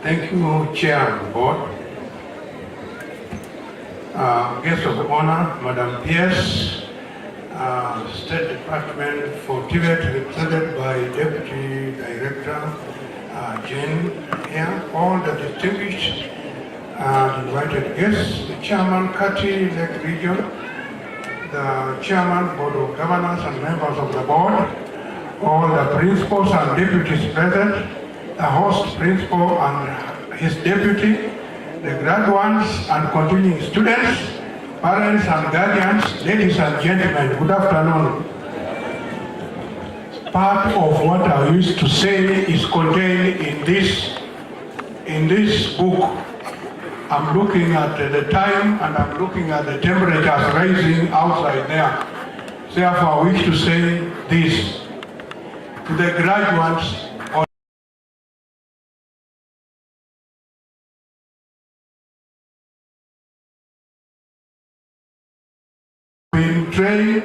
Thank you, Chair and Board. Guest of honor, Madam Pierce, State Department for Tibet, represented by Deputy Director Jane here, all the distinguished invited guests, the Chairman, Kati Lake Region, the Chairman, Board of Governors and members of the board, all the principals and deputies present, the host principal and his deputy, the graduates and continuing students, parents and guardians, ladies and gentlemen, good afternoon. Part of what I used to say is contained in this book. I'm looking at the time and I'm looking at the temperatures rising outside there. Therefore, I wish to say this to the graduates. Being trained,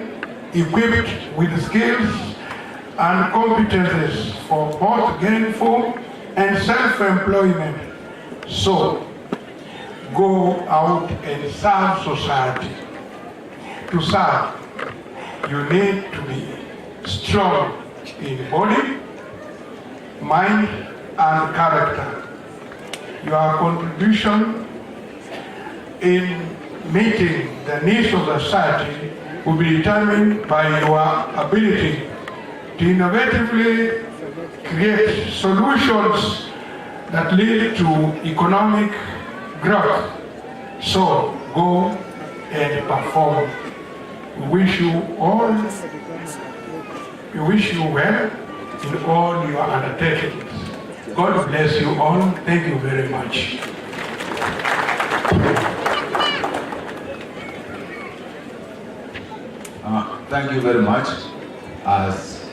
equipped with skills and competences for both gainful and self-employment. So, go out and serve society. To serve, you need to be strong in body, mind, and character. Your contribution in meeting the needs of the society will be determined by your ability to innovatively create solutions that lead to economic growth. So go and perform. We wish you well in all your undertakings. God bless you all. Thank you very much. Thank you very much. As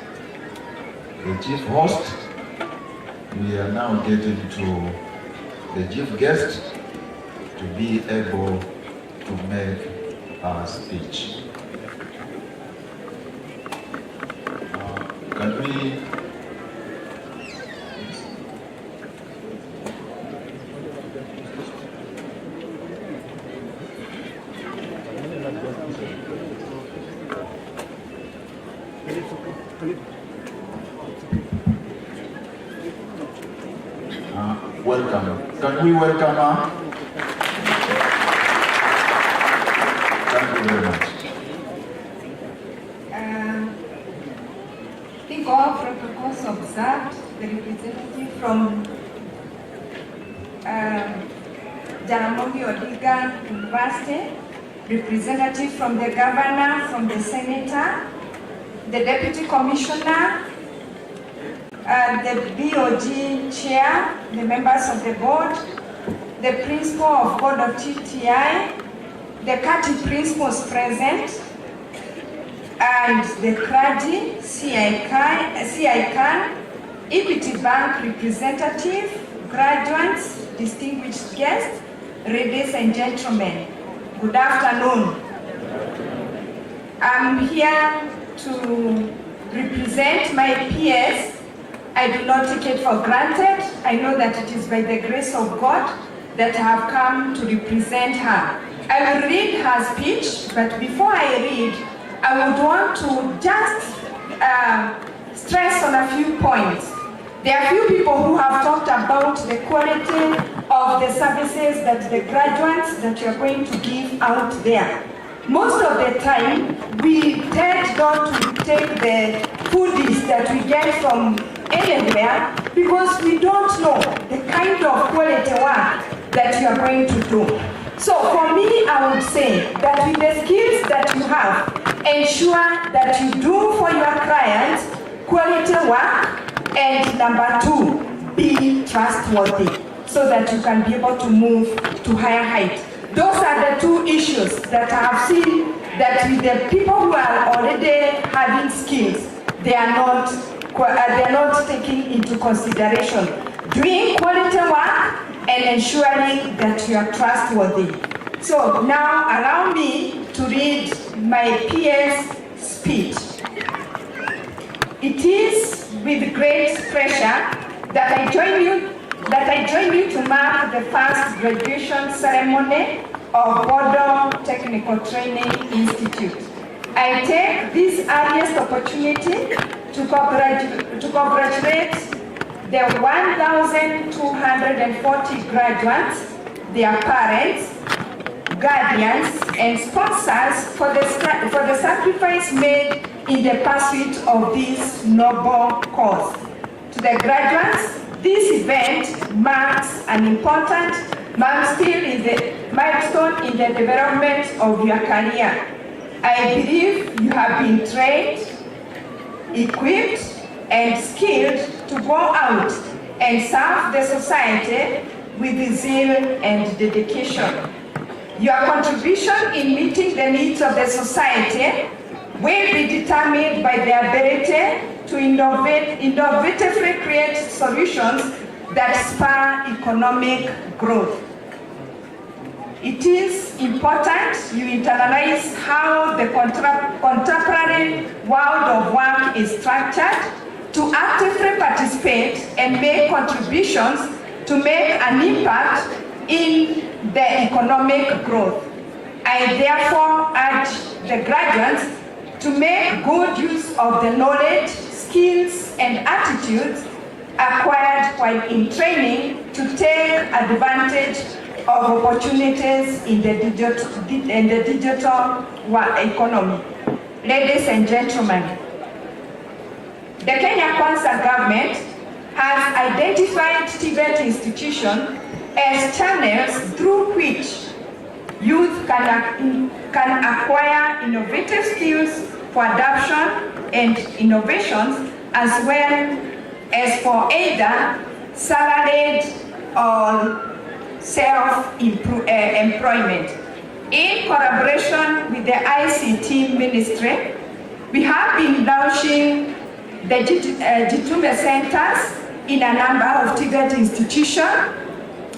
the chief host, we are now getting to the chief guest to be able to make a speech. Can we welcome? Can we welcome her? Thank you very much. I think all protocols observed. The representative from Jaramogi Oginga University, representative from the governor, from the senator, the deputy commissioner, the BOG chair, the members of the board, the principal of Bondo TTI, the county principals present, and the clergy, Siaya County, Equity Bank representative, graduates, distinguished guests, ladies and gentlemen, good afternoon. I'm here to represent my peers. I do not take it for granted. I know that it is by the grace of God that I have come to represent her. I will read her speech, but before I read, I would want to just stress on a few points. There are few people who have talked about the quality of the services that the graduates that you are going to give out there. Most of the time, we tend not to take the foodies that we get from anywhere because we don't know the kind of quality work that you are going to do. So for me, I would say that with the skills that you have, ensure that you do for your clients quality work, and number two, be trustworthy so that you can be able to move to higher heights. Those are the two issues that I have seen that with the people who are already having skills, they are not taking into consideration. Doing quality work and ensuring that you are trustworthy. So now allow me to read my peers' speech. It is with great pleasure that I join you to mark the first graduation ceremony of Bondo Technical Training Institute. I take this earliest opportunity to congratulate the 1,240 graduates, their parents, guardians, and sponsors for the sacrifice made in the pursuit of this noble cause. To the graduates, this event marks an important milestone in the development of your career. I believe you have been trained, equipped, and skilled to go out and serve the society with zeal and dedication. Your contribution in meeting the needs of the society will be determined by the ability to innovatively create solutions that spur economic growth. It is important you internalize how the contemporary world of work is structured to actively participate and make contributions to make an impact in the economic growth. I therefore urge the graduates to make good use of the knowledge, skills, and attitudes acquired while in training to take advantage of opportunities in the digital economy. Ladies and gentlemen, the Kenya Kwanza government has identified TVET institutions as channels through which youth can acquire innovative skills for adoption and innovations, as well as for either salaried or self-employment. In collaboration with the ICT Ministry, we have been launching the Jitume centers in a number of TVET institutions,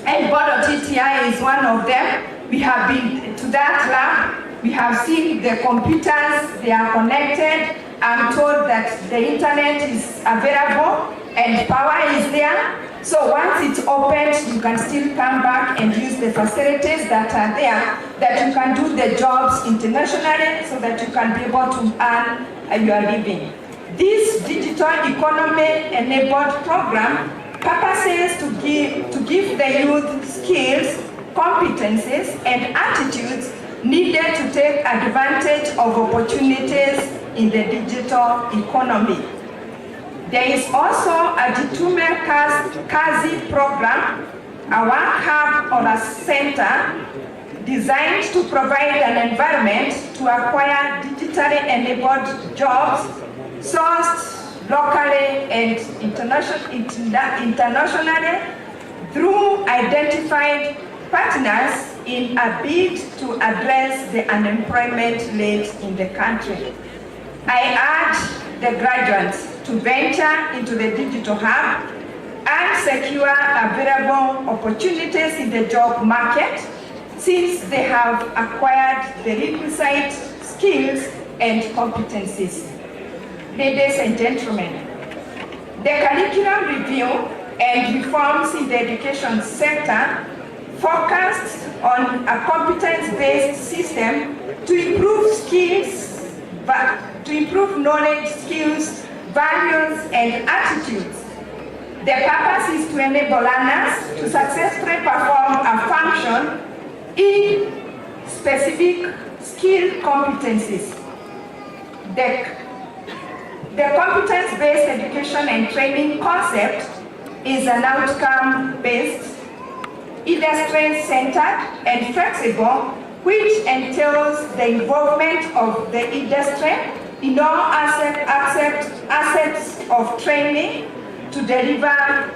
and Bondo TTI is one of them. We have been to that lab. We have seen the computers, they are connected. I'm told that the internet is available and power is there. So once it's opened, you can still come back and use the facilities that are there, that you can do the jobs internationally so that you can be able to earn your living. This digital economy enabled program purposes to give the youth skills, competencies, and attitudes needed to take advantage of opportunities in the digital economy. There is also a Jitume Kazi program, a work hub or a center designed to provide an environment to acquire digitally enabled jobs sourced locally and internationally through identified partners in a bid to address the unemployment rate in the country. I urge the graduates to venture into the digital hub and secure available opportunities in the job market, since they have acquired the requisite skills and competencies. Ladies and gentlemen, the curriculum review and reforms in the education sector focused on a competence-based system to improve skills, to improve knowledge, skills, values, and attitudes. The purpose is to enable learners to successfully perform a function in specific skill competencies. The competence-based education and training concept is an outcome-based, industry-centered, and flexible, which entails the involvement of the industry in all aspects of training to deliver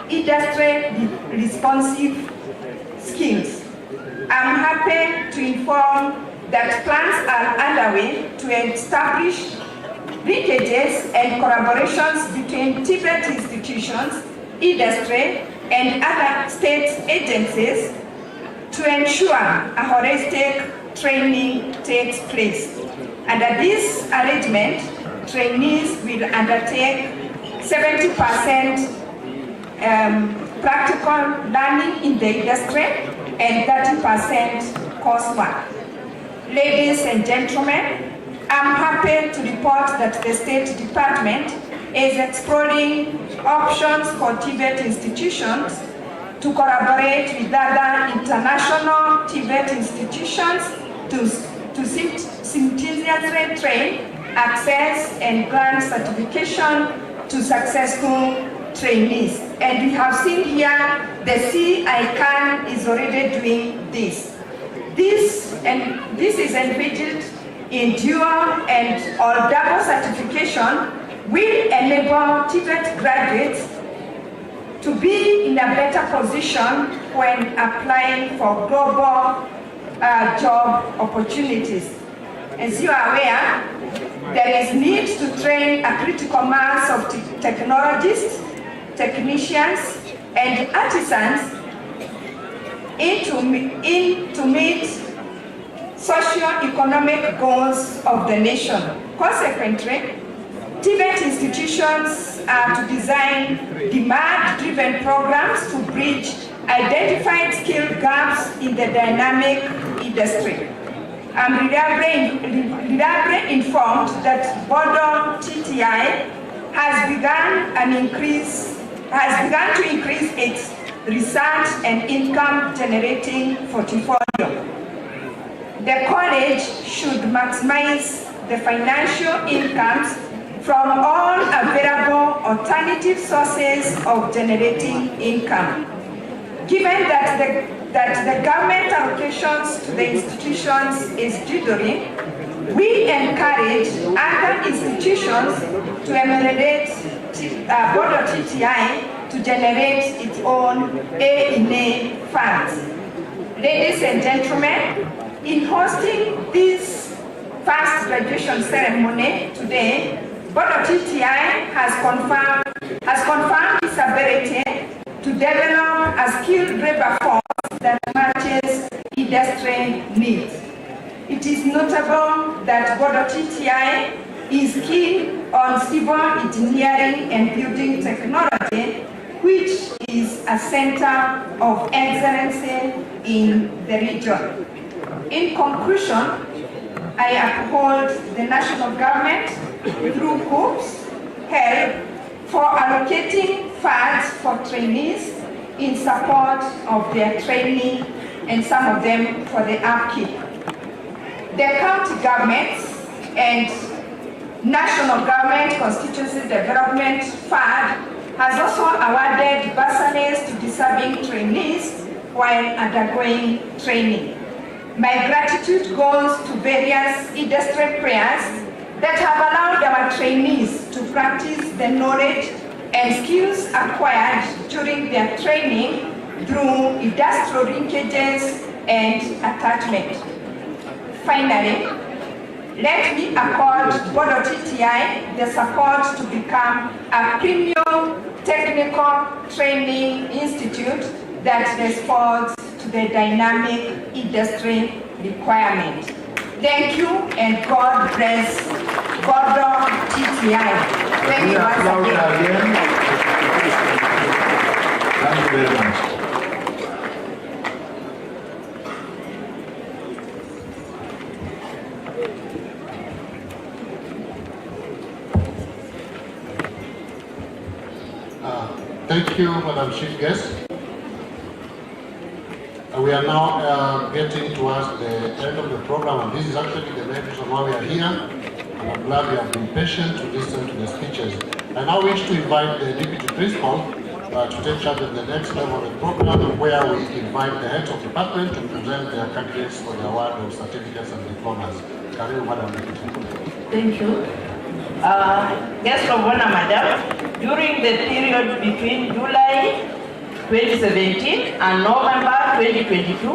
industry-responsive skills. I'm happy to inform that plans are underway to establish linkages and collaborations between TVET institutions, industry, and other state agencies to ensure a holistic training takes place. Under this arrangement, trainees will undertake 70% practical learning in the industry and 30% coursework. Ladies and gentlemen, I'm happy to report that the State Department is exploring options for TVET institutions to collaborate with other international TVET institutions to simultaneously train, access, and grant certification to successful trainees. And we have seen here the Siaya County is already doing this. This is envisaged in dual and or double certification will enable TVET graduates to be in a better position when applying for global job opportunities. As you are aware, there is need to train a critical mass of technologists, technicians, and artisans to meet socio-economic goals of the nation. Consequently, TVET institutions are to design demand-driven programs to bridge identified skill gaps in the dynamic industry. I'm reliably informed that Bondo TTI has begun to increase its research and income generating portfolio. The college should maximize the financial incomes from all available alternative sources of generating income. Given that the government allocations to the institutions is dwindling, we encourage other institutions to emulate Bondo TTI to generate its own A&A funds. Ladies and gentlemen, in hosting this first graduation ceremony today, Bondo TTI has confirmed its ability to develop a skilled labor force that matches industry needs. It is notable that Bondo TTI is keen on civil engineering and building technology, which is a center of excellence in the region. In conclusion, I uphold the national government through hoops help for allocating funds for trainees in support of their training and some of them for the upkeep. The county governments and national government constituency development fund has also awarded bursaries to deserving trainees while undergoing training. My gratitude goes to various industry players that have allowed our trainees to practice the knowledge and skills acquired during their training through industrial linkages and attachment. Finally, let me accord Bondo TTI the support to become a premium technical training institute that responds to the dynamic industry requirement. Thank you and God bless Bondo TTI. Thank you once again. Thank you very much. Thank you, Madam Chief Guest. We are now getting towards the end of the program, and this is actually the main reason why we are here. And I'm glad you have been patient to listen to the speeches. I now wish to invite the Deputy Principal to take charge of the next level of the program, where we invite the heads of department to present their candidates for the award of certificates and diplomas. Karibu, Madam Deputy. Thank you. Guest of honor, Madam, during the period between July 2017 and November 2022,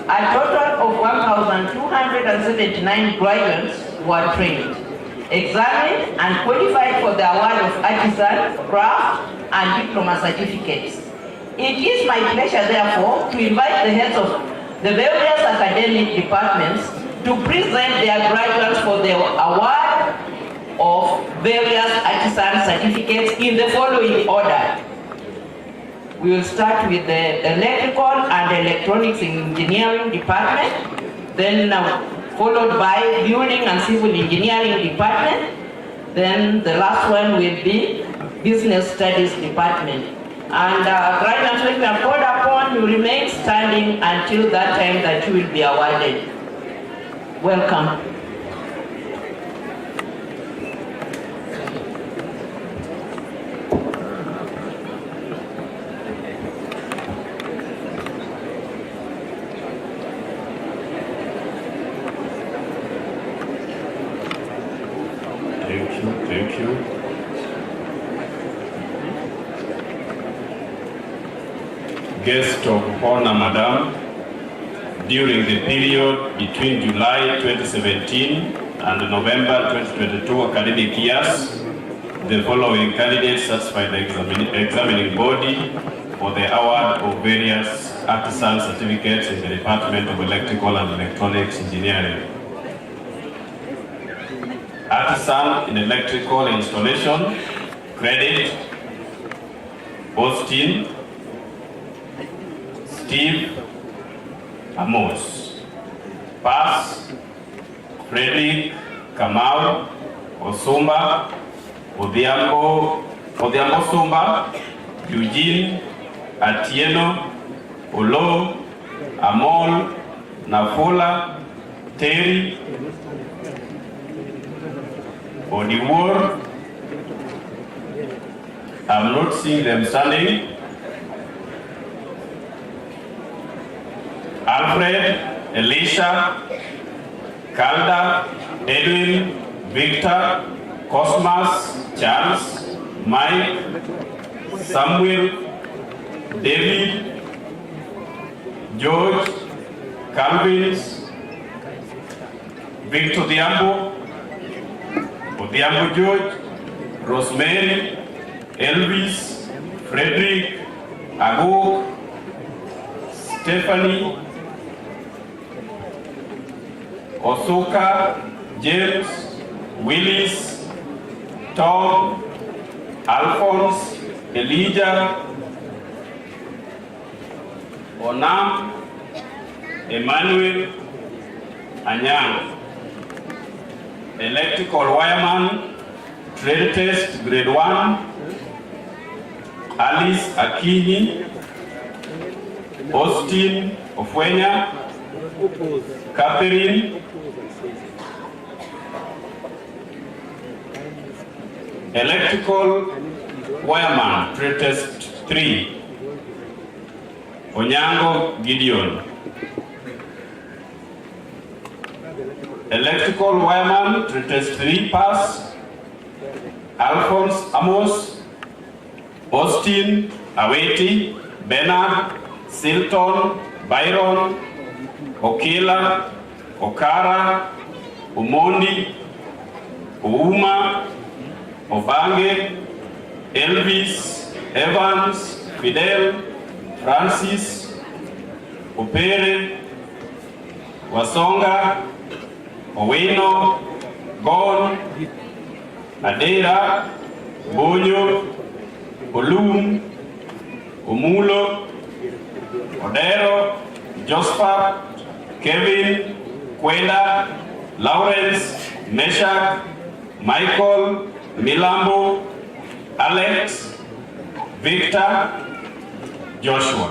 a total of 1,279 graduates were trained, examined and qualified for the award of artisan, craft and diploma certificates. It is my pleasure, therefore, to invite the heads of the various academic departments to present their graduates for the award of various artisan certificates in the following order. We will start with the electrical and electronics engineering department, then followed by building and civil engineering department, then the last one will be business studies department. And graduates, when you are called upon, you remain standing until that time that you will be awarded. Welcome. Thank you. Guest of honor, Madam, during the period between July 2017 and November 2022 academic years, the following candidates satisfied the examining body for the award of various artisan certificates in the Department of Electrical and Electronics Engineering. Artisan in electrical installation, credit, Austin, Steve Amos. Pass, Frederick Kamau Osumba, Odhiambo Sumba, Eugene Atieno, Olo, Amol, Nafula, Terry, Odiwar. I'm not seeing them standing. Alfred, Elisha, Calda, Edwin, Victor, Cosmas, Charles, Mike, Samuel, David, George, Calvins, Victor Odhiambo George, Rosemary, Elvis, Frederick, Ago, Stephanie, Osoka, James, Willis, Tom, Alphonse, Elijah, Onam, Emmanuel, Anyang. Electrical wireman, trade test, grade 1, Alice Akinyi, Austin Ofwenya, Catherine, electrical wireman, trade test 3, Onyango Gideon. Electrical wireman, trade test 3, pass, Alphonse Amos, Austin Aweti, Bernard, Silton, Byron, Okila, Okara, Umondi, Ouma, Obange, Elvis, Evans, Fidel, Francis, Opere, Wasonga, Owino, Gon, Adera, Bonyo, Olum, Omulo, Odero, Josephat, Kevin, Kwenda, Lawrence, Meshach, Michael, Milambo, Alex, Victor, Joshua,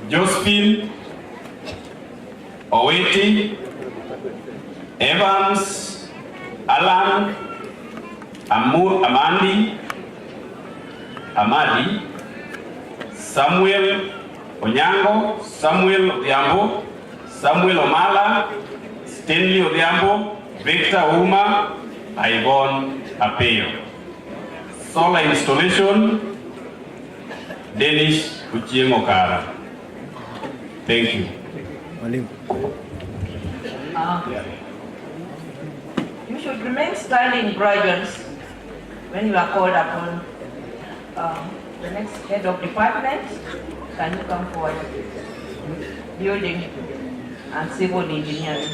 Josephine, Oweti, Evans, Alan, Amadi, Samuel Onyango, Samuel Odhiambo, Samuel Omala, Stanley Odhiambo, Victor Uma, Ivonne Apeyo. Solar installation, Dennis Uchieng Okara. Thank you. You should remain standing, graduates, when you are called upon. The next head of department, can you come forward? Building and civil engineering.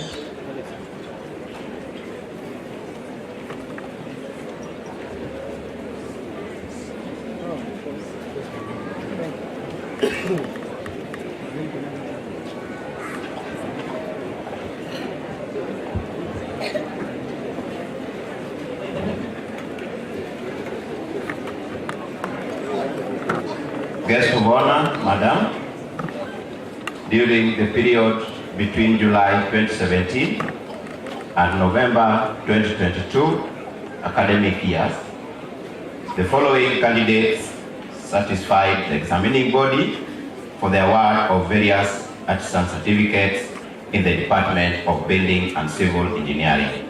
Guest of honor, Madam, during the period between July 2017 and November 2022 academic years, the following candidates satisfied the examining body for the award of various artisan certificates in the Department of Building and Civil Engineering.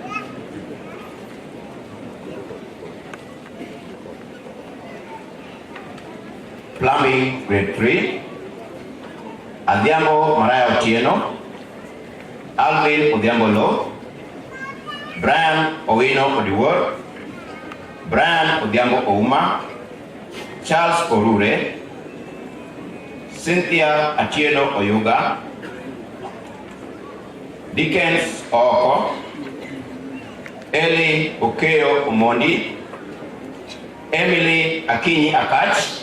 Plumbing, grade 3, Adhiambo Maraya Otieno, Alvin Odhiambo Lo, Brian Owino Odiwar, Brian Odhiambo Ouma, Charles Orure, Cynthia Atieno Oyuga, Dickens Oko, Eli Okeo Omondi, Emily Akinyi Akach,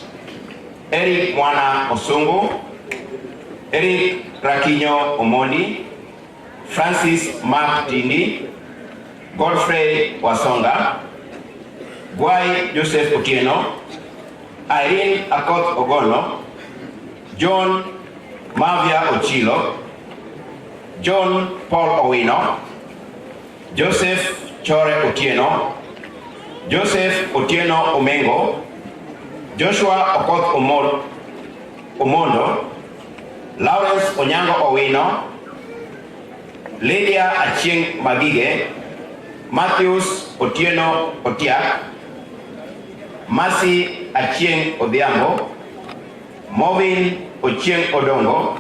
Eric Mwana Osungu, Eric Rakinyo Omondi, Francis Mark Tindi, Godfrey Wasonga, Gwai Joseph Otieno, Irene Akoth Ogono, John Mavia Ochilo, John Paul Owino, Joseph Chore Otieno, Joseph Otieno Omengo, Joshua Okoth Omondo, Lawrence Onyango Owino, Lydia Achieng Magige, Matthews Otieno Otiak, Mercy Achieng Odhiambo, Movin Ochieng Odongo,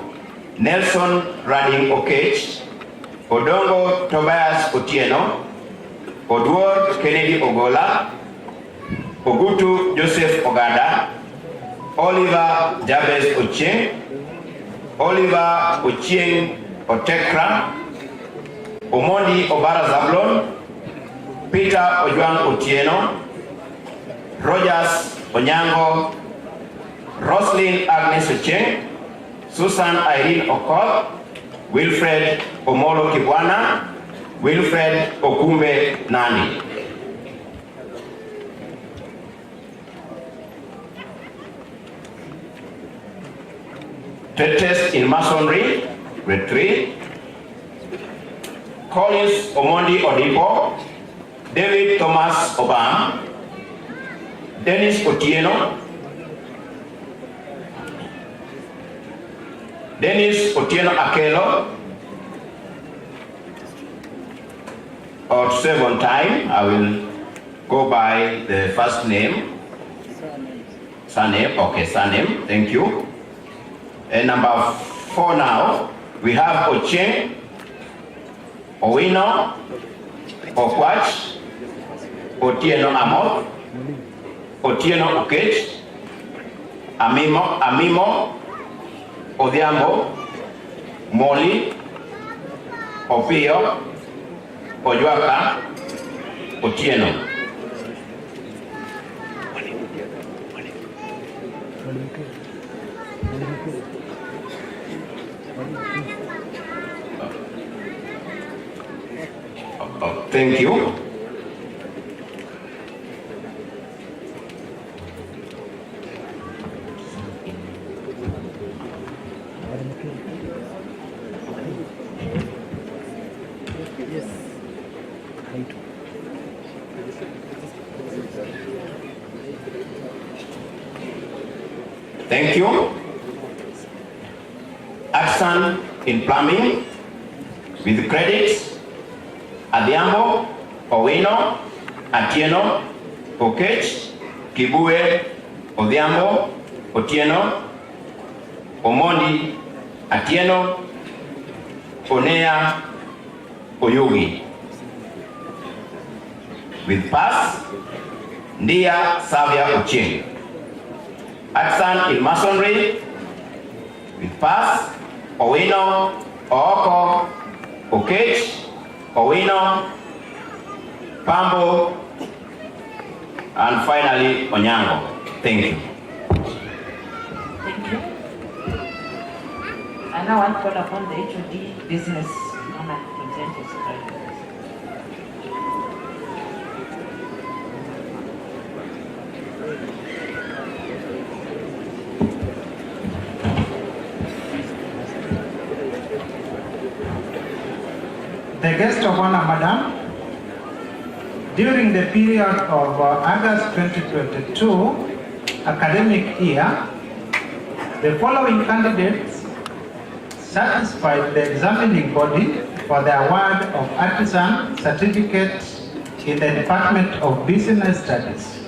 Nelson Rading Okech, Odongo Tobias Otieno, Odward Kennedy Ogola, Ogutu Joseph Ogada, Oliver Jabez Ochieng, Oliver Ochieng Otekra, Omondi Obara Zablon, Peter Ojuang Otieno, Rogers Onyango, Roslyn Agnes Ochieng, Susan Irene Okoth, Wilfred Omolo Kibwana, Wilfred Okumbe Nandi. Trade test in masonry, grade 3. Collins Omondi Odipo, David Thomas Obam, Dennis Otieno, Dennis Otieno Akelo. Or to save on time, I will go by the first name. Surname, okay, surname, thank you. And number 4 now, we have Ochieng, Owino, Okwach, Otieno Amoth, Otieno Okech, Amimo, Odhiambo, Moli, Opio, Ojuaka, Otieno. Thank you. Thank you. Action in plumbing with credits. Adhiambo, Owino, Atieno, Okech, Kibue, Odhiambo, Otieno, Omondi, Atieno, Onea, Oyugi. With pass, Ndia Savia Ochieng. Action in masonry. With pass, Owino, Ooko, Okech, Owino, Pambo, and finally Onyango. Thank you. Thank you. I now want to call upon the HOD business owner to present his graduates. The guest of honor, Madam, during the period of August 2022 academic year, the following candidates satisfied the examining body for the award of artisan certificate in the Department of Business Studies.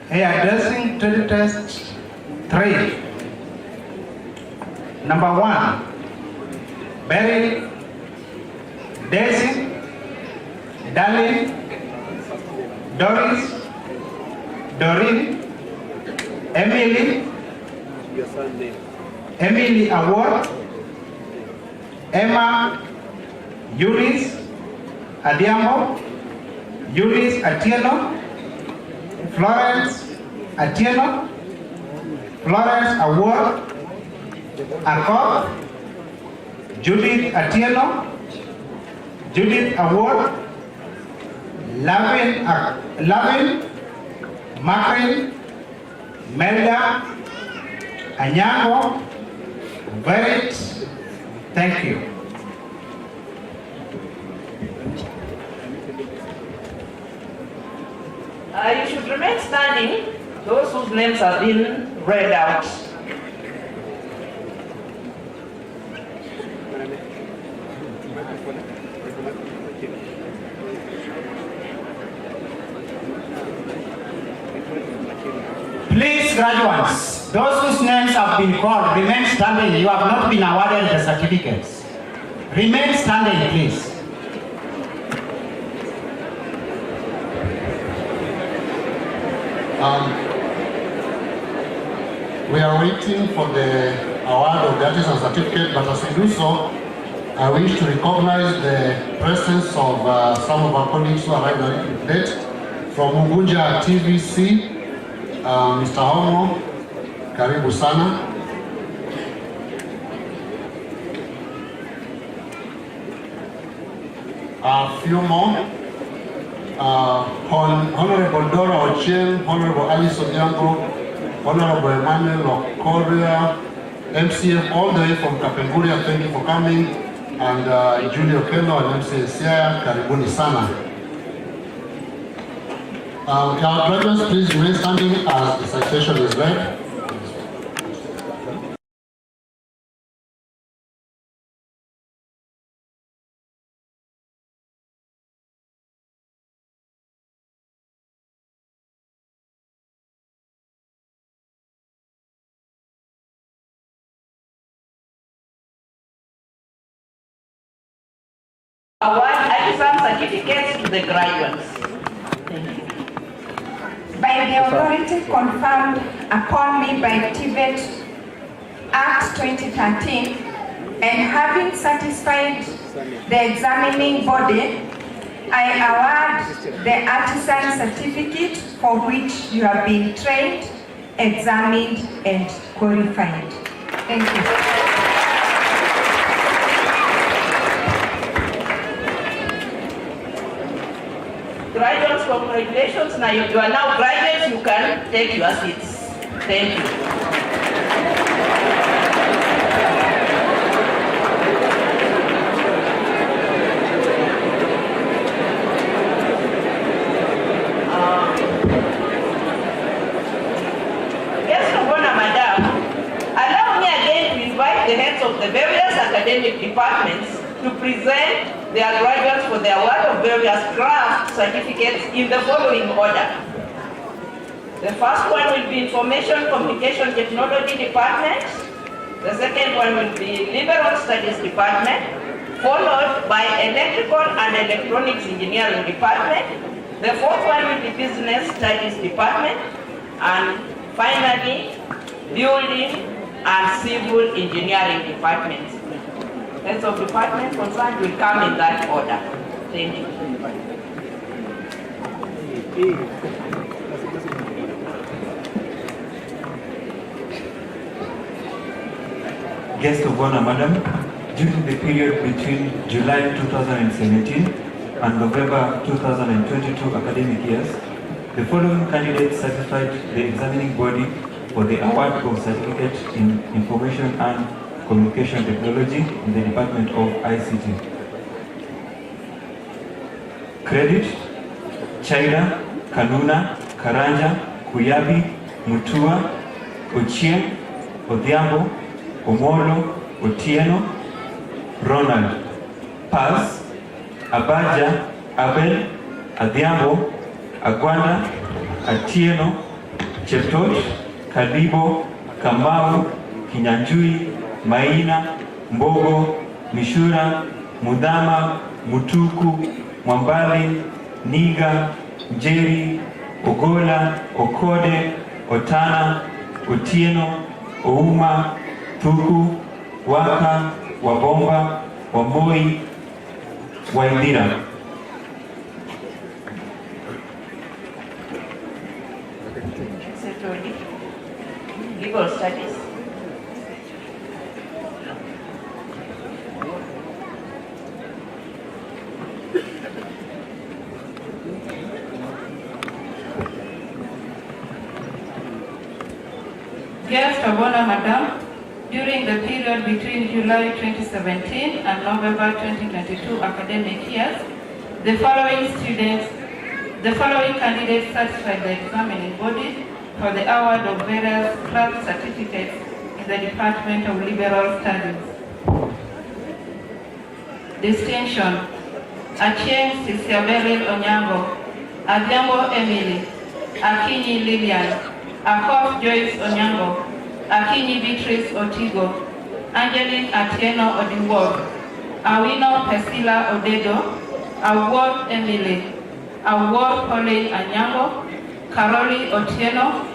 Hairdressing trade test 3. Number 1. Beryl, Daisy, Darlene, Doris, Doreen, Emily Award, Emma, Eunice, Adhiambo, Eunice Atieno, Florence, Atieno, Florence Award, Akop, Judith Atieno, Judith Award, Lavin, Macrin, Melda, Anyango, Verit, thank you. You should remain standing, those whose names have been read out. Please, graduates, those whose names have been called, remain standing. You have not been awarded the certificates. Remain standing, please. We are waiting for the award of the artisan certificate, but as we do so, I wish to recognize the presence of some of our colleagues who arrived a little late. From Ugunja TVC, Mr. Homo, karibu sana. A few more. Honorable Dora Ochieng, Honorable Alice Odhiambo, Honorable Emmanuel Okoria, MCF all the way from Kapenguria, thank you for coming, and Julio Keno and MCF Siaya, karibuni sana. Our graduates, please remain standing as the citation is read. Award artisan certificates to the graduates. By the authority confirmed upon me by TVET Act 2013, and having satisfied the examining body, I award the artisan certificate for which you have been trained, examined, and qualified. Thank you. Graduates, congratulations. Now you are now graduates, you can take your seats. Thank you. Guest of honor, madam, allow me again to invite the heads of the various academic departments to present their graduates for the award of various craft certificates in the following order. The first one will be Information Communication Technology Department. The second one will be Liberal Studies Department, followed by Electrical and Electronics Engineering Department. The fourth one will be Business Studies Department, and finally, Building and Civil Engineering Department. Heads of department concerned will come in that order. Thank you. Guest of honor, madam, during the period between July 2017 and November 2022 academic years, the following candidates satisfied the examining body for the award of certificate in Information and Communication Technology in the Department of ICT. Credit: China, Kanuna, Karanja, Kuyabi, Mutua, Ochieng, Odhiambo, Omolo, Otieno, Ronald. Pass: Abaja, Abel, Adhiambo, Agwanda, Atieno, Cheptot, Kalibo, Kamau, Kinyanjui, Maina, Mbogo, Mishura, Mudama, Mutuku, Mwambali, Niga, Njeri, Ogola, Okode, Otana, Otieno, Ouma, Thuku, Waka, Wabomba, Wamboi, Waindira. Setodi, Legal Studies. Guest of honor, Madam, during the period between July 2017 and November 2022 academic years, the following candidates satisfied the examining body for the award of various class certificates in the Department of Liberal Studies. Distinction: Achieng Sisiabel Onyango, Adhiambo Emily, Akinyi Lilian, Akof Joyce Onyango, Akinyi Beatrice Otigo, Angeline Atieno Odiwog, Awino Pesila Odedo, Award Emily, Award Pauline Anyango, Caroli Otieno,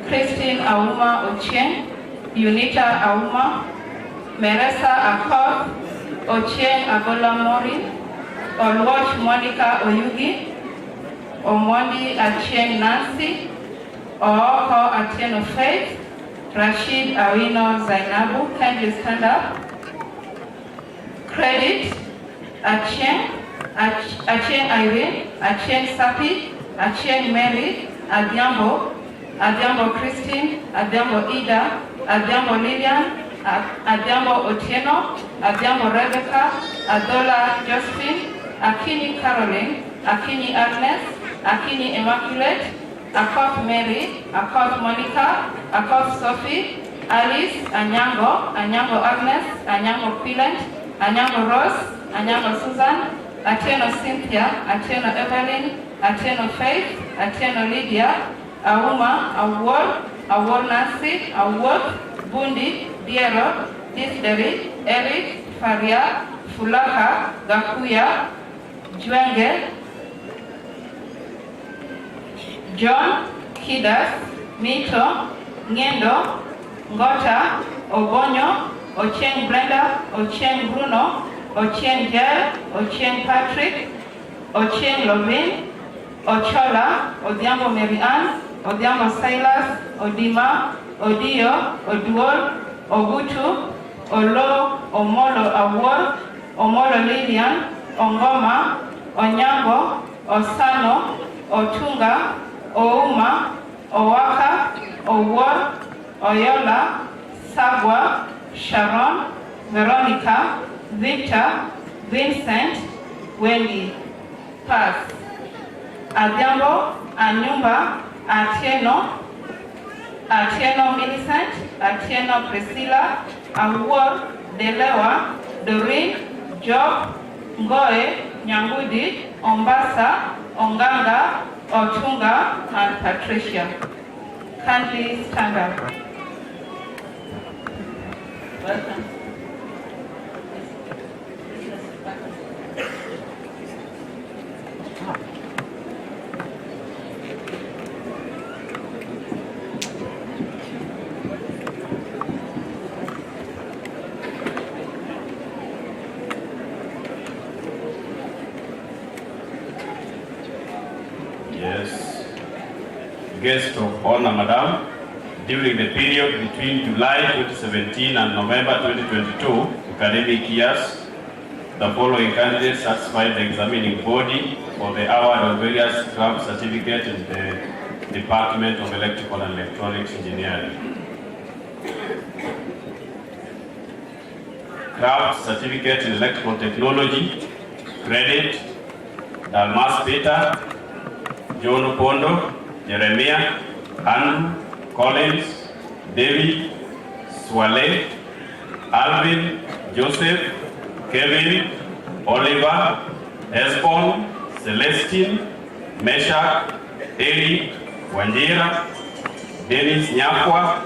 Christine Auma Ochieng, Unita Auma, Meresa Akof, Ochieng Agola Mori, Olwach Monica Oyugi, Omondi Achieng Nancy, Ooko Atieno Faith, Rashid Awino Zainabu, kindly stand up. Credit: Achieng Irene, Achieng Sapi, Achieng Mary, Adhiambo Christine, Adhiambo Ida, Adhiambo Lilian, Adhiambo Otieno, Adhiambo Rebecca, Adola Josephine, Akinyi Caroline, Akinyi Agnes, Akinyi Immaculate, Akof Mary, Akof Monica, Akof Sophie, Alice, Anyango, Anyango Agnes, Anyango Quilent, Anyango Rose, Anyango Susan, Atieno Cynthia, Atieno Evelyn, Atieno Faith, Atieno Lydia, Auma, Award Nancy, Award Bundi, Diero, Disderi, Eric, Faria, Fulaka, Gakuya, Jwenge, John, Kidas, Mito, Ngendo, Ngota, Obonyo, Ochieng Brenda, Ochieng Bruno, Ochieng Jel, Ochieng Patrick, Ochieng Lovin, Ochola, Odhiambo Marianne, Odhiambo Silas, Odima, Odio, Oduol, Ogutu, Olo, Omolo Awol, Omolo Lilian, Ongoma, Onyango, Osano, Otunga, Ouma, Owaka, Owol, Oyola, Sagwa, Sharon, Veronica, Victor, Vincent, Wendy. Pass. Adhiambo, Anyumba, Atieno, Atieno Millicent, Atieno Priscilla, Award, Delewa, Doreen, Job, Ngoe, Nyangudi, Ombasa, Onganga, Otunga, and Patricia. Kindly stand up. Welcome. Guest of honor, Madam, during the period between July 2017 and November 2022 academic years, the following candidates satisfied the examining body for the award of various craft certificates in the Department of Electrical and Electronics Engineering. Craft certificate in electrical technology, credit: Dalmas Peter, John Bondo, Jeremiah, Andrew, Collins, David, Swale, Alvin, Joseph, Kevin, Oliver, Esbon, Celestine, Meshach, Eric, Wanjira, Dennis Nyakwa.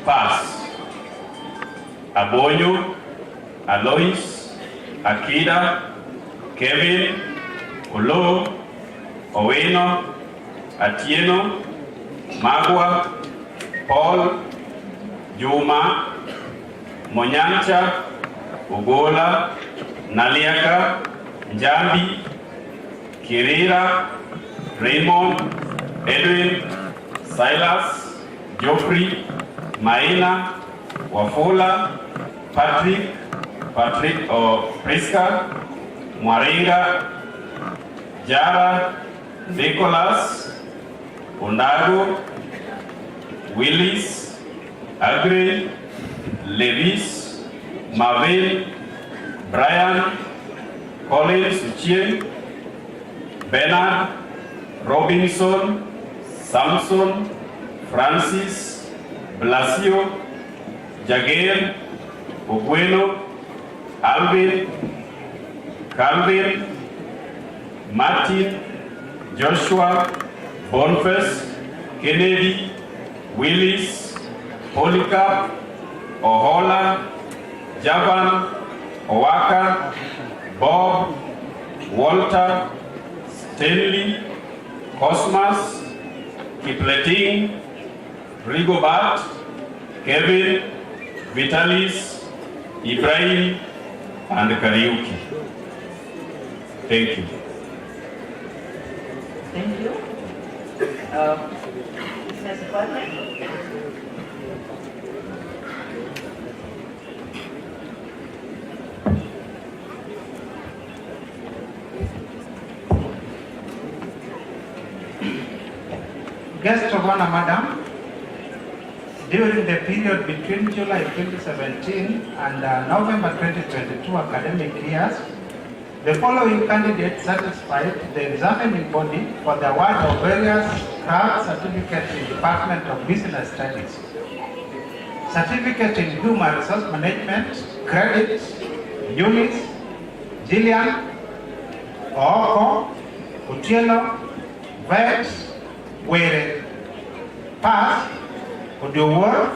Pass. Abonyo, Alois, Akida, Kevin, Olo, Oweno, Atieno, Magwa, Paul, Juma, Monyancha, Ugola, Naliaka, Njambi, Kirira, Raymond, Edwin, Silas, Geoffrey, Maina, Wafula, Patrick, Priska, Mwaringa, Jara, Nicholas, Ondago, Willis, Agri, Levis, Marvin, Brian, Collins, Uchien, Bernard, Robinson, Samson, Francis, Blasio, Jagger, Ogueno, Alvin, Calvin, Martin, Joshua, Boniface, Kennedy, Willis, Polycarp, Ohola, Javan, Owaka, Bob, Walter, Stanley, Cosmas, Kipleting, Rigobert, Kevin, Vitalis, Ibrahim, and Kariuki. Thank you. Thank you. Mrs. Department. Guest of honor, Madam, during the period between July 2017 and November 2022 academic years, the following candidates satisfied the examining body for the award of various craft certificates in Department of Business Studies. Certificate in Human Resource Management, Credit, Eunice, Gillian, Ooko, Utieno, Vet, Were, Pass, Oduwar,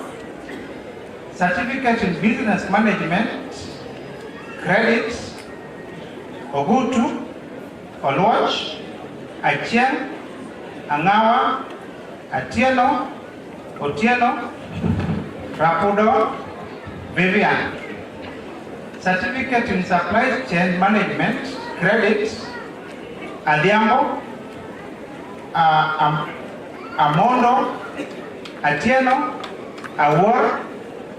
Certificate in Business Management, Credit, Ogutu, Olwach, Achieng, Angawa, Atieno, Otieno, Rapudo, Vivian. Certificate in Supply Chain Management, Credit, Adhiambo, Amondo, Atieno, Awar,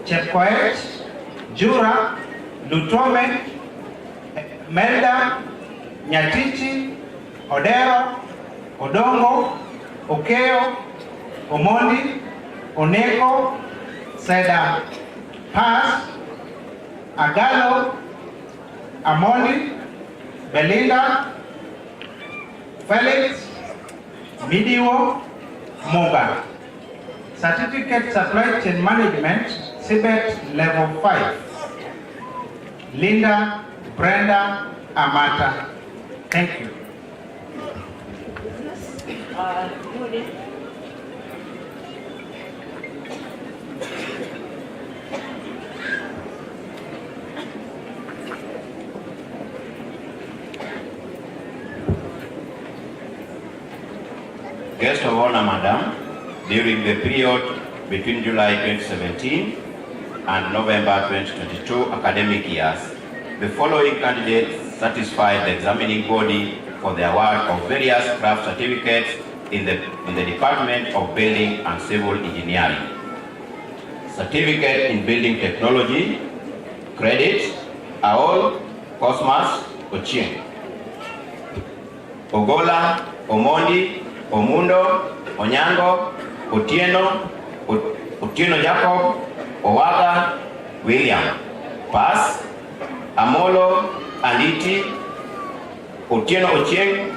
Chepkoech, Jura, Lutome, Melda, Nyatichi, Odero, Odongo, Okeo, Omondi, Oneko, Seda, Pass, Agalo, Amoni, Belinda, Felix, Midiwo, Moga. Certificate Supply Chain Management, CBET Level 5. Linda, Brenda, Amata. Thank you. Judy. Guest of honor, Madam, during the period between July 2017 and November 2022 academic years, the following candidates satisfied the examining body for the award of various craft certificates in the Department of Building and Civil Engineering. Certificate in Building Technology, Credit, Aol, Cosmas, Ochieng. Ogola, Omondi, Omundo, Onyango, Otieno Jacob, Owaga, William. Pass, Amolo, Anditi, Otieno Ochieng,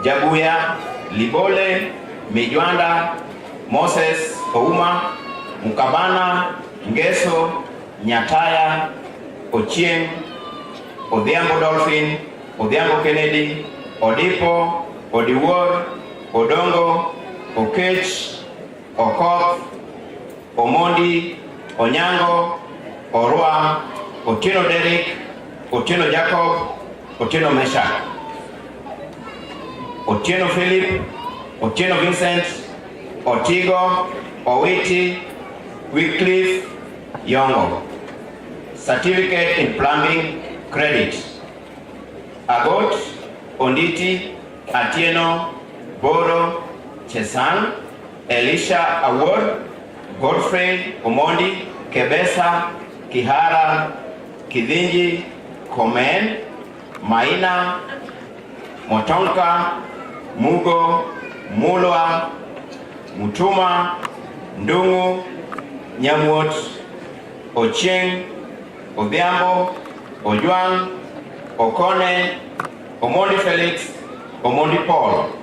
Jabuya, Libole, Mijwanda, Moses, Ouma, Mukabana, Ngeso, Nyataya, Ochieng, Odhiambo Dolphin, Odhiambo Kennedy, Odipo, Odiwor, Odongo, Okech, Okoth, Omondi, Onyango, Orwa, Otieno Derek, Otieno Jacob, Otieno Meshach, Otieno Philip, Otieno Vincent, Otigo, Owiti, Wycliffe, Yongo. Certificate in Plumbing, Credit. Agot, Onditi, Atieno, Boro, Chesang, Elisha Award, Godfrey Omondi, Kebesa, Kihara, Kidhinji, Komen, Maina, Motonka, Mugo, Mulwa, Mutuma, Ndungu, Nyamwot, Ochieng, Odhiambo, Ojwang, Okone, Omondi Felix, Omondi Paul.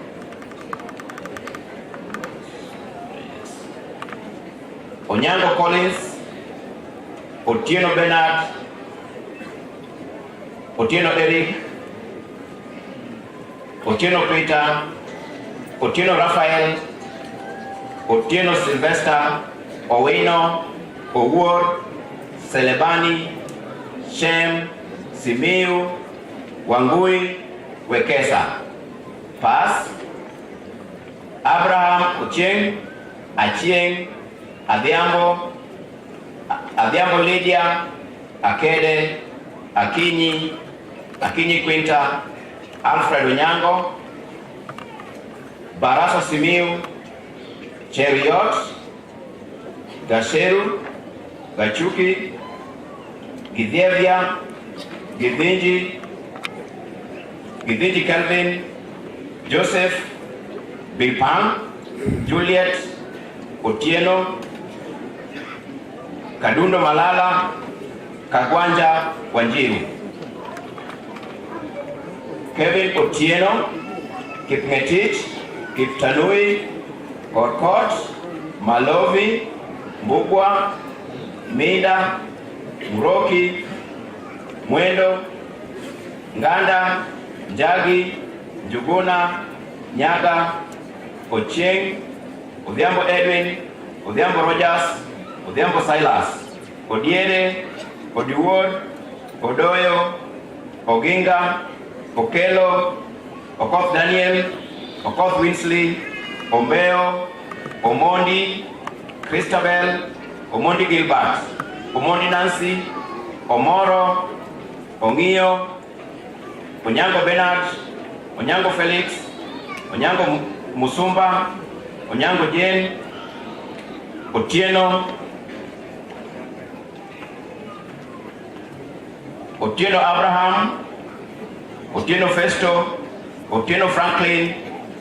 Onyango Collins, Otieno Bernard, Otieno Eric, Otieno Peter, Otieno Raphael, Otieno Sylvester, Owino, Owuor, Selebani, Shem, Simiu, Wangui, Wekesa. Pass. Abraham Ochieng, Achieng, Adhiambo, Adhiambo Lydia, Akede, Akinyi, Akinyi Quinta, Alfred Onyango, Barasa Simiu, Cheriot, Gasheru, Gachuki, Gidhevia, Gidhinji, Gidhinji Kelvin, Joseph, Bilpang, Juliet, Otieno, Kadundo Malala, Kagwanja Wanjiru. Kevin Otieno, Kipngetich, Kiptanui, Korkot, Malovi, Mbugwa, Mida, Muroki, Mwendo, Nganda, Njagi, Njuguna, Nyaga, Ochieng, Odhiambo Edwin, Odhiambo Rogers, Odhiambo Silas, Odiere, Odiwuod, Odoyo, Oginga, Okelo, Okoth Daniel, Okoth Winsley, Ombeo, Omondi, Christabel, Omondi Gilbert, Omondi Nancy, Omoro, Ongio, Onyango Bernard, Onyango Felix, Onyango Musumba, Onyango Jane, Otieno, Otieno Abraham, Otieno Festo, Otieno Franklin,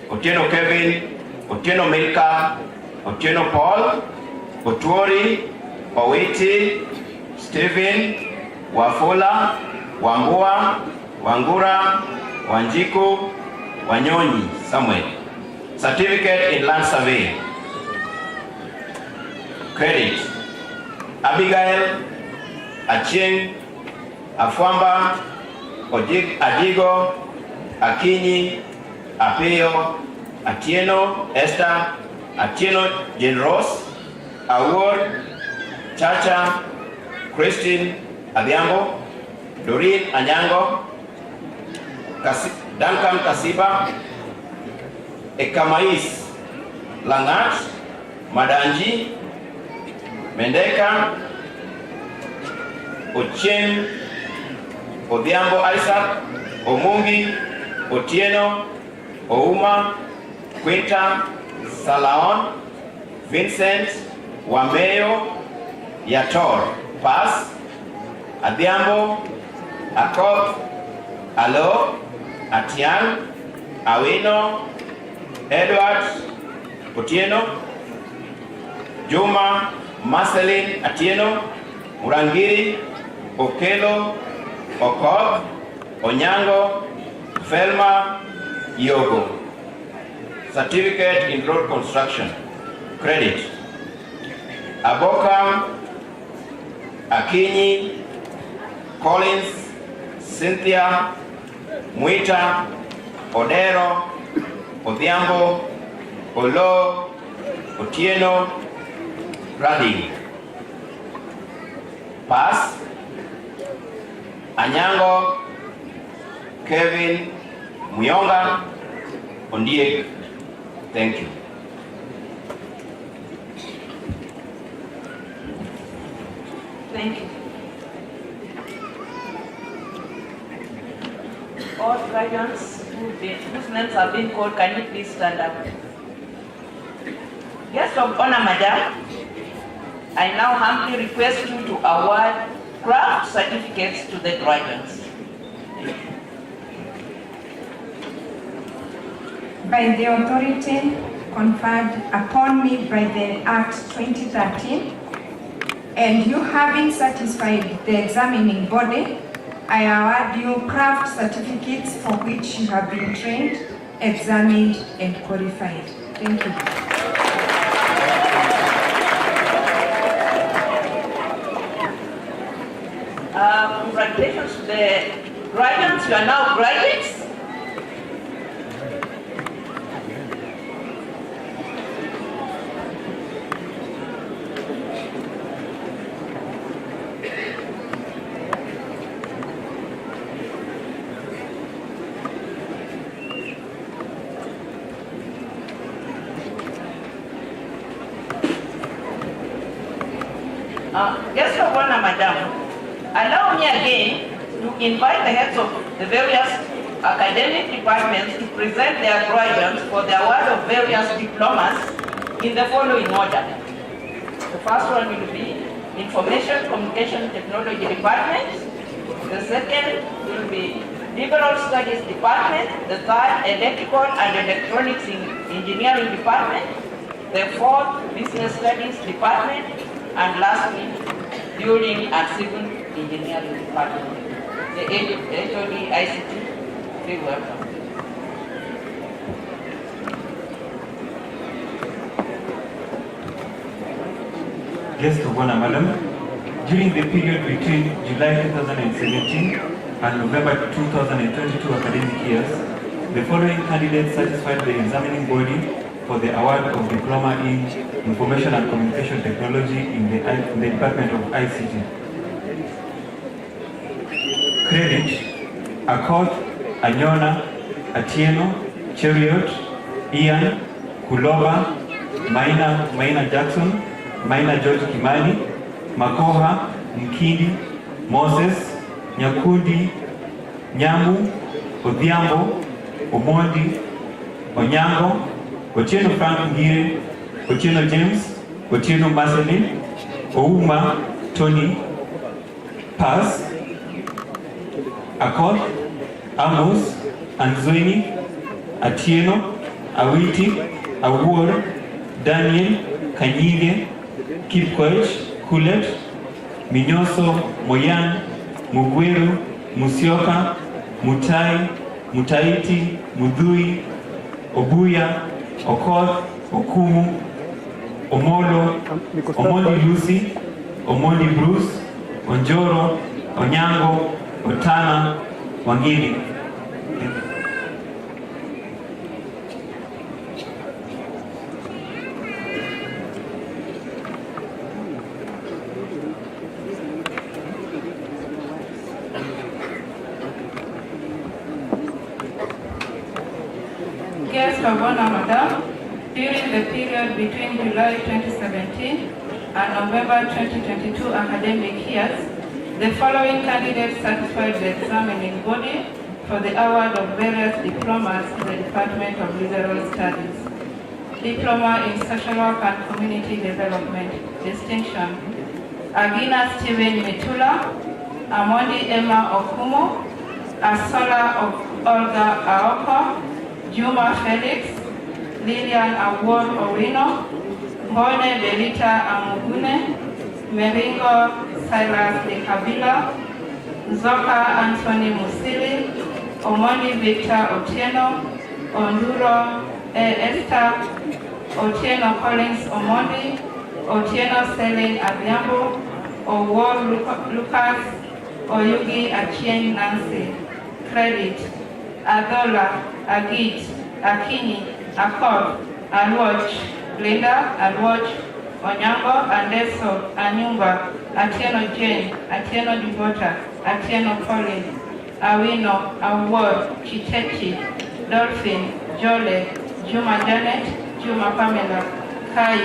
Otieno Kevin, Otieno Milka, Otieno Paul, Otuori, Owiti, Stephen, Wafula, Wambua, Wangura, Wanjiku, Wanyonyi, Samuel. Certificate in Land Survey. Credit. Abigail, Achieng, Afwamba, Adigo, Akinyi, Apeo, Atieno, Esther, Atieno Generos, Award, Chacha, Christine Adhiambo, Doreen Anyango, Duncan Kasiba, Ekamais Langat, Madanji, Mendeka, Ochieng, Odhiambo Isaac, Omungi, Otieno, Ouma, Quinta, Salaon, Vincent, Wameyo, Yator. Pass. Adhiambo, Akop, Alo, Atiang, Awino, Edward, Otieno, Juma, Marceline Atieno, Murangiri, Okelo, Okop, Onyango, Felma, Yogo. Certificate in road construction. Credit. Abokam, Akinyi, Collins, Cynthia, Mwita, Odero, Odhiambo, Olo, Otieno, Rading. Pass. Anyango, Kevin, Muyonga, Ondiek. Thank you. Thank you. All graduates whose names have been called, can you please stand up? Guest of honor, Madam, I now humbly request you to award craft certificates to the graduates. By the authority conferred upon me by the Act 2013, and you having satisfied the examining body, I award you craft certificates for which you have been trained, examined, and qualified. Thank you. Congratulations to the graduates. You are now graduates. Guest of honor, Madam, allow me again to invite the heads of the various academic departments to present their graduates for the award of various diplomas in the following order. The first one will be Information Communication Technology Department. The second will be Liberal Studies Department. The third, Electrical and Electronics Engineering Department. The fourth, Business Studies Department. And lastly, Building and Civil Engineering Department. The HOD ICT, very welcome. Guest of honor, Madam, during the period between July 2017 and November 2022 academic years, the following candidates satisfied the examining body for the award of Diploma in Information and Communication Technology in the Department of ICT. Credit: Akoth, Anyona, Atieno, Cheriot, Ian, Kuloba, Maina Jackson, Maina George Kimani, Makoha, Mkindi, Moses, Nyakundi, Nyamu, Odhiambo, Omondi, Onyango, Otieno Frank Ngire, Otieno James, Otieno Marcelin, Ouma, Tony, Paz, Akoth, Amos, Anzweni, Atieno, Awiti, Awuor, Daniel, Kanyige, Kipkoech, Kulet, Minyoso, Moyan, Mugweru, Musioka, Mutai, Mutaiti, Mudhui, Obuya, Okoth, Okumu, Omolo, Omondi Lucy, Omondi Bruce, Onjoro, Onyango, Otana, Wangini. Guest of honor, Madam, during the period between July 2017 and November 2022 academic years, the following candidates satisfied the examining body for the award of various diplomas in the Department of Liberal Studies. Diploma in Social Work and Community Development, distinction: Agina Stephen Mitula, Amondi Emma Okumo, Asola Olga Aoko, Juma Felix, Lilian Award Owino, Mbone Belita Amugune, Meringo Silas de Kabila, Zoka Anthony Musili, Omondi Victor Otieno, Onduro Esther, Otieno Collins Omondi, Otieno Selene Abiambo, Owor Lucas, Oyugi Achien Nancy. Credit: Adola, Agit, Akini, Akoth, Alwatch, Linda, Alwatch, Onyango, Andeso, Anyumba, Atieno Jane, Atieno Divota, Atieno Colin, Awino, Award, Chitechi, Dolphin, Jole, Juma Janet, Juma Pamela, Kai,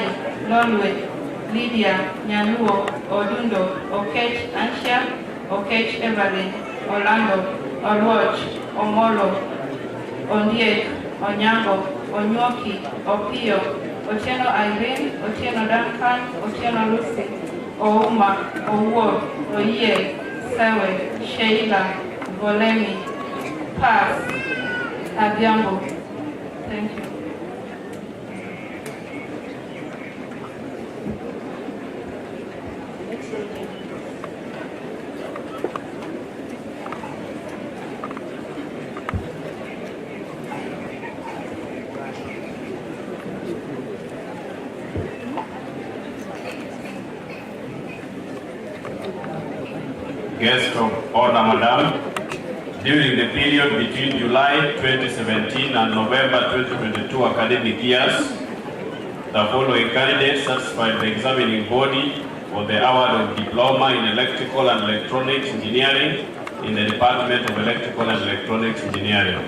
Lolwe, Lydia, Nyanuo, Odundo, Okech Ansha, Okech Evelyn, Orlando, Olwatch, Omolo, Ondiek, Onyango, Onyoki, Opio, Otieno Irene, Otieno Duncan, Otieno Lucy, Ouma, Owo, Oye, Sewe, Sheila, Volemi, Pass, Abiambo. Thank you. Guest of honor, Madam, during the period between July 2017 and November 2022 academic years, the following candidates satisfied the examining body for the award of Diploma in Electrical and Electronics Engineering in the Department of Electrical and Electronics Engineering.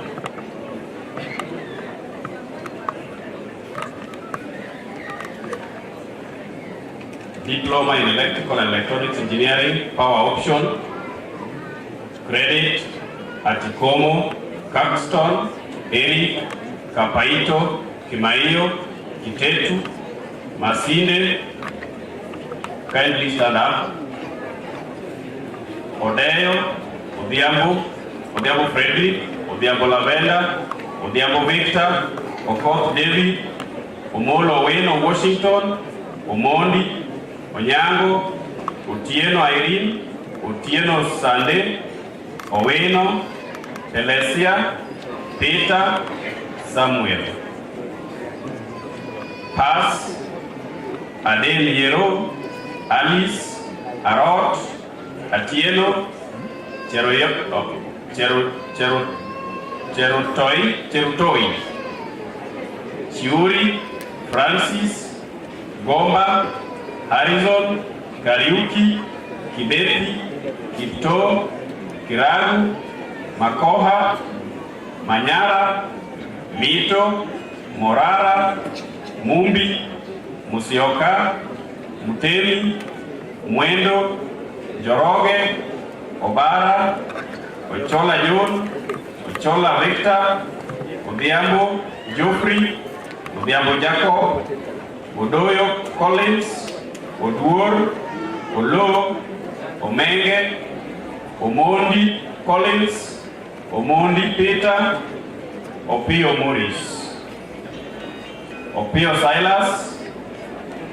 Diploma in Electrical and Electronics Engineering, Power Option, Credit, Atikomo, Caxton, Eric, Kapaito, Kimaio, Kitetu, Masinde, kindly stand up. Odeyo, Odhiambo Frederick, Odhiambo Lavenda, Odhiambo Victor, Okoth David, Omolo Owino Washington, Omondi, Onyango, Otieno Irene, Otieno Sande, Owino, Telesia, Peter, Samuel. Pass, Adele Yero, Alice, Arot, Atieno, Cherutoi, Chiuri, Francis, Gomba, Harrison, Kariuki, Kibeti, Kipto, Kiragu, Makoha, Manyara, Mito, Morara, Mumbi, Musioka, Mutemi, Mwendo, Joroge, Obara, Ochola Jun, Ochola Victor, Odhiambo Geoffrey, Odhiambo Jacob, Odoyo Collins, Oduor, Olo, Omenge, Omondi Collins, Omondi Peter, Opio Morris, Opio Silas,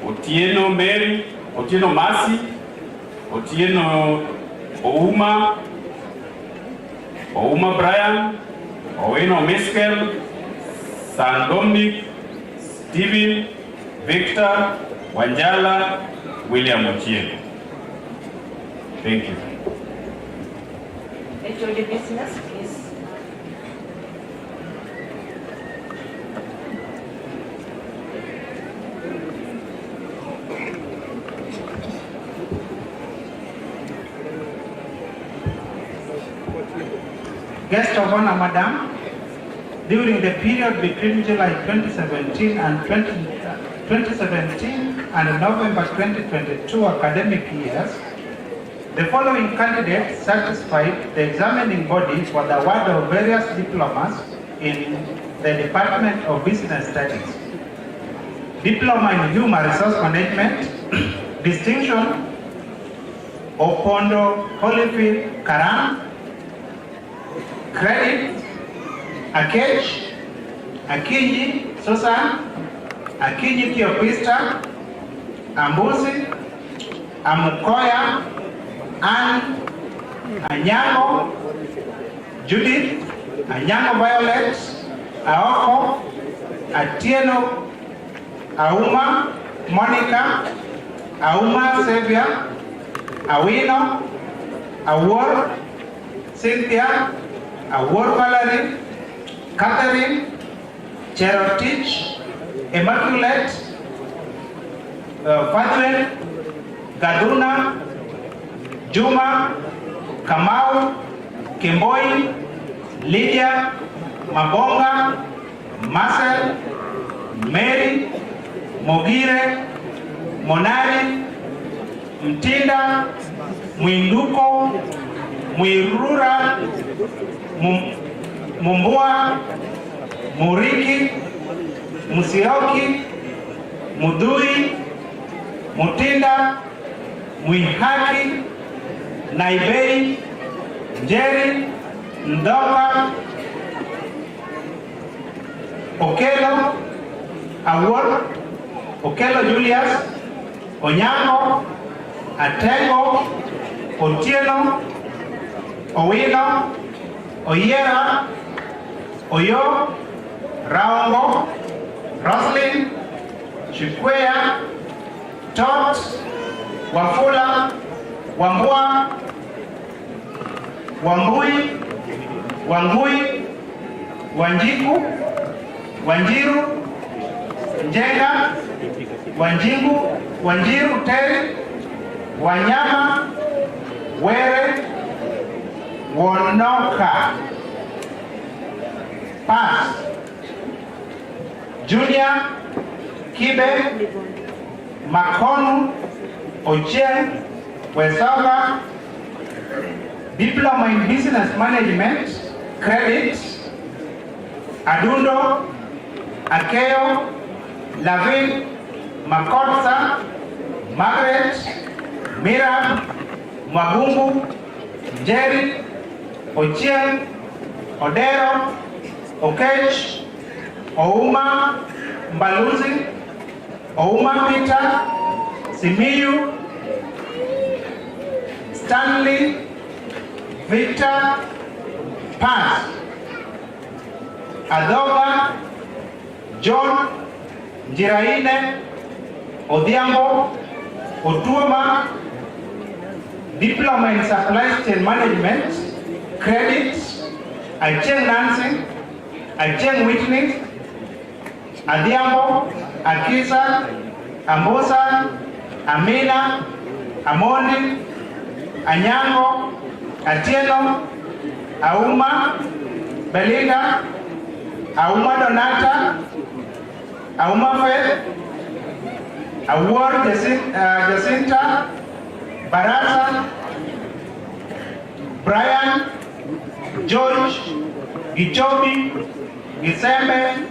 Otieno Mary, Otieno Masi, Otieno Ouma Brian, Owino Miskel, San Dominic, Steven, Victor, Wanjala, William Otieno. Thank you. HOD business, please. Guest of honor, Madam, during the period between July 2017 and November 2022 academic years, the following candidates satisfied the examining body for the award of various diplomas in the Department of Business Studies. Diploma in Human Resource Management, Distinction, Opondo Holyfield Karam, Credit, Akech, Akinyi Susan, Akinyi Theopista, Ambuzi, Amukoya, Anne, Anyango, Judith, Anyango Violet, Aoko, Atieno, Auma, Monica, Auma Xavier, Awino, Awor, Cynthia, Awor Valerie, Catherine, Cherotich, Immaculate, Fadwell, Gaduna, Juma, Kamau, Kimboi, Lydia, Mabonga, Marcel, Mary, Mogire, Monari, Mtinda, Mwinduko, Mwirura, Mumbua, Muriki, Musioki, Mudhui, Mutinda, Mwihaki, Naibei, Njeri, Ndoka, Okelo, Awor, Okelo Julius, Onyango, Atengo, Otieno, Owino, Oyera, Oyo, Raongo, Roslyn, Chikwea, Tot, Wafula, Wambua, Wambui, Wangui, Wanjiku, Wanjiru, Njenga, Wanjingu, Wanjiru, Teri, Wanyama, Were, Wonoka. Pass. Junior, Kibe, Makonu, Ochen, Wesoga, Diploma in Business Management, Credit, Adundo, Akeo, Lavin, Makotsa, Margaret, Mira, Mwagumbu, Jerry, Ochen, Odero, Okech, Ouma, Mbaluzi, Ouma Peter, Simiyu, Stanley, Victor, Paz, Adoga, John, Njiraine, Odhiambo, Otuoma, Diploma in Supply Chain Management, Credit, Acheng Nancy, Acheng Whitney, Adhiambo, Akisa, Ambosa, Amina, Amondi, Anyango, Atieno, Auma, Belinda, Auma Donata, Auma Faith, Award Jacinta, Barasa, Brian, George, Gichobi, Gisembe,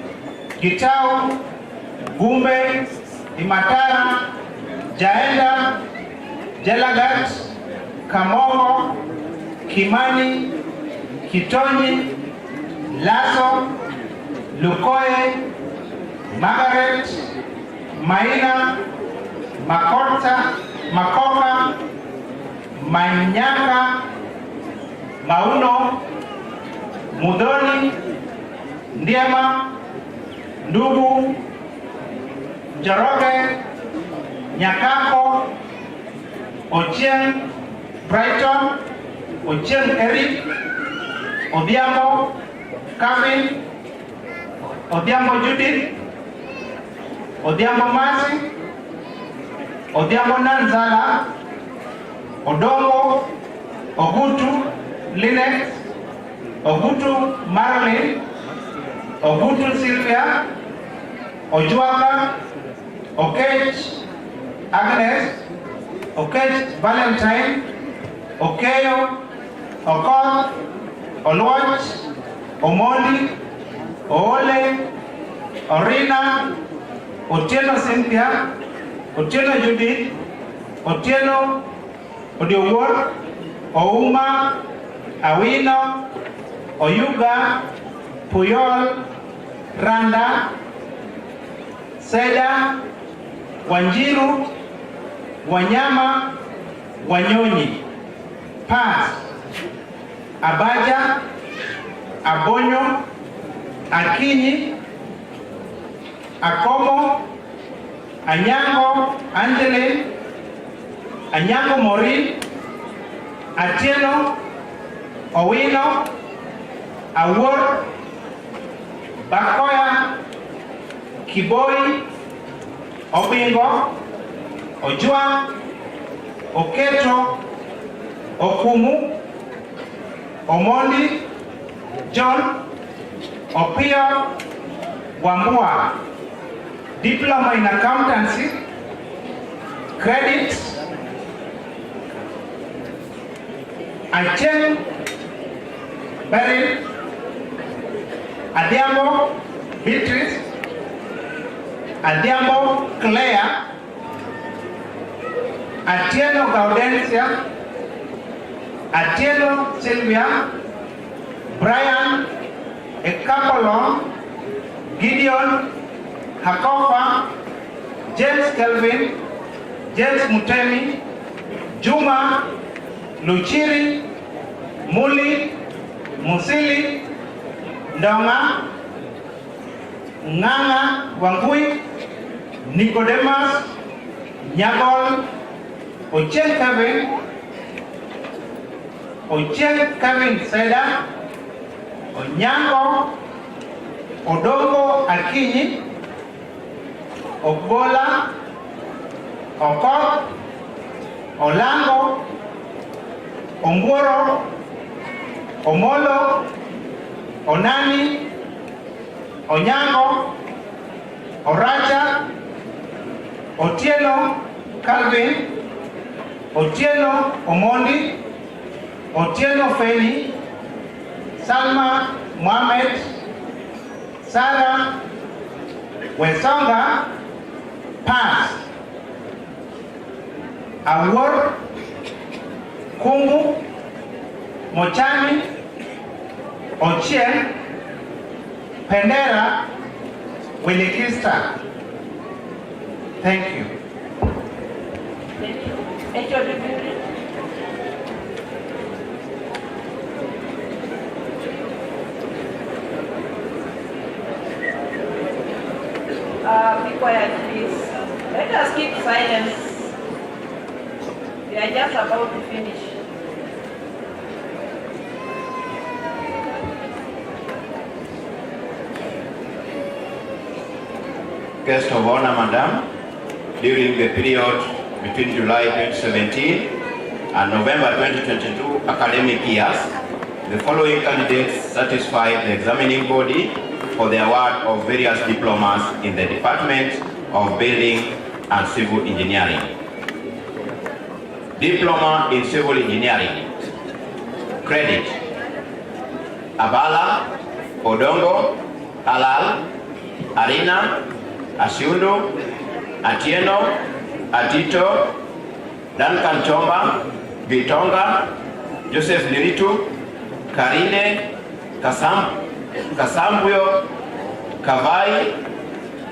Gitau, Gumbe, Imatara, Jaenda, Jelagat, Kamongo, Kimani, Kitoni, Lasso, Lukoye, Margaret, Maina, Makota, Makoka, Manyaka, Mauno, Mudoni, Ndiema, Ndugu, Jaroge, Nyakako, Ochieng, Brighton, Ochieng Eric, Odhiambo, Kevin, Odhiambo Judith, Odhiambo Masi, Odhiambo Nanzala, Odongo, Ogutu, Linet, Ogutu Marilyn, Ogutu Sylvia, Ojuaka, Okech Agnes, Okech Valentine, Okeyo, Okoth, Olwach, Omondi, Oole, Orina, Otieno Cynthia, Otieno Judith, Otieno Odiowor, Ouma, Awino, Oyuga, Puyol, Randa, Seda, Wanjiru, Wanyama, Wanyonyi, Paz, Abaja, Abonyo, Akinyi, Akomo, Anyango, Angele, Anyango Morin, Atieno, Owino, Awor, Bakoya, Kiboi, Obingo, Ojua, Oketo, Okumu, Omondi, John, Opio, Wambua, Diploma in Accountancy, Credit, Acheng, Beryl, Adhiambo, Beatrice, Adhiambo Claire, Atieno Gaudensia, Atieno Sylvia, Brian Ekapolong, Gideon Hakofa, James Kelvin, James Mutemi, Juma Luchiri, Muli, Musili, Ndonga, Nganga Wangui, Nicodemus, Nyagol, Ochen Kevin Seda, Onyango, Odongo Akinyi, Obola, Okok, Olango, Omboro, Omolo, Onani, Onyango, Oracha, Otieno Calvin, Otieno Omondi, Otieno Feni, Salma Mohamed, Sarah Wesonga, Pass, Awor, Kungu, Mochani, Ochien, Pendera, Wilikista. Thank you. Be quiet, please. Let us keep silence. We are just about to finish. Guest of honor, Madam, during the period between July 2017 and November 2022 academic years, the following candidates satisfied the examining body for the award of various diplomas in the Department of Building and Civil Engineering. Diploma in Civil Engineering. Credit: Abala, Odongo, Alal, Arina, Asiundo, Atieno, Atito, Duncan Chomba, Gitonga, Joseph Niritu, Karine, Kasambuyo, Kavai,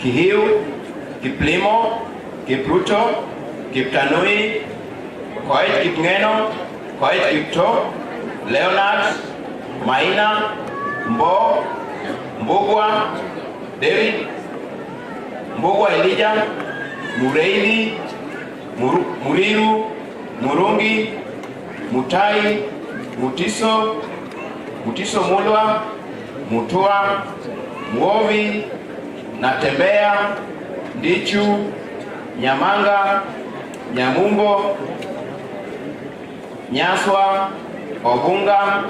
Kihiu, Kiplimo, Kipruto, Kiptanui, Koit Kipngeno, Koit Kipto, Leonard, Maina, Mbo, Mbugwa, David, Mbugwa Elijah, Mureithi, Muriru, Murungi, Mutai, Mutiso, Mutiso Mulwa, Mutua, Muovi, Natembea, Ndichu, Nyamanga, Nyamumbo, Nyaswa, Obunga,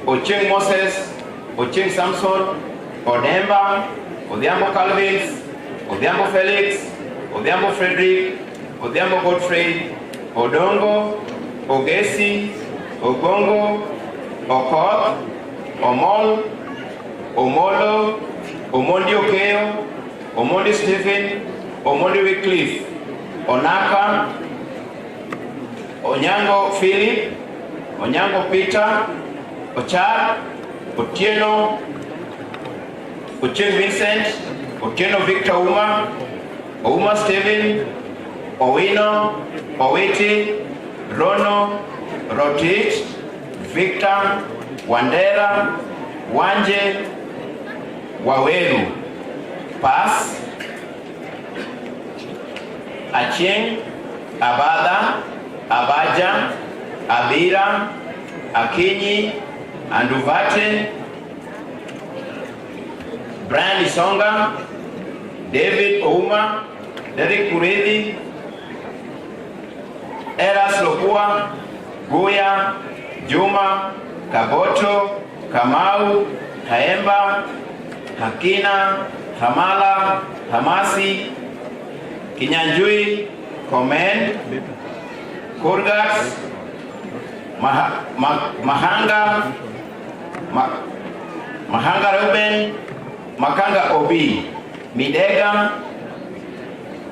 Ocheng Moses, Ocheng Samson, Odemba, Odhiambo Calvins, Odhiambo Felix, Odhiambo Frederick, Odhiambo Godfrey, Odongo, Ogesi, Ogongo, Okot, Omol, Omolo, Omondi Okeo, Omondi Stephen, Omondi Wycliffe, Onaka, Onyango Philip, Onyango Peter, Ochar, Otieno, Ocheng Vincent, Otieno Victor Uma, Ouma Stephen, Owino, Owiti, Rono, Rotit, Victor, Wandera, Wanje, Waweru. Pass. Acheng, Abada, Abaja, Abira, Akinyi, Anduvate, Brian Isonga, David Ouma, Derek Kuredi, Eras Lokua, Guya, Juma, Kaboto, Kamau, Haemba, Hakina, Hamala, Hamasi, Kinyanjui, Komen, Kurgas, Mahanga, Mahanga Ruben, Makanga Obi, Midega,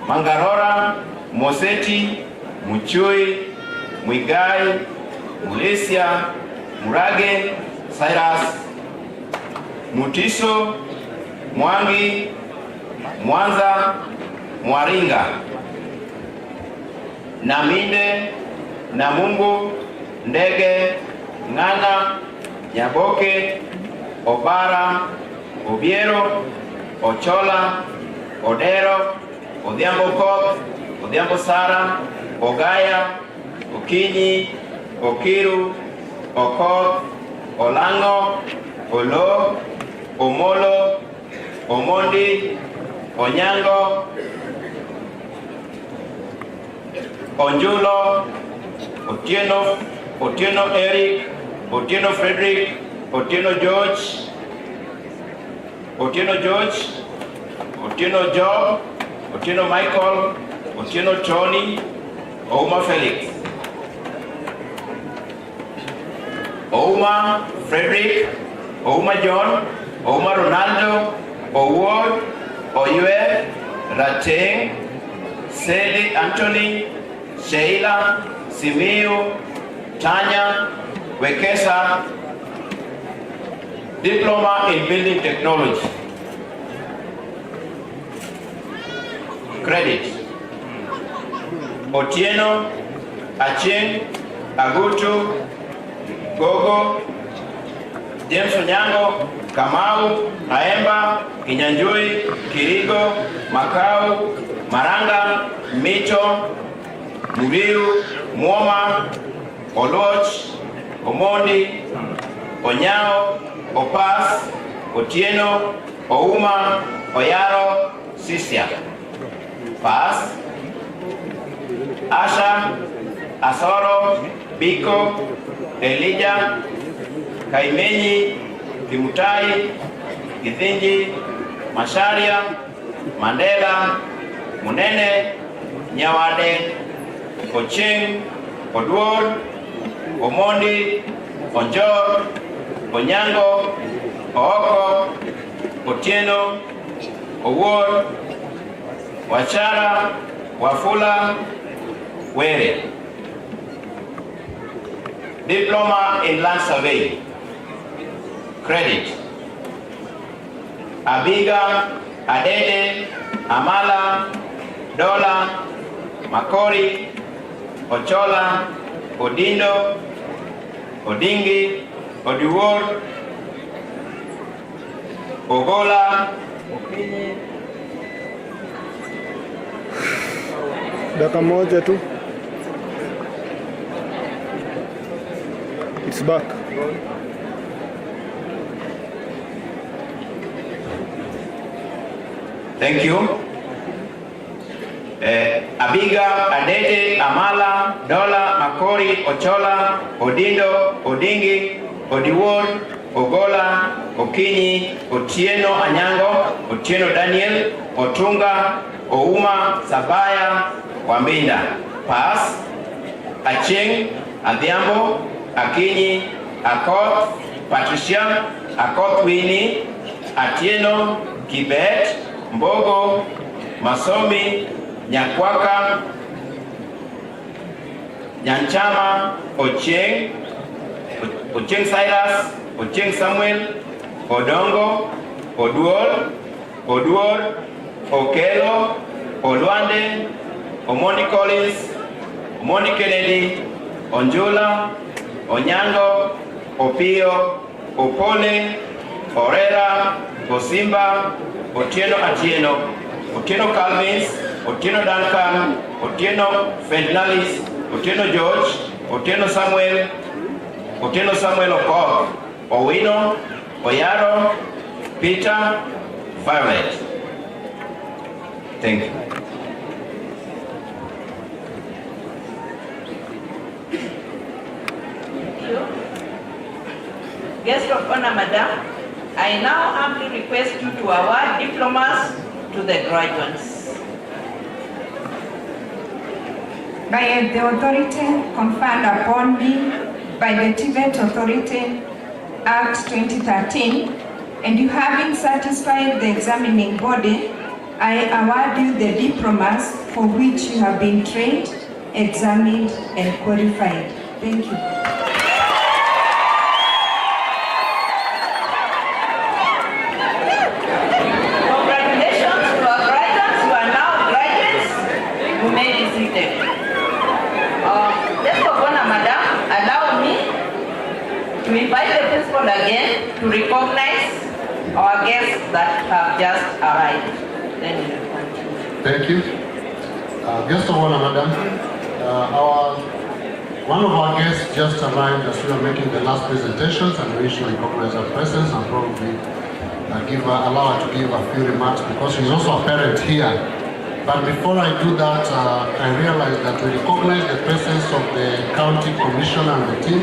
Mangarora, Moseti, Muchui, Muigai, Mulesia, Murage, Cyrus, Mutiso, Mwangi, Mwanza, Mwaringa, Naminde, Namungu, Ndege, Ng'ana, Nyaboke, Obara, Obiero, Ochola, Odero, Odhiambo Koth, Odhiambo Sara, Ogaya, Okinyi, Okiru, Okoth, Olango, Olo, Omolo, Omondi, Onyango, Onjulo, Otieno, Otieno Eric, Otieno Frederick, Otieno George, Otieno George, Otieno Job, Otieno Michael, Otieno Tony, Ouma Felix, Ouma Frederick, Ouma John, Ouma Ronaldo, Oward, Oyue, Rateng, Sedi Anthony, Sheila, Simiu, Tanya, Wekesa, Diploma in Building Technology. Credit: Otieno, Acheng, Agutu, Gogo, James Onyango, Kamau, Aemba, Kinyanjui, Kirigo, Makau, Maranga, Mito, Muriu, Mwoma, Oloch, Omondi, Onyao, Opas, Otieno, Ouma, Oyaro, Sisia. Pass. Asha, Asoro, Biko, Elijah, Kaimenyi, Kimutai, Githinji, Masharia, Mandela, Munene, Nyawade, Ocheng, Oduor, Omondi, Onjor, Onyango, Ooko, Otieno, Owuor, Wachara, Wafula, Were. Diploma in Land Survey. Credit: Abiga, Adede, Amala, Dola, Makori, Ochola, Odindo, Odingi, Odiwor, Ogola, Dakika moja tu. It's back. Thank you. Abiga, Adede, Amala, Dola, Makori, Ochola, Odindo, Odingi, Odiwor, Ogola, Okinyi, Otieno Anyango, Otieno Daniel, Otunga, Ouma, Sabaya, Wambinda. Pass. Acheng, Adhiambo, Akinyi, Akoth, Patricia, Akoth Winnie, Atieno, Kibet, Mbogo, Masomi, Nyakwaka, Nyanchama, Ocheng, Ocheng Cyrus, Ocheng Samuel, Odongo, Oduor, Oduor, Okelo, Olwande, Omoni Collins, Omoni Kennedy, Onjula, Onyango, Opio, Opole, Orera, Osimba, Otieno Atieno, Otieno Calvins, Otieno Duncan, Otieno Ferdinalis, Otieno George, Otieno Samuel, Otieno Samuel Okok, Owino, Oyaro, Peter, Violet. Thank you. Guest of honor, Madam, I now humbly request you to award diplomas to the graduates. By the authority conferred upon me by the TVET Authority Act 2013, and you having satisfied the examining body I award you the diplomas for which you have been trained, examined, and qualified. Thank you. Congratulations to our graduates. You are now graduates. You may be seated. Guest of honor, madam, allow me to invite the principal again to recognize our guests that have just arrived. Thank you. Guest of honor, madam. One of our guests just arrived as we are making the last presentations, and we should recognize her presence and probably allow her to give a few remarks because she's also a parent here. But before I do that, I realize that we recognize the presence of the county commissioner and the team.